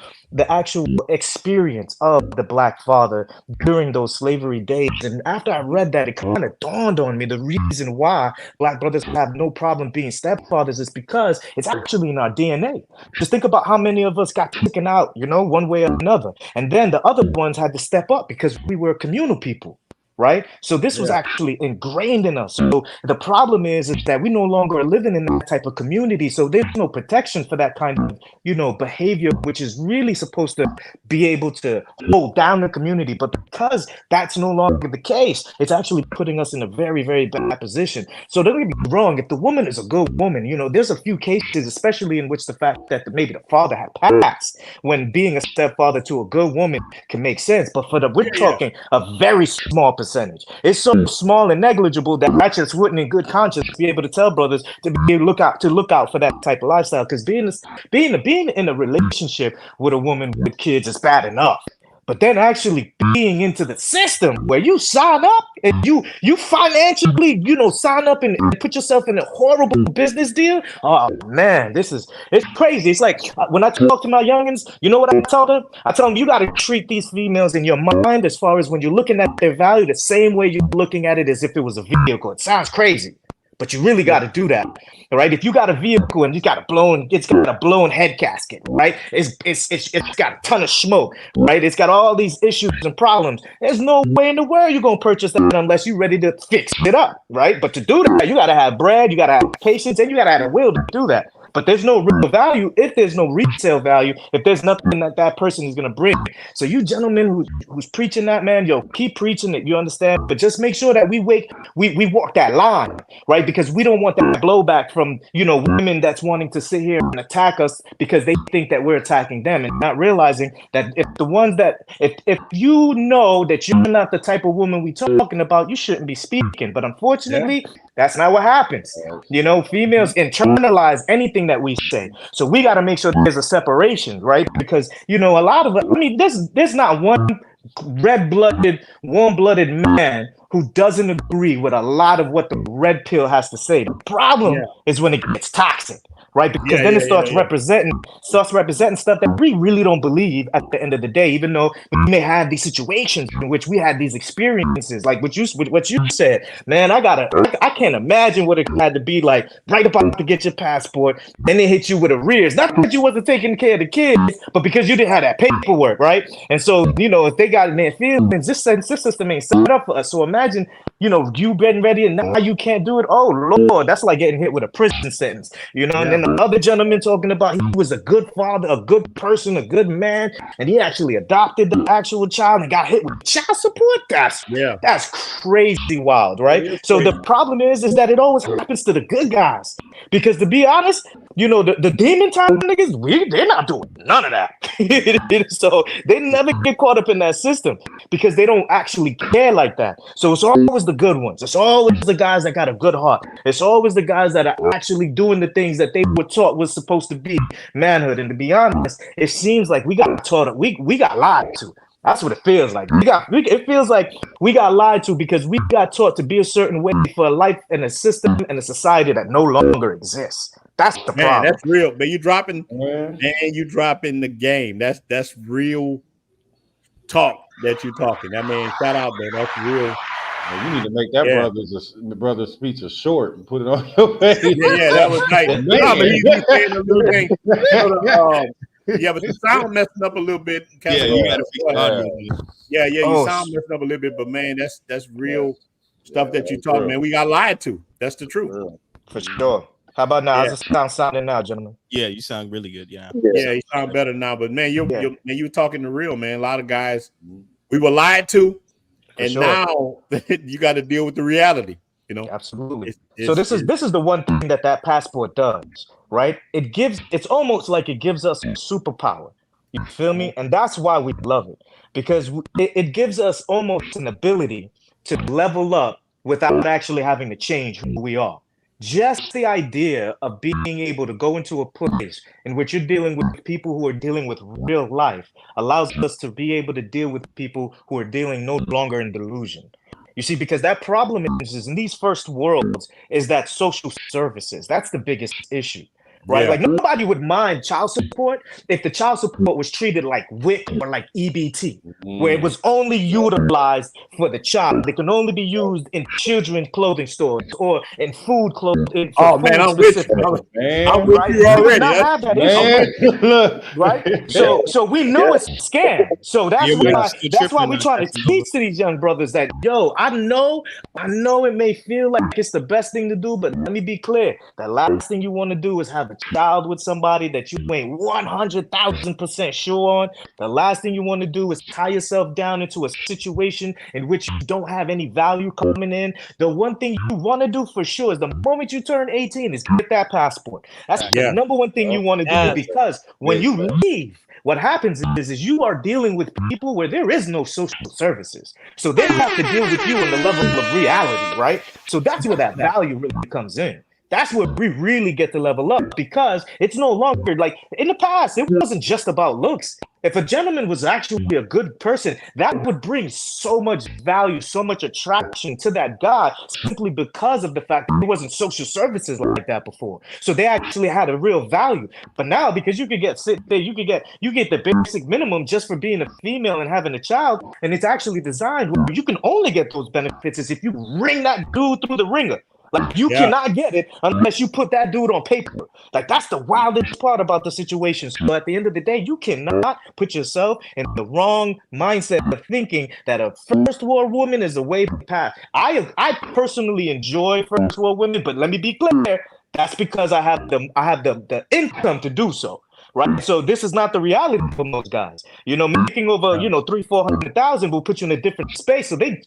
Speaker 9: experience of the Black father during those slavery days. And after I read that, it kind of dawned on me the reason why Black brothers have no problem being stepfathers is because it's actually in our DNA. Just think about how many of us got taken out, you know, one way or another. And then the other ones had to step up because we were communal people. right? So this was
Speaker 5: Yeah.
Speaker 9: actually ingrained in us. So the problem is that we no longer are living in that type of community. So there's no protection for that kind of, behavior, which is really supposed to be able to hold down the community. But because that's no longer the case, it's actually putting us in a very, very bad position. So don't get me wrong, if the woman is a good woman, there's a few cases, especially in which the fact that maybe the father had passed, when being a stepfather to a good woman can make sense. But we're talking a very small percentage. It's so small and negligible that I just wouldn't, in good conscience, be able to tell brothers to be able to look out for that type of lifestyle. Because being in a relationship with a woman with kids is bad enough. But then actually being into the system where you sign up and you financially, sign up and put yourself in a horrible business deal. Oh man, it's crazy. It's like when I talk to my youngins, you know what I tell them? I tell them you got to treat these females in your mind, as far as when you're looking at their value, the same way you're looking at it as if it was a vehicle. It sounds crazy, but you really got to do that, right? If you got a vehicle and it's got a blown head gasket, right? It's got a ton of smoke, right? It's got all these issues and problems. There's no way in the world you're gonna purchase that unless you're ready to fix it up, right? But to do that, you gotta have bread, you gotta have patience, and you gotta have a will to do that. But there's no real value if there's no resale value, if there's nothing that person is going to bring. So you gentlemen who's preaching that, man, keep preaching it, you understand? But just make sure that we walk that line, right? Because we don't want that blowback from, women that's wanting to sit here and attack us because they think that we're attacking them, and not realizing that if you know that you're not the type of woman we talking about, you shouldn't be speaking. But unfortunately, that's not what happens. Females internalize anything that we say. So we got to make sure there's a separation, right? Because, a lot of there's not one red-blooded, warm-blooded man who doesn't agree with a lot of what the red pill has to say. The problem is when it gets toxic, right? Because then it starts representing stuff that we really don't believe at the end of the day, even though we may have these situations in which we had these experiences, like what you said. Man, I can't imagine what it had to be like right about to get your passport, then they hit you with arrears. Not that you wasn't taking care of the kids, but because you didn't have that paperwork, right? And so, if they got in their feelings, this system ain't set up for us. So imagine, you getting ready and now you can't do it. Oh Lord, that's like getting hit with a prison sentence, and then the other gentleman talking about he was a good father, a good person, a good man, and he actually adopted the actual child and got hit with child support. That's crazy wild, right? So the problem is that it always happens to the good guys, because to be honest, the demon time niggas, they're not doing none of that. So they never get caught up in that system because they don't actually care like that. So it's always the good ones. It's always the guys that got a good heart. It's always the guys that are actually doing the things that they were taught was supposed to be manhood. And to be honest, it seems like we got taught, we got lied to. That's what it feels like. It feels like we got lied to because we got taught to be a certain way for a life and a system and a society that no longer exists. That's the problem.
Speaker 2: That's real. But you dropping the game. That's real talk that you're talking. I mean, shout out, man. That's real.
Speaker 5: You need to make that brother's speech a short and put it on your page.
Speaker 2: That was nice. No, but he's saying a little thing. But the sound messing up a little bit.
Speaker 3: You got to fix the audio.
Speaker 2: You sound messing up a little bit, but man, that's real stuff that you talking, man. We got lied to. That's the truth.
Speaker 9: For sure. How about now? How's the sounding now, gentlemen?
Speaker 3: Yeah, you sound really good. Yeah,
Speaker 2: you sound better now. But man, you're talking the real, man. A lot of guys, we were lied to, and now you got to deal with the reality.
Speaker 9: Absolutely. So this is the one thing that passport does, right? It's almost like it gives us a superpower. You feel me? And that's why we love it, because it gives us almost an ability to level up without actually having to change who we are. Just the idea of being able to go into a place in which you're dealing with people who are dealing with real life allows us to be able to deal with people who are dealing no longer in delusion. You see, because that problem is in these first worlds is that social services. That's the biggest issue. right?
Speaker 2: Yeah.
Speaker 9: Like nobody would mind child support if the child support was treated like WIC or like EBT, where it was only utilized for the child. It can only be used in children's clothing stores or in food clothing.
Speaker 2: Oh man, I'm with you. I'm with
Speaker 9: Right?
Speaker 2: you
Speaker 9: We would
Speaker 2: already.
Speaker 9: not have that issue, right? So we know it's a scam. So that's why we're trying to teach to these young brothers that, yo, I know it may feel like it's the best thing to do, but let me be clear. The last thing you want to do is have a child with somebody that you ain't 100,000% sure on. The last thing you want to do is tie yourself down into a situation in which you don't have any value coming in. The one thing you want to do for sure is the moment you turn 18 is get that passport. That's the number one thing you want to do, because when you leave, what happens is you are dealing with people where there is no social services. So they have to deal with you on the level of reality, right? So that's where that value really comes in. That's where we really get to level up, because it's no longer like in the past, it wasn't just about looks. If a gentleman was actually a good person, that would bring so much value, so much attraction to that guy, simply because of the fact that there wasn't social services like that before. So they actually had a real value. But now, because you get the basic minimum just for being a female and having a child, and it's actually designed where you can only get those benefits is if you ring that dude through the ringer. Like you cannot get it unless you put that dude on paper. Like that's the wildest part about the situation. So at the end of the day, you cannot put yourself in the wrong mindset of thinking that a first world woman is the way path. I personally enjoy first world women, but let me be clear, that's because I have the income to do so. Right, so this is not the reality for most guys. Making over 300,000-400,000 will put you in a different space. So they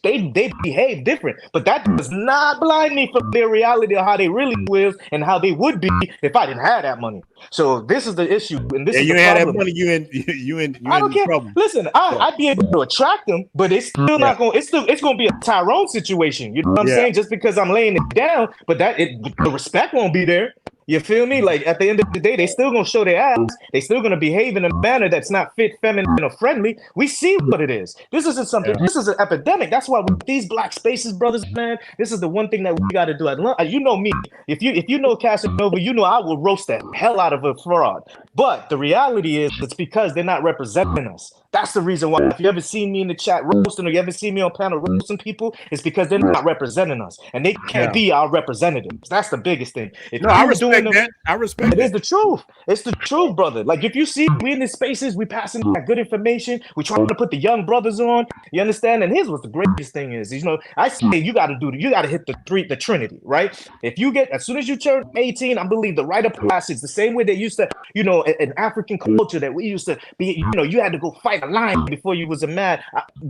Speaker 9: behave different, but that does not blind me from their reality of how they really will and how they would be if I didn't have that money. So this is the issue, and this is the problem. You had that money, you I don't care. Trouble. Listen, I'd be able to attract them, but it's still not going. It's going to be a Tyrone situation. You know what I'm saying? Just because I'm laying it down, but the respect won't be there. You feel me? Like at the end of the day, they still gonna show their ass. They still gonna behave in a manner that's not fit, feminine, or friendly. We see what it is. This isn't something. This is an epidemic. That's why with these black spaces, brothers, man, this is the one thing that we got to do. You know me. If you know Casanova, you know I will roast the hell out of a fraud. But the reality is, it's because they're not representing us. That's the reason why. If you ever see me in the chat roasting, or you ever see me on panel roasting people, it's because they're not representing us, and they can't be our representatives. That's the biggest thing. I respect that. I respect. It is the truth. It's the truth, brother. Like if you see we in these spaces, we passing that good information. We trying to put the young brothers on. You understand? And here's what the greatest thing is. I say you got to hit the Trinity, right? If you get as soon as you turn 18, I believe the rite of passage, the same way they used to, in African culture that we used to be, you had to go fight a lion before you was a man,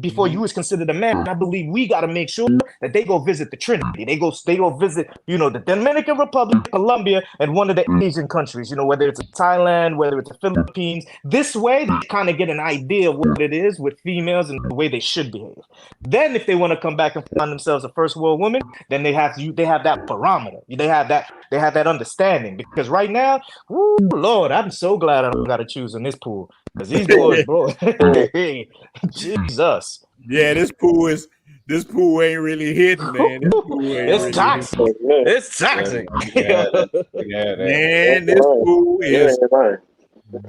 Speaker 9: before you was considered a man. I believe we got to make sure that they go visit the Trinity. They go visit, the Dominican Republic, Colombia, and one of the Asian countries, whether it's Thailand, whether it's the Philippines. This way, they kind of get an idea of what it is with females and the way they should behave. Then, if they want to come back and find themselves a first world woman, then they have that barometer. They have that understanding. Because right now, woo, Lord, I'm so glad I don't got to choose in this pool. Because these boys, bro, Jesus.
Speaker 2: Yeah, this pool ain't really hitting, man.
Speaker 9: It's toxic. It's toxic.
Speaker 2: Man, this pool is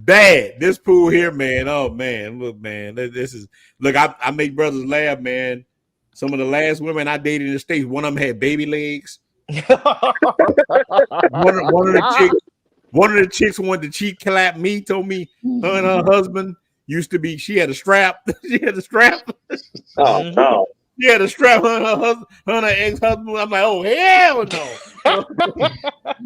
Speaker 2: bad. This pool here, man. Oh man, look, man. Look. I make brothers laugh, man. Some of the last women I dated in the States, one of them had baby legs. One of the chicks wanted to cheek clap me. Told me her and her husband used to be. She had a strap. She had a strap.
Speaker 8: Oh no.
Speaker 2: She had a strap on her her ex-husband. I'm like, oh hell no.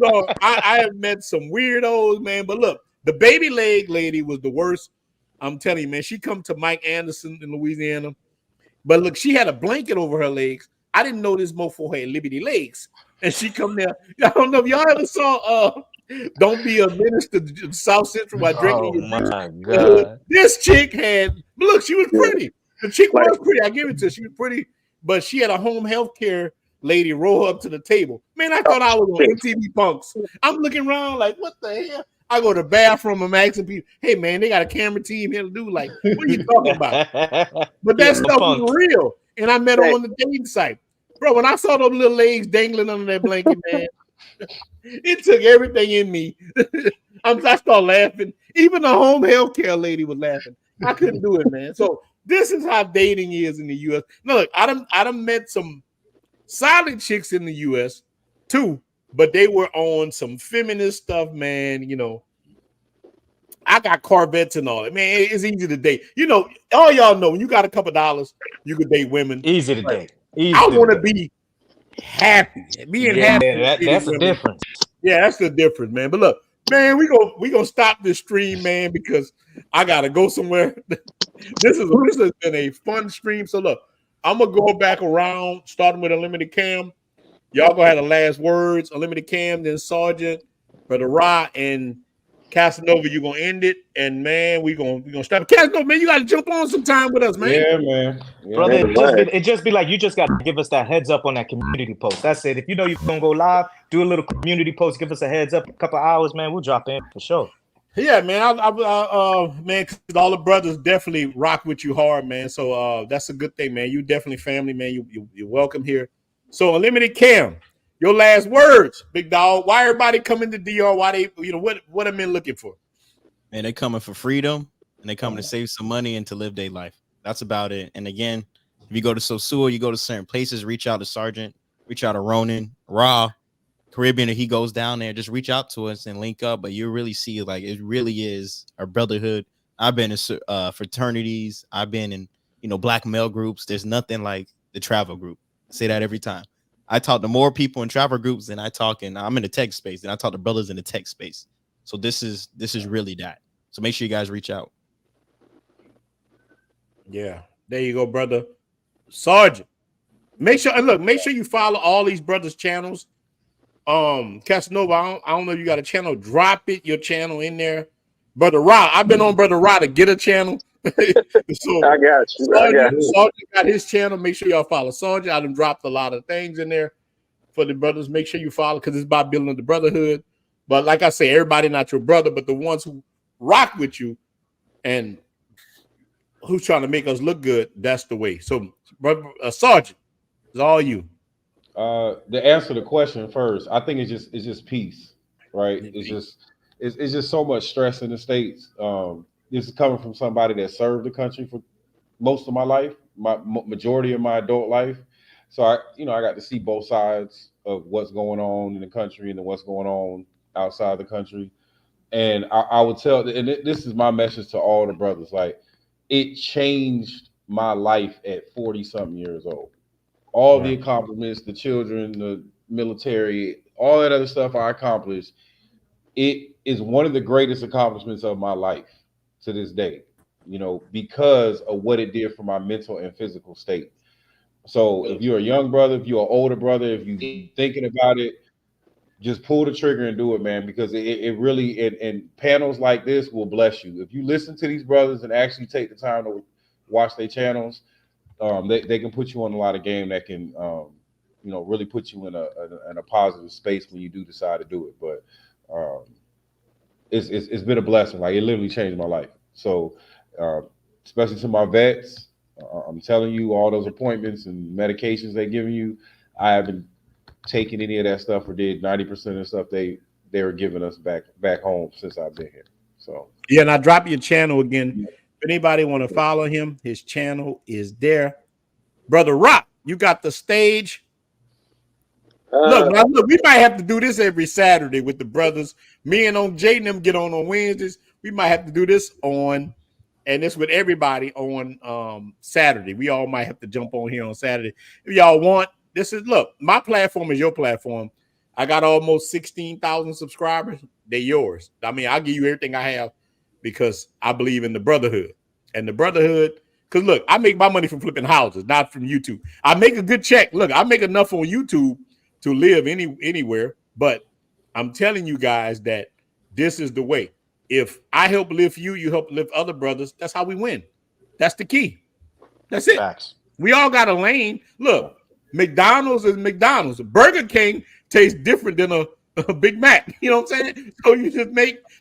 Speaker 2: So I have met some weirdos, man. But look, the baby leg lady was the worst. I'm telling you, man. She come to Mike Anderson in Louisiana, but look, she had a blanket over her legs. I didn't know this mofo had liberty legs, and she come there. I don't know if y'all ever saw Don't Be a Minister to South Central by drinking your juice.
Speaker 9: My God.
Speaker 2: This chick had, look, she was pretty. The chick was pretty. I give it to her. She was pretty, but she had a home health care lady roll up to the table. Man, I thought I was on MTV Punks. I'm looking around like, what the hell? I go to the bathroom. I'm asking people, hey, man, they got a camera team here to do. Like, what are you talking about? But that stuff was real. And I met her on the dating site. Bro, when I saw those little legs dangling under that blanket, man, It took everything in me. I started laughing. Even the home health care lady was laughing. I couldn't do it, man. So this is how dating is in the U.S. No, look, I done met some solid chicks in the U.S. too, but they were on some feminist stuff, man. You know, I got Corvettes and all that. Man, it's easy to date. You know, all y'all know when you got a couple dollars, you could date women.
Speaker 9: Easy to date.
Speaker 2: I want to be happy. Being happy.
Speaker 9: That's the difference.
Speaker 2: Yeah, that's the difference, man. But look, man, we gonna stop this stream, man, because I gotta go somewhere. This has been a fun stream. So look, I'm gonna go back around, starting with Unlimited Cam. Y'all gonna have the last words. Unlimited Cam, then Sergeant, Brother Ra, and Casanova. You gonna end it, and man, we gonna stop. Casanova, man, you gotta jump on some time with us, man.
Speaker 5: Yeah, man. Yeah,
Speaker 9: brother, it just be like you just gotta give us that heads up on that community post. That's it. If you know you're gonna go live, do a little community post. Give us a heads up, a couple hours, man. We'll drop in for sure.
Speaker 2: Yeah, man. Man, cause all the brothers definitely rock with you hard, man. So that's a good thing, man. You definitely family, man. You're welcome here. So Unlimited Cam, your last words, big dog. Why everybody coming to DR? Why they, what are men looking for?
Speaker 3: Man, they coming for freedom, and they coming to save some money and to live their life. That's about it. And again, if you go to Sosua, you go to certain places, reach out to Sergeant, reach out to Ronin, Ra, Caribbean, if he goes down there, just reach out to us and link up. But you really see, like, it really is our brotherhood. I've been in fraternities. I've been in, black male groups. There's nothing like the travel group. I say that every time. I talk to more people in travel groups than I talk in. I'm in the tech space, and I talk to brothers in the tech space. So this is really that. So make sure you guys reach out.
Speaker 2: Yeah, there you go, brother. Sergeant, make sure you follow all these brothers' channels. Casanova, I don't know if you got a channel. Drop your channel in there. Brother Ra, I've been on Brother Ra to get a channel. So
Speaker 8: I got you.
Speaker 2: Sergeant got his channel. Make sure y'all follow Sergeant. I done dropped a lot of things in there for the brothers. Make sure you follow because it's about building the brotherhood. But like I say, everybody not your brother, but the ones who rock with you and who's trying to make us look good, that's the way. So, Sergeant, it's all you.
Speaker 5: To answer the question first, I think it's just peace, right? It's just so much stress in the States. This is coming from somebody that served the country for most of my life, my majority of my adult life. So I got to see both sides of what's going on in the country and what's going on outside the country. And I would tell, and this is my message to all the brothers, like, it changed my life at 40-something years old. All the accomplishments, the children, the military, all that other stuff I accomplished, it is one of the greatest accomplishments of my life to this day, because of what it did for my mental and physical state. So if you're a young brother, if you're an older brother, if you're thinking about it, just pull the trigger and do it, man, because it really, and panels like this will bless you. If you listen to these brothers and actually take the time to watch their channels, they can put you on a lot of game that can, really put you in a positive space when you do decide to do it. But it's been a blessing. Like, it literally changed my life. So especially to my vets, I'm telling you, all those appointments and medications they're giving you, I haven't taken any of that stuff or did 90% of the stuff they were giving us back home since I've been here. So
Speaker 2: yeah, and I drop your channel again. If anybody want to follow him, his channel is there. Brother Rock, you got the stage. Look, we might have to do this every Saturday with the brothers. Me and Jay and them get on Wednesdays. We might have to do this and this with everybody on Saturday. We all might have to jump on here on Saturday. If y'all want, look, my platform is your platform. I got almost 16,000 subscribers. They're yours. I mean, I'll give you everything I have because I believe in the brotherhood. And the brotherhood, because look, I make my money from flipping houses, not from YouTube. I make a good check. Look, I make enough on YouTube to live anywhere. But I'm telling you guys that this is the way. If I help lift you, you help lift other brothers. That's how we win. That's the key. That's it. Facts. We all got a lane. Look, McDonald's is McDonald's. Burger King tastes different than a Big Mac. You know what I'm saying? So you just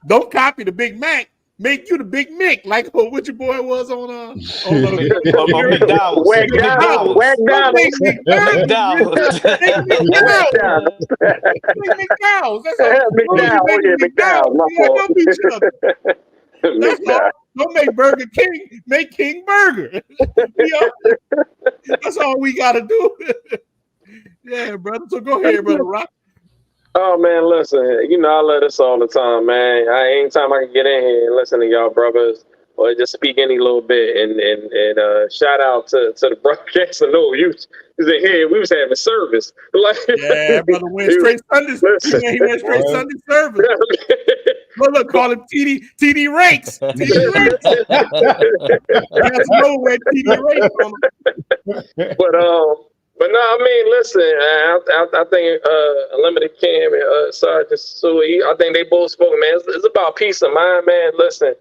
Speaker 2: don't copy the Big Mac. make you the Big Mick, like what your boy was on
Speaker 9: McDowell's.
Speaker 8: Wag down.
Speaker 2: Make McDowell's. Make McDowell's. That's all.
Speaker 8: McDowell's, my fault.
Speaker 2: That's all. Don't make Burger King. Make King Burger. That's all we got to do. Yeah, brother. So go ahead, brother Rock.
Speaker 8: Oh man, listen. You know I love this all the time, man. Anytime I can get in here and listen to y'all brothers, or just speak any little bit, and shout out to the broadcast. I know you was in here. We was having service. Like,
Speaker 2: yeah, brother went straight Sunday. He went straight Sunday service. Look, call him TD Rakes. TD Rakes. That's no way TD Rakes.
Speaker 8: But no, I mean, listen. I think Unlimited Cam and Sergeant Sosua, I think they both spoke, man. It's about peace of mind, man. Listen.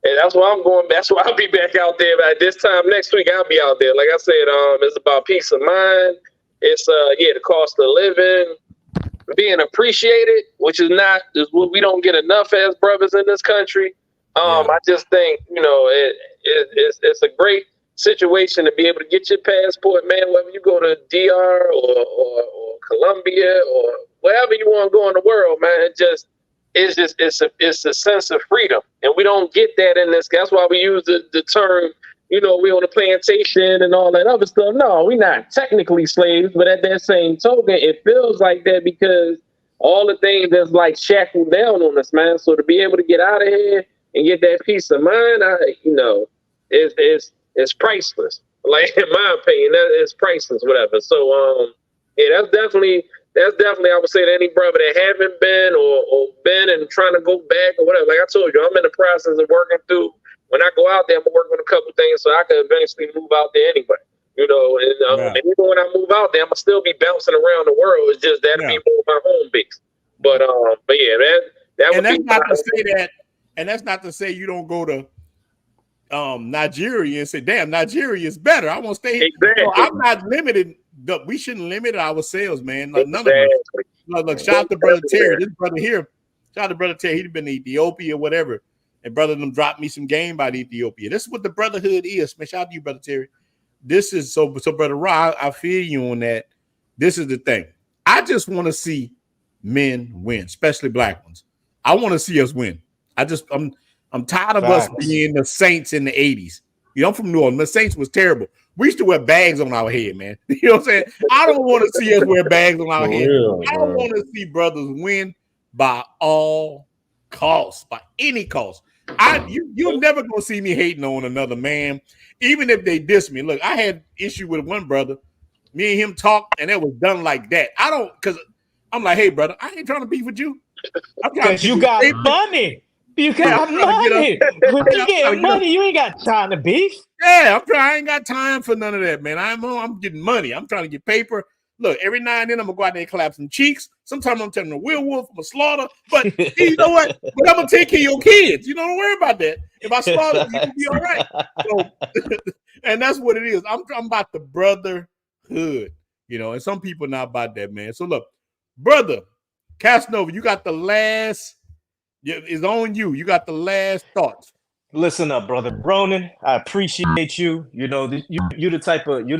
Speaker 8: And that's why I'm going. That's why I'll be back out there. But this time next week, I'll be out there. Like I said, it's about peace of mind. It's the cost of living, being appreciated, which is what we don't get enough as brothers in this country. I just think it's a great situation to be able to get your passport, man. Whether you go to DR or Colombia or wherever you want to go in the world, man. It's a sense of freedom, and we don't get that in this. That's why we use the term, we on a plantation and all that other stuff. No, we're not technically slaves, but at that same token, it feels like that because all the things that's like shackled down on us, man. So to be able to get out of here and get that peace of mind, it's priceless. Like in my opinion, that is priceless. Whatever. So that's definitely. I would say to any brother that haven't been or been and trying to go back or whatever. Like I told you, I'm in the process of working through. When I go out there, I'm gonna work on a couple things so I can eventually move out there anyway. And even when I move out there, I'm gonna still be bouncing around the world. It's just that'll be more my home base. But yeah, that would be.
Speaker 2: That's not to say you don't go to Nigeria and say, "Damn, Nigeria is better. I want to stay here."
Speaker 8: Exactly.
Speaker 2: So I'm not limited. We shouldn't limit ourselves, man. Like none of us. Look, shout out to brother Terry. This brother here, shout out to brother Terry. He'd been to Ethiopia or whatever, and brother them dropped me some game about Ethiopia. This is what the brotherhood is, man. Shout out to you, brother Terry. This is so brother Rob. I feel you on that. This is the thing. I just want to see men win, especially black ones. I want to see us win. I'm tired of us being the Saints in the 80s. I'm from New Orleans. The Saints was terrible. We used to wear bags on our head, man. You know what I'm saying? I don't want to see us wear bags on our head. I want to see brothers win by all costs, by any cost. You're never gonna see me hating on another man, even if they diss me. Look, I had issue with one brother. Me and him talked, and it was done like that. Because I'm like, hey, brother, I ain't trying to beef with you.
Speaker 9: Because you got money. You got money. When you get money, you ain't got time to beef.
Speaker 2: Yeah, I ain't got time for none of that, man. I'm getting money. I'm trying to get paper. Look, every now and then I'm gonna go out there and clap some cheeks. Sometimes I'm telling a werewolf, I'm a slaughter. But you know what? But I'm gonna take care of your kids. You don't worry about that. If I slaughter you, you'll be all right. So, and that's what it is. I'm about the brotherhood, and some people not about that, man. So look, brother Casanova, you got the last. It's on you. You got the last thoughts.
Speaker 9: Listen up, brother Ronin. I appreciate you. You're the type of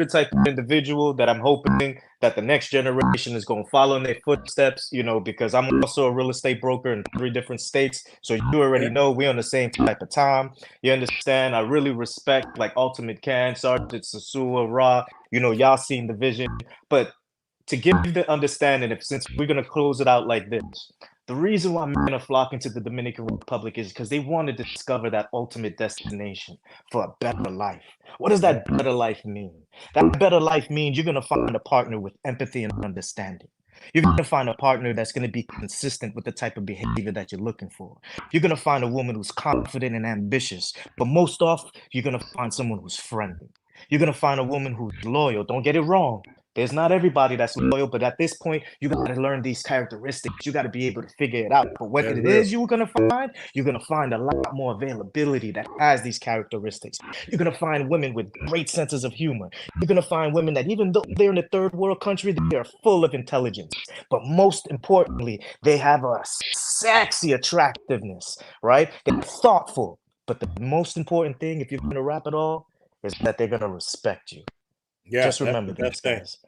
Speaker 9: individual that I'm hoping that the next generation is going to follow in their footsteps. Because I'm also a real estate broker in 3 different states, so you already know we're on the same type of time. You understand? I really respect like Ultimate Can, Sergeant Sosua, Ra. Y'all seen the vision, but to give the understanding, since we're gonna close it out like this. The reason why men are flocking to the Dominican Republic is because they want to discover that ultimate destination for a better life. What does that better life mean? That better life means you're going to find a partner with empathy and understanding. You're going to find a partner that's going to be consistent with the type of behavior that you're looking for. You're going to find a woman who's confident and ambitious, but most often, you're going to find someone who's friendly. You're going to find a woman who's loyal. Don't get it wrong. There's not everybody that's loyal, but at this point, you got to learn these characteristics. You got to be able to figure it out. But what it is you're going to find a lot more availability that has these characteristics. You're going to find women with great senses of humor. You're going to find women that even though they're in a third world country, they are full of intelligence. But most importantly, they have a sexy attractiveness, right? They're thoughtful. But the most important thing, if you're gonna rap it all, is that they're gonna respect you.
Speaker 2: Yeah,
Speaker 9: Just remember
Speaker 2: that's
Speaker 9: this, guys.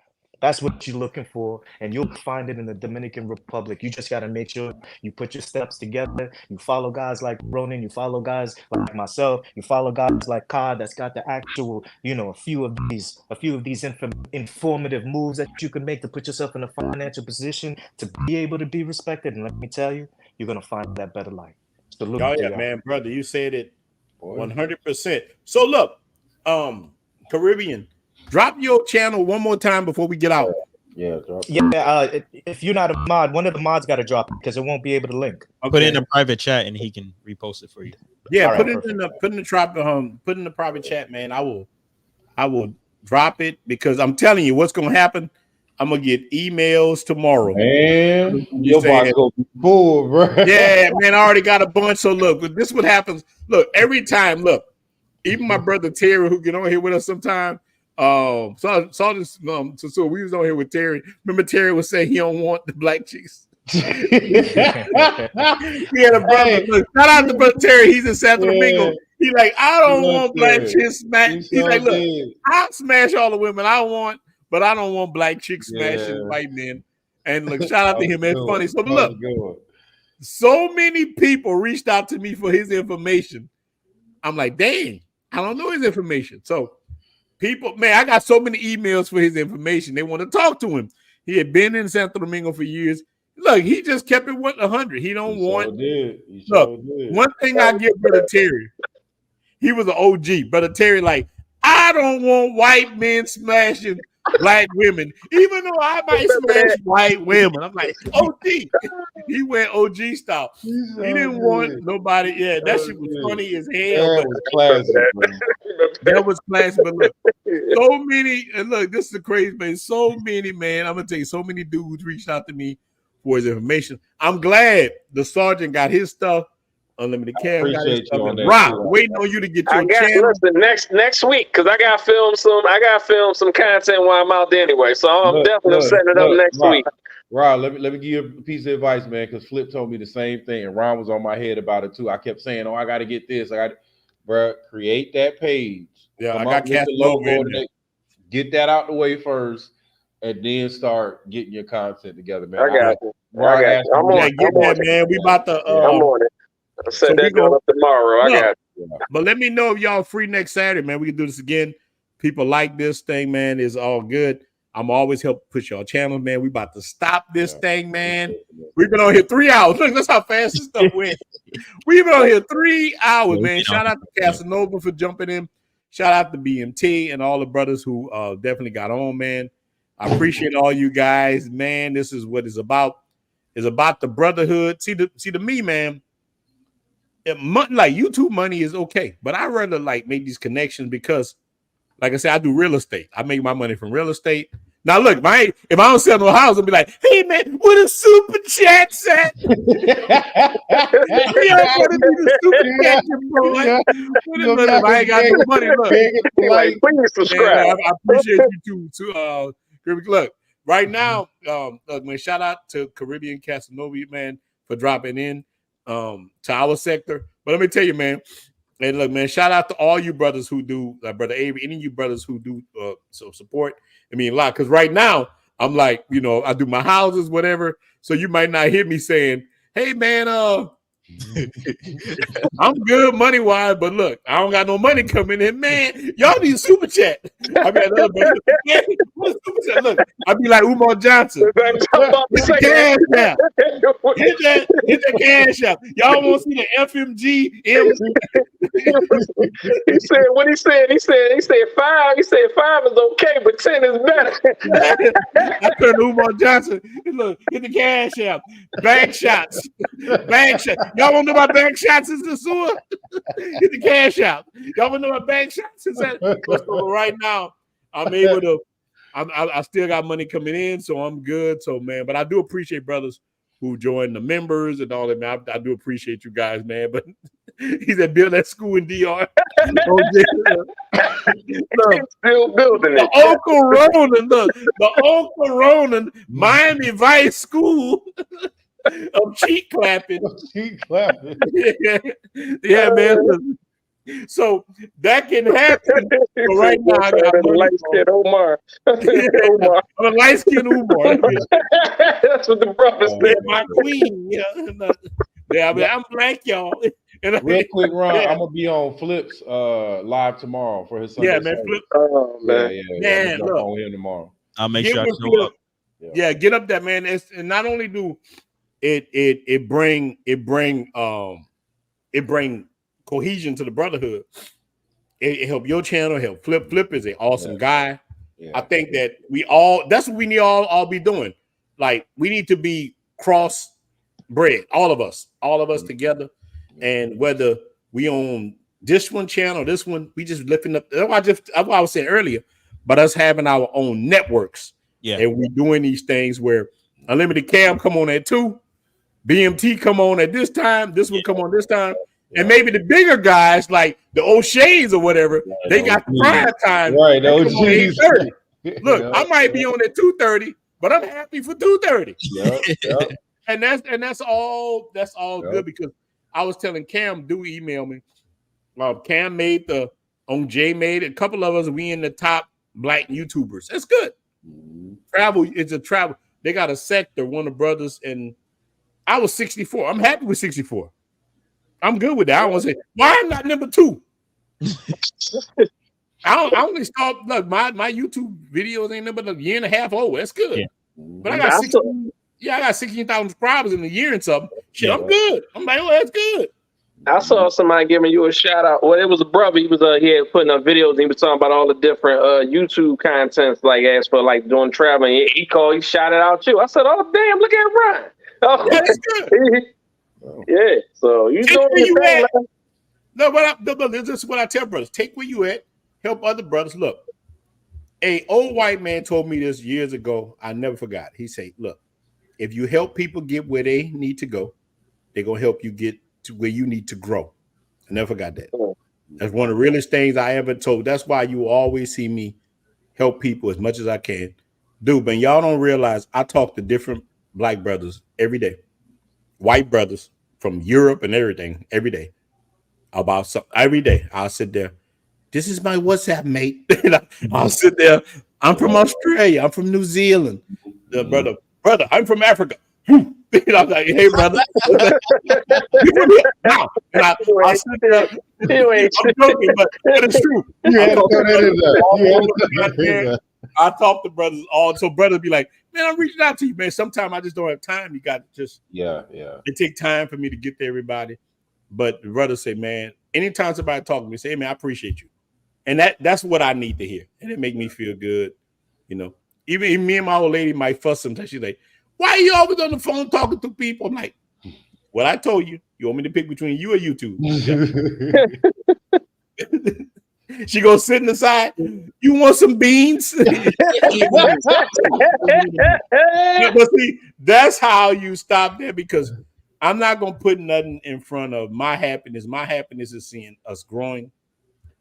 Speaker 9: That's what you're looking for, and you'll find it in the Dominican Republic. You just got to make sure you put your steps together. You follow guys like Ronin. You follow guys like myself. You follow guys like Cod that's got the actual, a few of these informative moves that you can make to put yourself in a financial position to be able to be respected. And let me tell you, you're gonna find that better life. Salute
Speaker 2: Oh
Speaker 9: to
Speaker 2: yeah,
Speaker 9: y'all.
Speaker 2: man, brother, you said it 100%. So look, Caribbean, drop your channel one more time before we get out.
Speaker 5: Yeah,
Speaker 9: if you're not a mod, one of the mods got to drop it because it won't be able to link.
Speaker 2: Okay.
Speaker 3: Put it in a private chat and he can repost it for you.
Speaker 2: Yeah,
Speaker 9: All
Speaker 2: put
Speaker 9: right,
Speaker 2: it in the private chat, man. I will drop it because I'm telling you what's gonna happen. I'm gonna get emails tomorrow.
Speaker 5: Man, your box gonna be full, bro.
Speaker 2: Yeah, man, I already got a bunch. So look, this is what happens. Look, every time, look, even my brother Terry, who get on here with us sometime. Saw this. So we was on here with Terry. Remember, Terry was saying he don't want the black chicks. He had a brother. Look, shout out to brother Terry. He's in Santo Domingo. He like, I don't want black chicks smash. He's like, look, I'll smash all the women I want, but I don't want black chicks smashing white men. And look, shout out to him. It's funny. So look, so many people reached out to me for his information. I'm like, dang, I don't know his information. So people, man, I got so many emails for his information. They want to talk to him. He had been in Santo Domingo for years. Look, he just kept it 100. He don't want. Look, one thing I give Brother Terry, he was an OG. Brother Terry, like, I don't want white men smashing black women, even though I might smash white women. I'm like, OG. He went OG style. He didn't want nobody. Yeah, that shit was funny as hell.
Speaker 5: That was classic.
Speaker 2: That was classic. But look, so many, and look, this is the crazy man. So many, man. I'm gonna tell you, so many dudes reached out to me for his information. I'm glad the sergeant got his stuff. Unlimited Cam got his stuff. Rob, waiting on you to get your channel.
Speaker 8: Listen, next week, because I got to film some content while I'm out there anyway. So I'm definitely setting it up next week.
Speaker 5: Rob, let me give you a piece of advice, man, because Flip told me the same thing, and Ron was on my head about it too. I kept saying, "Oh, I got to get this. Bro, create that page.
Speaker 2: Yeah, I got Cashapp logo.
Speaker 5: Get that out the way first, and then start getting your content together, man.
Speaker 8: I got you.
Speaker 2: I'm on it, man. We about to.
Speaker 8: I'm on it. I'll set that going up tomorrow. I got you.
Speaker 2: But let me know if y'all free next Saturday, man. We can do this again. People like this thing, man. It's all good. I'm always help push y'all channel, man. We about to stop this thing, man. We've been on here 3 hours. Look, that's how fast this stuff went. We've been on here 3 hours, man. Shout out to Casanova for jumping in. Shout out to BMT and all the brothers who definitely got on, man. I appreciate all you guys, man. This is what it's about. It's about the brotherhood. See the me, man. Like YouTube money is okay, but I rather like make these connections because, like I said, I do real estate. I make my money from real estate. Now, look, if I don't sell no house, I'll be like, hey, man, what a super chat set. I ain't got no money. Look,
Speaker 8: please subscribe.
Speaker 2: I appreciate you too. Look, right now, look, man, shout out to Caribbean Casanova, man, for dropping in to our sector. But let me tell you, man, and look, man, shout out to all you brothers who do, Brother Avery, any of you brothers who do so support. I mean, a lot, because right now I'm like, I do my houses, whatever. So you might not hear me saying, "Hey, man, I'm good money wise, but look, I don't got no money coming in, man. Y'all need super chat." I mean, look, I'd be like Umar Johnson. Hit the cash app. Hit the cash app. Y'all want to see the FMG?
Speaker 8: He said what he said. He said 5. He said 5 is okay, but 10 is better.
Speaker 2: I turned to Umar Johnson. Look, hit the cash app. Bank shots. Bank shots. Y'all want to know about bank shots in Sosua? Hit the cash out. Y'all want to know about bank shots? So right now, I'm able to. I still got money coming in, so I'm good. So man, but I do appreciate brothers who join the members and all that. Man, I do appreciate you guys, man. But he said build that school in DR.
Speaker 8: Still building it.
Speaker 2: The Uncle Ronan, the Uncle Ronan Miami Vice School. Of cheek clapping.
Speaker 5: Cheek clapping.
Speaker 2: Yeah, man. So that can happen. But right now, I got
Speaker 8: light skin Omar. Omar.
Speaker 2: I'm a light skin Umar.
Speaker 8: That's what the brother said.
Speaker 2: My queen. Yeah, I mean, I'm black, y'all.
Speaker 5: Real quick, Ron, I'm gonna be on Flip's live tomorrow for his Sunday.
Speaker 2: Yeah, man. Flip.
Speaker 8: Oh, man.
Speaker 5: Yeah. Look, on him tomorrow.
Speaker 3: I'll make sure I show up.
Speaker 2: Yeah, get up there, man. And not only do it bring cohesion to the brotherhood. It help your channel, help Flip. Flip is an awesome guy. Yeah. I think that that's what we need all be doing. Like, we need to be cross-bred, all of us together. And whether we on this one channel, this one, we just lifting up. That's what I was saying earlier, but us having our own networks. Yeah. And we doing these things where Unlimited Cam come on at 2, BMT come on at this time, this one come on this time. And maybe the bigger guys like the O'Shea's or whatever, they got the prime time. Right, the OGs. Look, I might be on at 2:30, but I'm happy for 2:30. Yep. And that's all good, because I was telling Cam, do email me. Cam made Jay made a couple of us. We in the top black YouTubers. That's good. Travel, it's a travel. They got a sector, one of the brothers, and I was 64. I'm happy with 64. I'm good with that. I want to say, why I'm not number 2? I only start. Look, my YouTube videos ain't number a year and a half old. That's good. Yeah. But I got 16,000 subscribers in a year and something. Shit, I'm good. I'm like, oh, that's good.
Speaker 8: I saw somebody giving you a shout out. Well, it was a brother. He was putting up videos. And he was talking about all the different YouTube contents, like as for like doing traveling. He shouted out you. I said, oh damn, look at Ryan. Oh, yeah, that's good. Yeah, so you know where you at.
Speaker 2: No, this is what I tell brothers: take where you at, help other brothers. Look, a old white man told me this years ago. I never forgot. He said, "Look, if you help people get where they need to go, they're gonna help you get to where you need to grow." I never forgot that. That's one of the realest things I ever told. That's why you always see me help people as much as I can. Dude, but y'all don't realize I talk to different black brothers every day. White brothers from Europe and everything every day about something. Every day I'll sit there. This is my WhatsApp, mate. I'll sit there. I'm from Australia. I'm from New Zealand. Brother, I'm from Africa. I'm like, hey, brother. I'll sit there. I'm joking, but it's true. I talk to brothers so brothers be like, man, I'm reaching out to you, man. Sometimes I just don't have time. You got to just it take time for me to get to everybody. But the brothers say, man, anytime somebody talk to me, say, hey, man, I appreciate you. And that's what I need to hear. And it make me feel good. You know, even me and my old lady might fuss sometimes. She's like, why are you always on the phone talking to people? I'm like, well, I told you. You want me to pick between you or YouTube? She goes sit in the side. You want some beans? But see, that's how you stop there, because I'm not gonna put nothing in front of my happiness. My happiness is seeing us growing,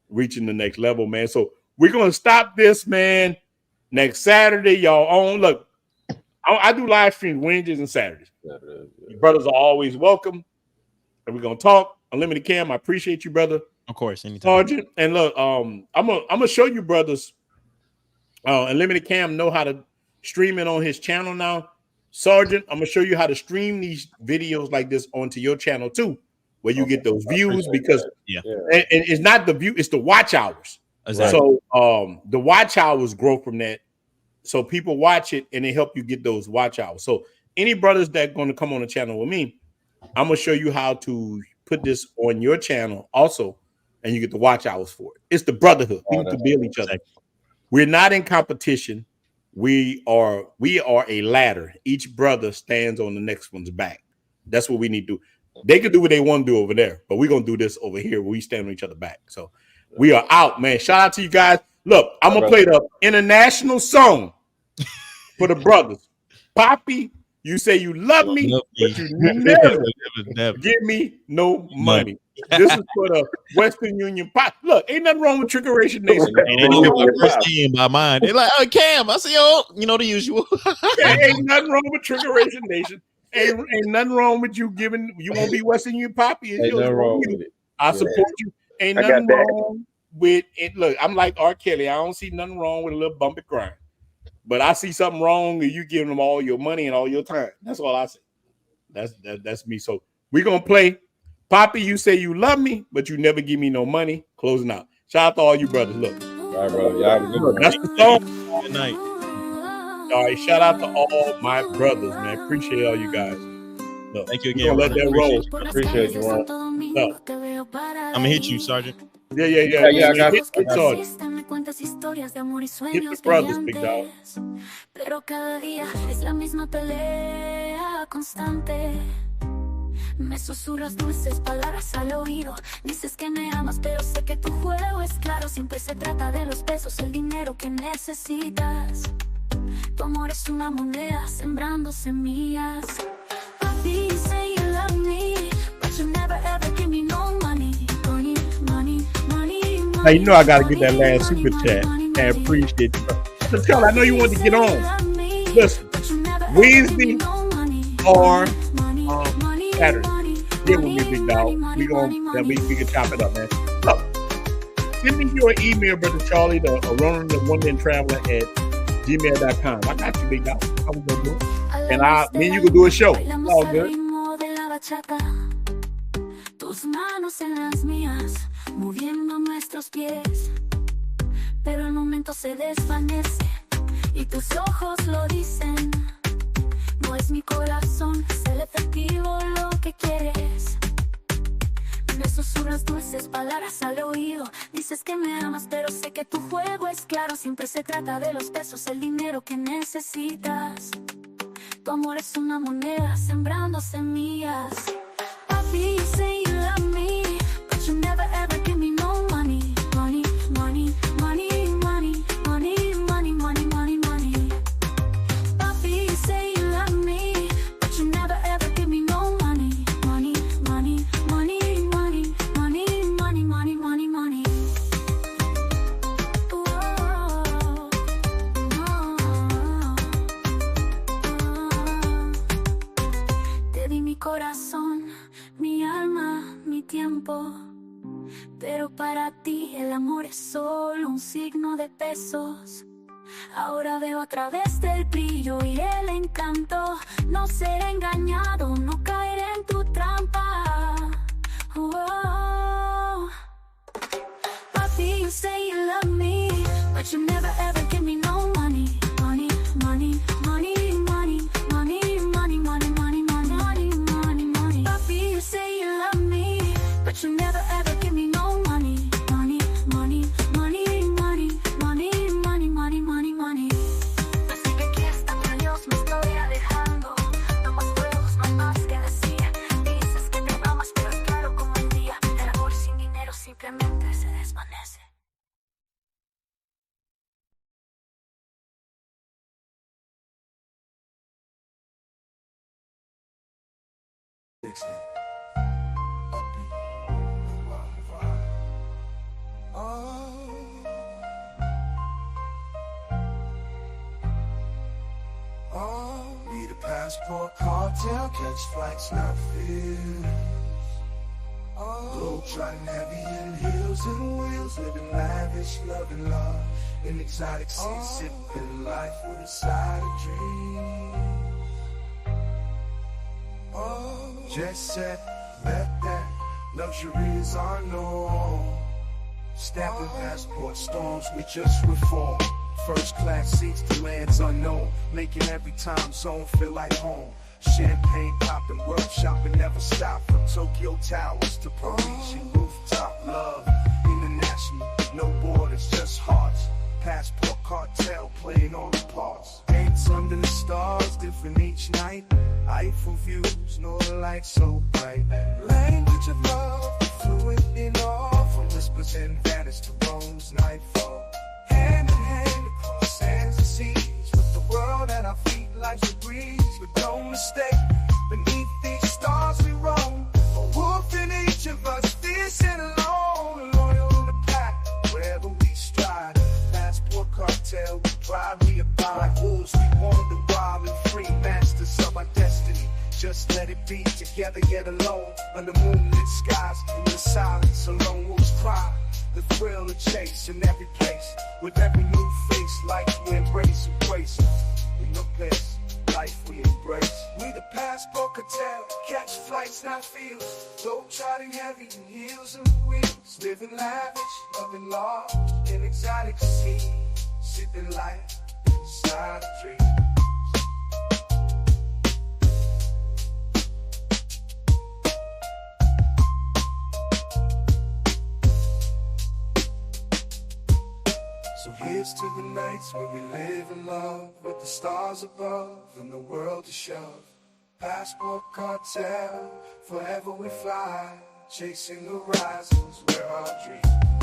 Speaker 2: reaching the next level, man. So we're gonna stop this, man. Next Saturday, y'all on. Look, I do live streams Wednesdays and Saturdays. Your brothers are always welcome, and we're gonna talk. Unlimited Cam, I appreciate you, brother.
Speaker 3: Of course, anytime.
Speaker 2: Sergeant, and look, I'm gonna show you brothers. Unlimited Cam know how to stream it on his channel now. Sergeant, I'm gonna show you how to stream these videos like this onto your channel too, where you get those views, because and it's not the view, it's the watch hours. Exactly. So the watch hours grow from that. So people watch it and they help you get those watch hours. So any brothers that going to come on the channel with me, I'm gonna show you how to put this on your channel also, and you get the watch hours for it. It's the brotherhood. We need to build each other. We're not in competition. We are a ladder. Each brother stands on the next one's back. That's what we need to do. They can do what they want to do over there, but we're gonna do this over here where we stand on each other back. So we are out, man. Shout out to you guys. Look, I'm gonna play the international song for the brothers. Poppy, you say you love me, but you never give me no money. This is for the Western Union pot. Look, ain't nothing wrong with Trickeration Nation.
Speaker 3: By mine. They're like, oh, Cam, I see you know the usual.
Speaker 2: Ain't nothing wrong with Trickeration Nation. Ain't nothing wrong with you giving. You won't be Western Union Poppy. Ain't nothing wrong with it. I support you. Ain't
Speaker 8: I got
Speaker 2: nothing
Speaker 8: that.
Speaker 2: wrong with it. Look, I'm like R. Kelly. I don't see nothing wrong with a little bumpy grind. But I see something wrong and you giving them all your money and all your time. That's all I say. That's me. So we're gonna play. Poppy, you say you love me, but you never give me no money. Closing out. Shout out to all you brothers. Look.
Speaker 5: All right, brother. Y'all have a good one.
Speaker 2: That's the song.
Speaker 3: Good night.
Speaker 2: All right, shout out to all my brothers, man. Appreciate all you guys. Look,
Speaker 3: Thank you again.
Speaker 2: Let that roll.
Speaker 5: Appreciate you, Ron.
Speaker 2: No.
Speaker 3: I'm gonna hit you, Sergeant.
Speaker 2: Yeah.
Speaker 5: I got
Speaker 2: Hit
Speaker 5: you.
Speaker 2: Sergeant. Hit the brothers, big dog.
Speaker 10: Pero cada día es la misma pelea constante. Me susurras dulces palabras al oído. Dices que me amas, pero sé que tu juego es claro. Siempre se trata de los pesos, el dinero que necesitas. Tu amor es una moneda sembrando semillas. Papi, you say you love me, but you never ever give me no money. Money, money, money, money.
Speaker 2: Now you know I gotta get that last super chat. I appreciate you. So tell, I know you want to get on. Listen, Wednesday or Saturday. Get with me, big dog. We can chop it up, man. So, send me your email, Brother Charlie, to RonintheTraveler@gmail.com. I got you, big dog. How we gonna do it? And me and you can do a show. It's all good.
Speaker 10: Tus manos en las mías, moviendo nuestros pies. Pero el momento se desvanece y tus ojos lo dicen. No es mi corazón, es el efectivo lo que quieres. Me susurras dulces palabras al oído. Dices que me amas, pero sé que tu juego es claro. Siempre se trata de los pesos, el dinero que necesitas. Tu amor es una moneda sembrando semillas. Papi, you say you love me, but you never ever give me no money. Money, money, money, money, money, money, money, money, money. Papi, you say you love me, but you never ever give me no money. Money, money, money, money, money, money, money, money, money. Te di mi corazón, mi alma, mi tiempo. Pero para ti el amor es solo un signo de pesos. Ahora veo a través del brillo y el encanto. No seré engañado, no caeré en tu trampa. Oh. Papi, you say you love me, but you never ever give me no money. Money, money, money, money, money, money, money, money, money, money, money, money. Papi, you say you love me, but you never ever give me no money. Money, money, money, money, money, money, money, money, money. Así que aquí está, Dios, me estoy alejando. No más juegos, no hay más que decir. Dices que me amas, pero es claro como el día. El amor sin dinero simplemente se desvanece.
Speaker 1: Need a passport, cartel, catch flights, not fears. Globe trotting heavy in hills and wheels, living lavish, loving love, in exotic seas, sipping life with a side of dreams. Jet set, let that luxury is our norm. Stamping passport storms, we just reform. First class seats to lands unknown, making every time zone feel like home. Champagne popping, world shopping never stop. From Tokyo Towers to Parisian rooftop. Love, international, no borders, just hearts. Passport cartel playing all the parts. Dates under the stars, different each night. Eiffel views, northern lights so bright. Language of love, fluent in all. From whispers and vanish to Rome's nightfall. Hand in hand across sands and seas, with the world at our feet, life's a breeze. But don't mistake, beneath these stars we roam. A wolf in each of us, fierce and alone. Loyal to the pack, wherever we stride. Passport cartel, we drive, we abide. Like wolves, we wander wild and free. Masters of our destiny, just let it be. Together yet alone, under moonlit skies. In the silence, alone wolves cry. The thrill of chase in every place. With every new face, life we embrace and grace. We no place, life we embrace. We the passport cartel, catch flights, not fields. Though charting heavy in heels and wheels. Living lavish, loving large, in exotic scenes. Sipping life, inside a dream. So here's to the nights where we live in love, with the stars above and the world to shove. Passport cartel, forever we fly, chasing horizons where our dreams.